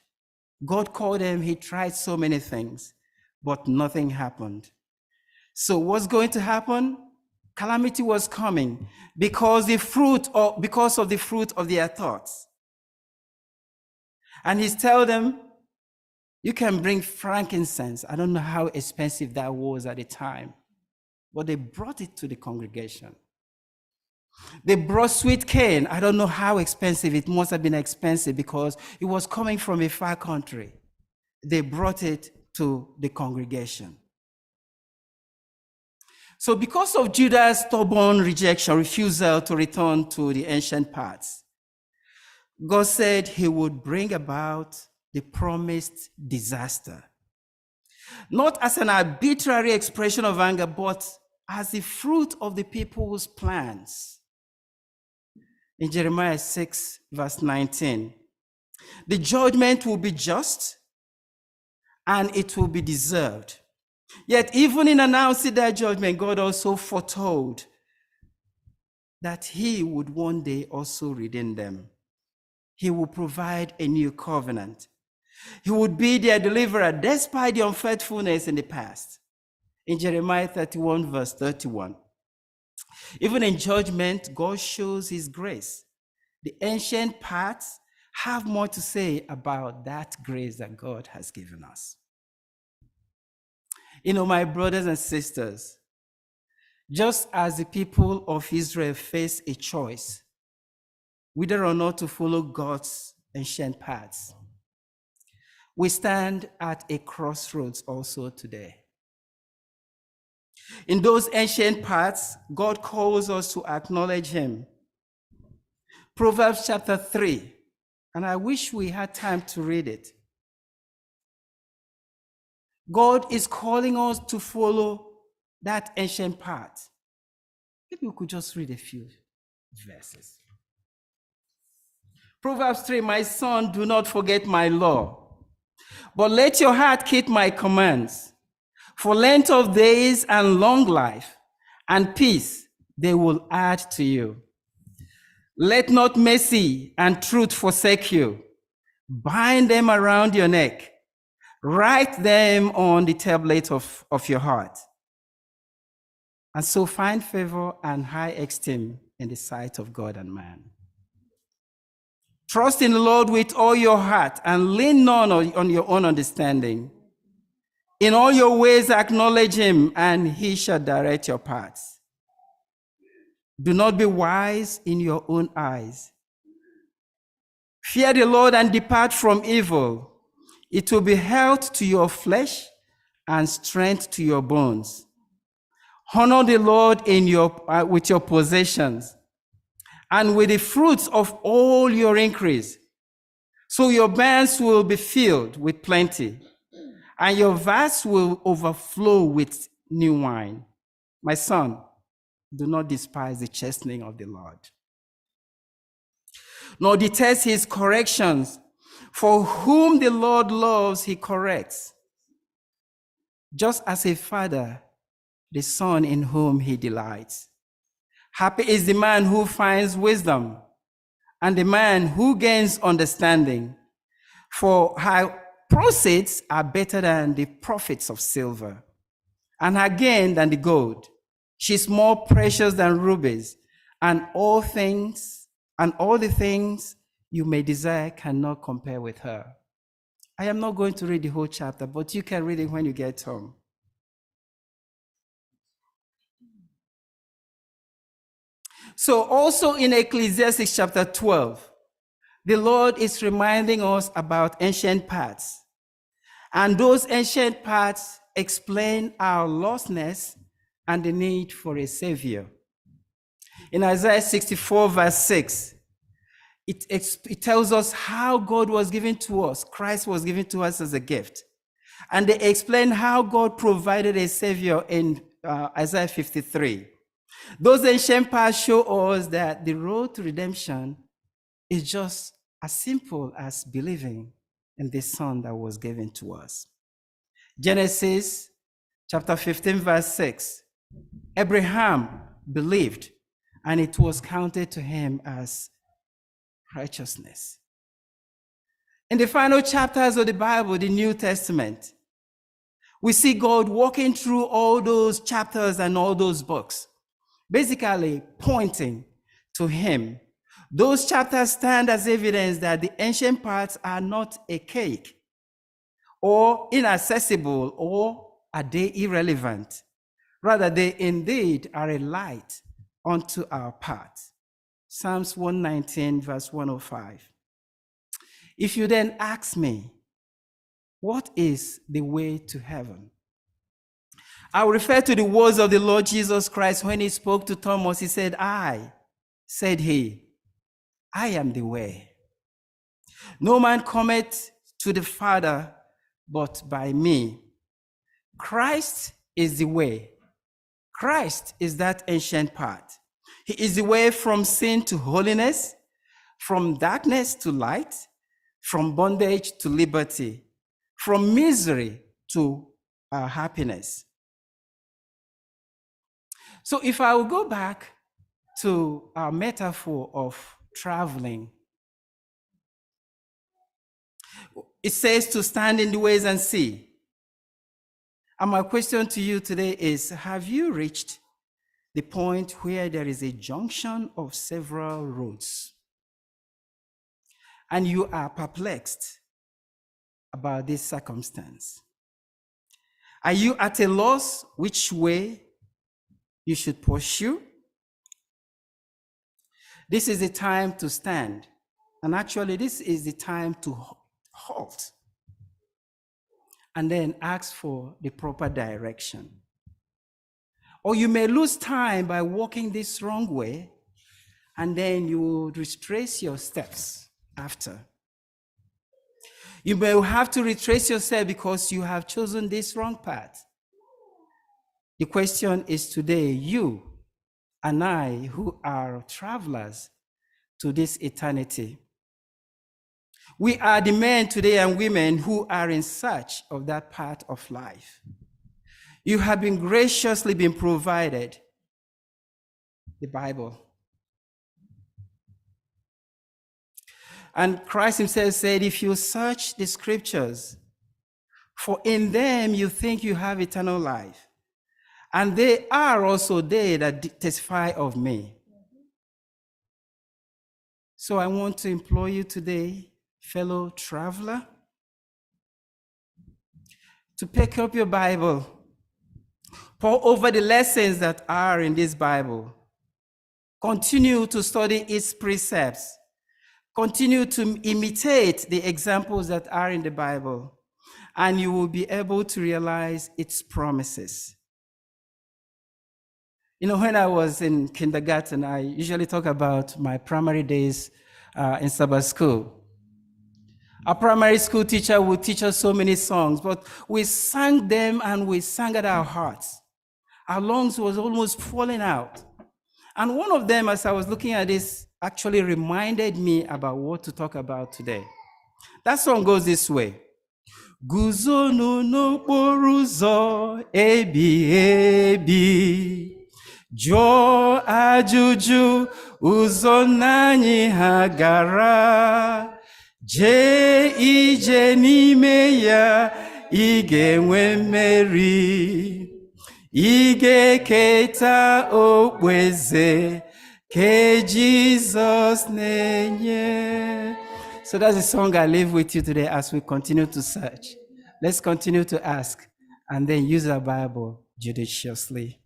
God called him, he tried so many things, but nothing happened. So what's going to happen? Calamity was coming because of the fruit of their thoughts. And he's telling them, you can bring frankincense. I don't know how expensive that was at the time, but they brought it to the congregation. They brought sweet cane. I don't know how expensive. It must have been expensive because it was coming from a far country. They brought it to the congregation. So because of Judah's stubborn rejection, refusal to return to the ancient paths, God said he would bring about the promised disaster. Not as an arbitrary expression of anger, but as the fruit of the people's plans. In Jeremiah 6, verse 19, the judgment will be just and it will be deserved. Yet even in announcing that judgment, God also foretold that he would one day also redeem them. He will provide a new covenant. He would be their deliverer despite the unfaithfulness in the past. In Jeremiah 31, verse 31. Even in judgment, God shows his grace. The ancient paths have more to say about that grace that God has given us. You know, my brothers and sisters, just as the people of Israel face a choice, whether or not to follow God's ancient paths, we stand at a crossroads also today. In those ancient paths, God calls us to acknowledge him. Proverbs chapter 3, and I wish we had time to read it. God is calling us to follow that ancient path. Maybe we could just read a few verses. Proverbs 3, my son, do not forget my law, but let your heart keep my commands. For length of days and long life and peace they will add to you. Let not mercy and truth forsake you. Bind them around your neck. Write them on the tablet of your heart. And so find favor and high esteem in the sight of God and man. Trust in the Lord with all your heart and lean not on your own understanding. In all your ways acknowledge him, and he shall direct your paths. Do not be wise in your own eyes. Fear the Lord and depart from evil. It will be health to your flesh and strength to your bones. Honor the Lord with your possessions and with the fruits of all your increase. So your barns will be filled with plenty, and your vats will overflow with new wine. My son, do not despise the chastening of the Lord, nor detest his corrections. For whom the Lord loves, he corrects, just as a father the son in whom he delights. Happy is the man who finds wisdom, and the man who gains understanding. For her proceeds are better than the profits of silver, and her gain than the gold. She's more precious than rubies, and all the things you may desire cannot compare with her. I am not going to read the whole chapter, but you can read it when you get home. So also in Ecclesiastes chapter 12, the Lord is reminding us about ancient paths. And those ancient paths explain our lostness and the need for a savior. In Isaiah 64 verse 6, it tells us how God was given to us, Christ was given to us as a gift. And they explain how God provided a savior in Isaiah 53. Those ancient paths show us that the road to redemption is just as simple as believing in the Son that was given to us. Genesis chapter 15 verse 6, Abraham believed, and it was counted to him as righteousness. In the final chapters of the Bible, the New Testament, we see God walking through all those chapters and all those books, basically pointing to him. Those chapters stand as evidence that the ancient parts are not a cake or inaccessible, or are they irrelevant? Rather, they indeed are a light unto our path. Psalms 119, verse 105. If you then ask me, what is the way to heaven? I will refer to the words of the Lord Jesus Christ when he spoke to Thomas. He said, I am the way. No man cometh to the Father but by me. Christ is the way. Christ is that ancient path. He is the way from sin to holiness, from darkness to light, from bondage to liberty, from misery to happiness. So if I will go back to our metaphor of traveling, it says to stand in the ways and see. And my question to you today is, have you reached the point where there is a junction of several roads and you are perplexed about this circumstance? Are you at a loss which way you should pursue? This is the time to stand. And actually, this is the time to halt and then ask for the proper direction. Or you may lose time by walking this wrong way, and then you will retrace your steps after. You may have to retrace yourself because you have chosen this wrong path. The question is today, you and I, who are travelers to this eternity, we are the men today and women who are in search of that path of life. You have been graciously been provided the Bible. And Christ himself said, if you search the scriptures, for in them you think you have eternal life, and they are also they that testify of me. So I want to implore you today, fellow traveler, to pick up your Bible, pore over the lessons that are in this Bible, continue to study its precepts, continue to imitate the examples that are in the Bible, and you will be able to realize its promises. You know, when I was in kindergarten, I usually talk about my primary days in Sabbath school. Our primary school teacher would teach us so many songs, but we sang them and we sang at our hearts. Our lungs was almost falling out. And one of them, as I was looking at this, actually reminded me about what to talk about today. That song goes this way. Guzonu n'okporo ụzọ ebighị ebi, jụọ ajụjụ ụzọ nna anyị ha gara. Jee ije n'ime ya, ị ga-enwe mmeri. Ị ga-eketa okpueze ke Jizọs na-enye. So that's the song I leave with you today as we continue to search. Let's continue to ask and then use our Bible judiciously.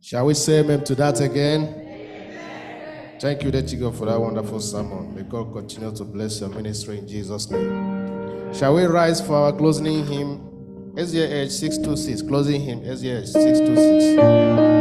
Shall we say amen to that again? Amen. Thank you, Daddy God, for that wonderful sermon. May God continue to bless your ministry in Jesus' name. Shall we rise for our closing hymn? SDA 626, closing hymn, SDA 626.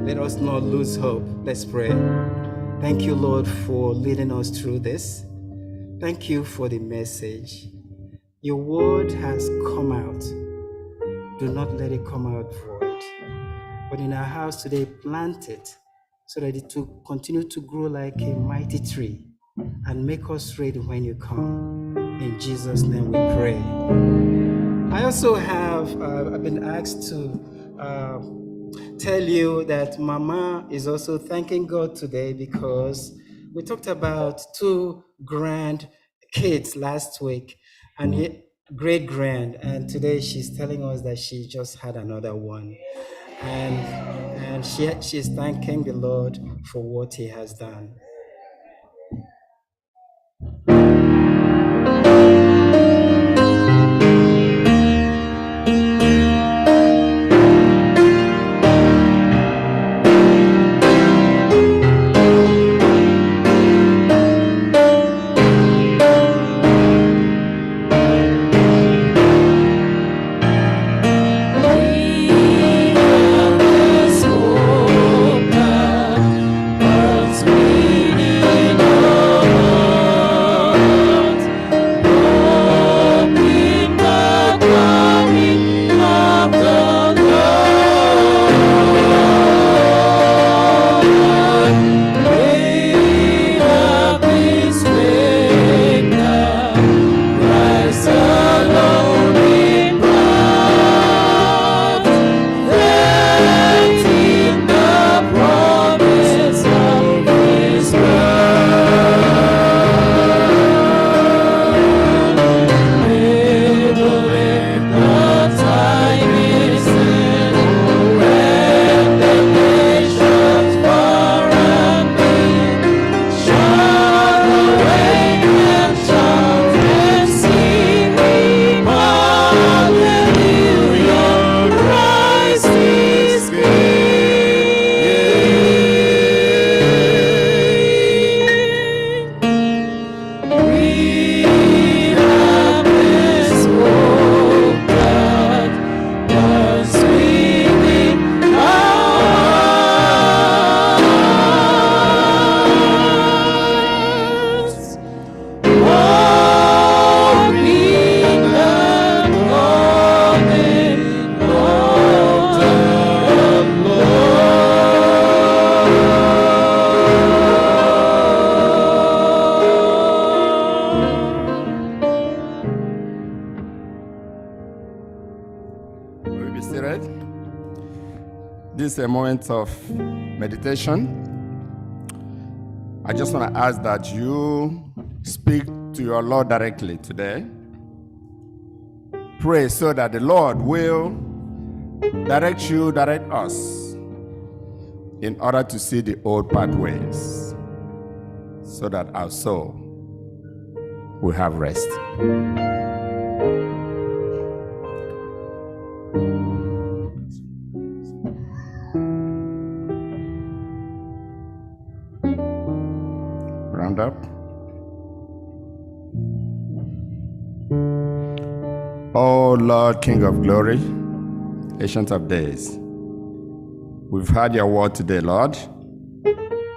Let us not lose hope. Let's pray. Thank you, Lord, for leading us through this. Thank you for the message. Your word has come out. Do not let it come out void. But in our house today, plant it so that it will continue to grow like a mighty tree and make us ready when you come. In Jesus' name we pray. I also have I've been asked to tell you that Mama is also thanking God today because we talked about 2 grand kids last week and great grand, and today she's telling us that she just had another one, and she's thanking the Lord for what He has done. This is a moment of meditation. I just want to ask that you speak to your Lord directly today. Pray so that the Lord will direct you, direct us in order to see the old pathways so that our soul will have rest. Round up. Oh Lord, King of glory, Ancient of days, we've heard your word today, Lord.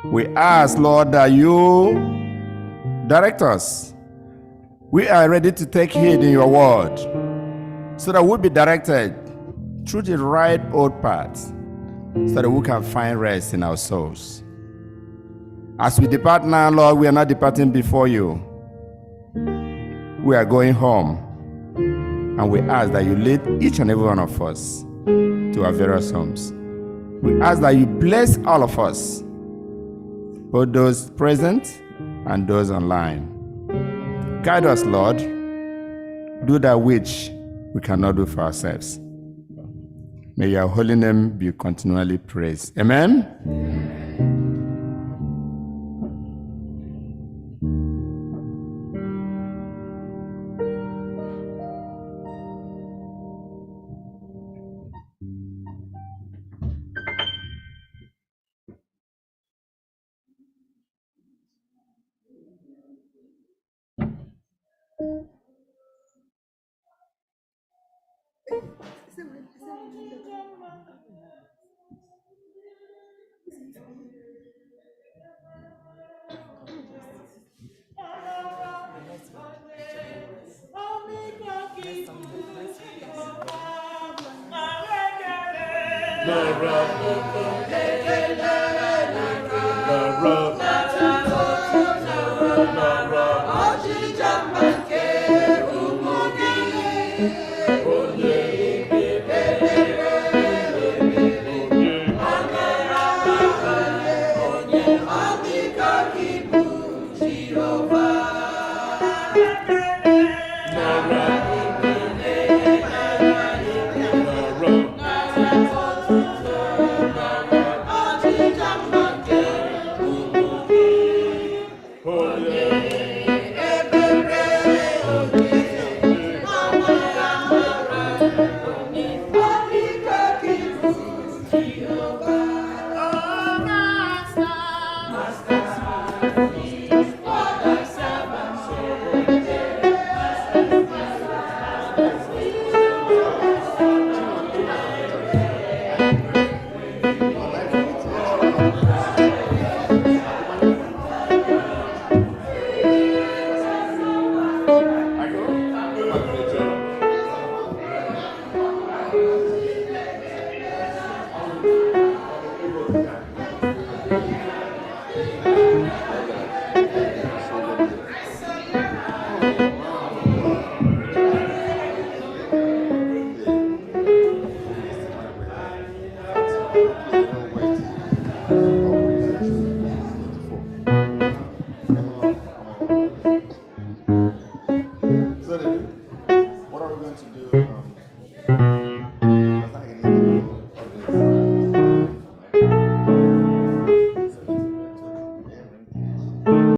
We ask, Lord, that you direct us. We are ready to take heed in your word so that we'll be directed through the right old path so that we can find rest in our souls. As we depart now, Lord, we are not departing before you. We are going home. And we ask that you lead each and every one of us to our various homes. We ask that you bless all of us, both those present and those online. Guide us, Lord. Do that which we cannot do for ourselves. May your holy name be continually praised. Amen. nara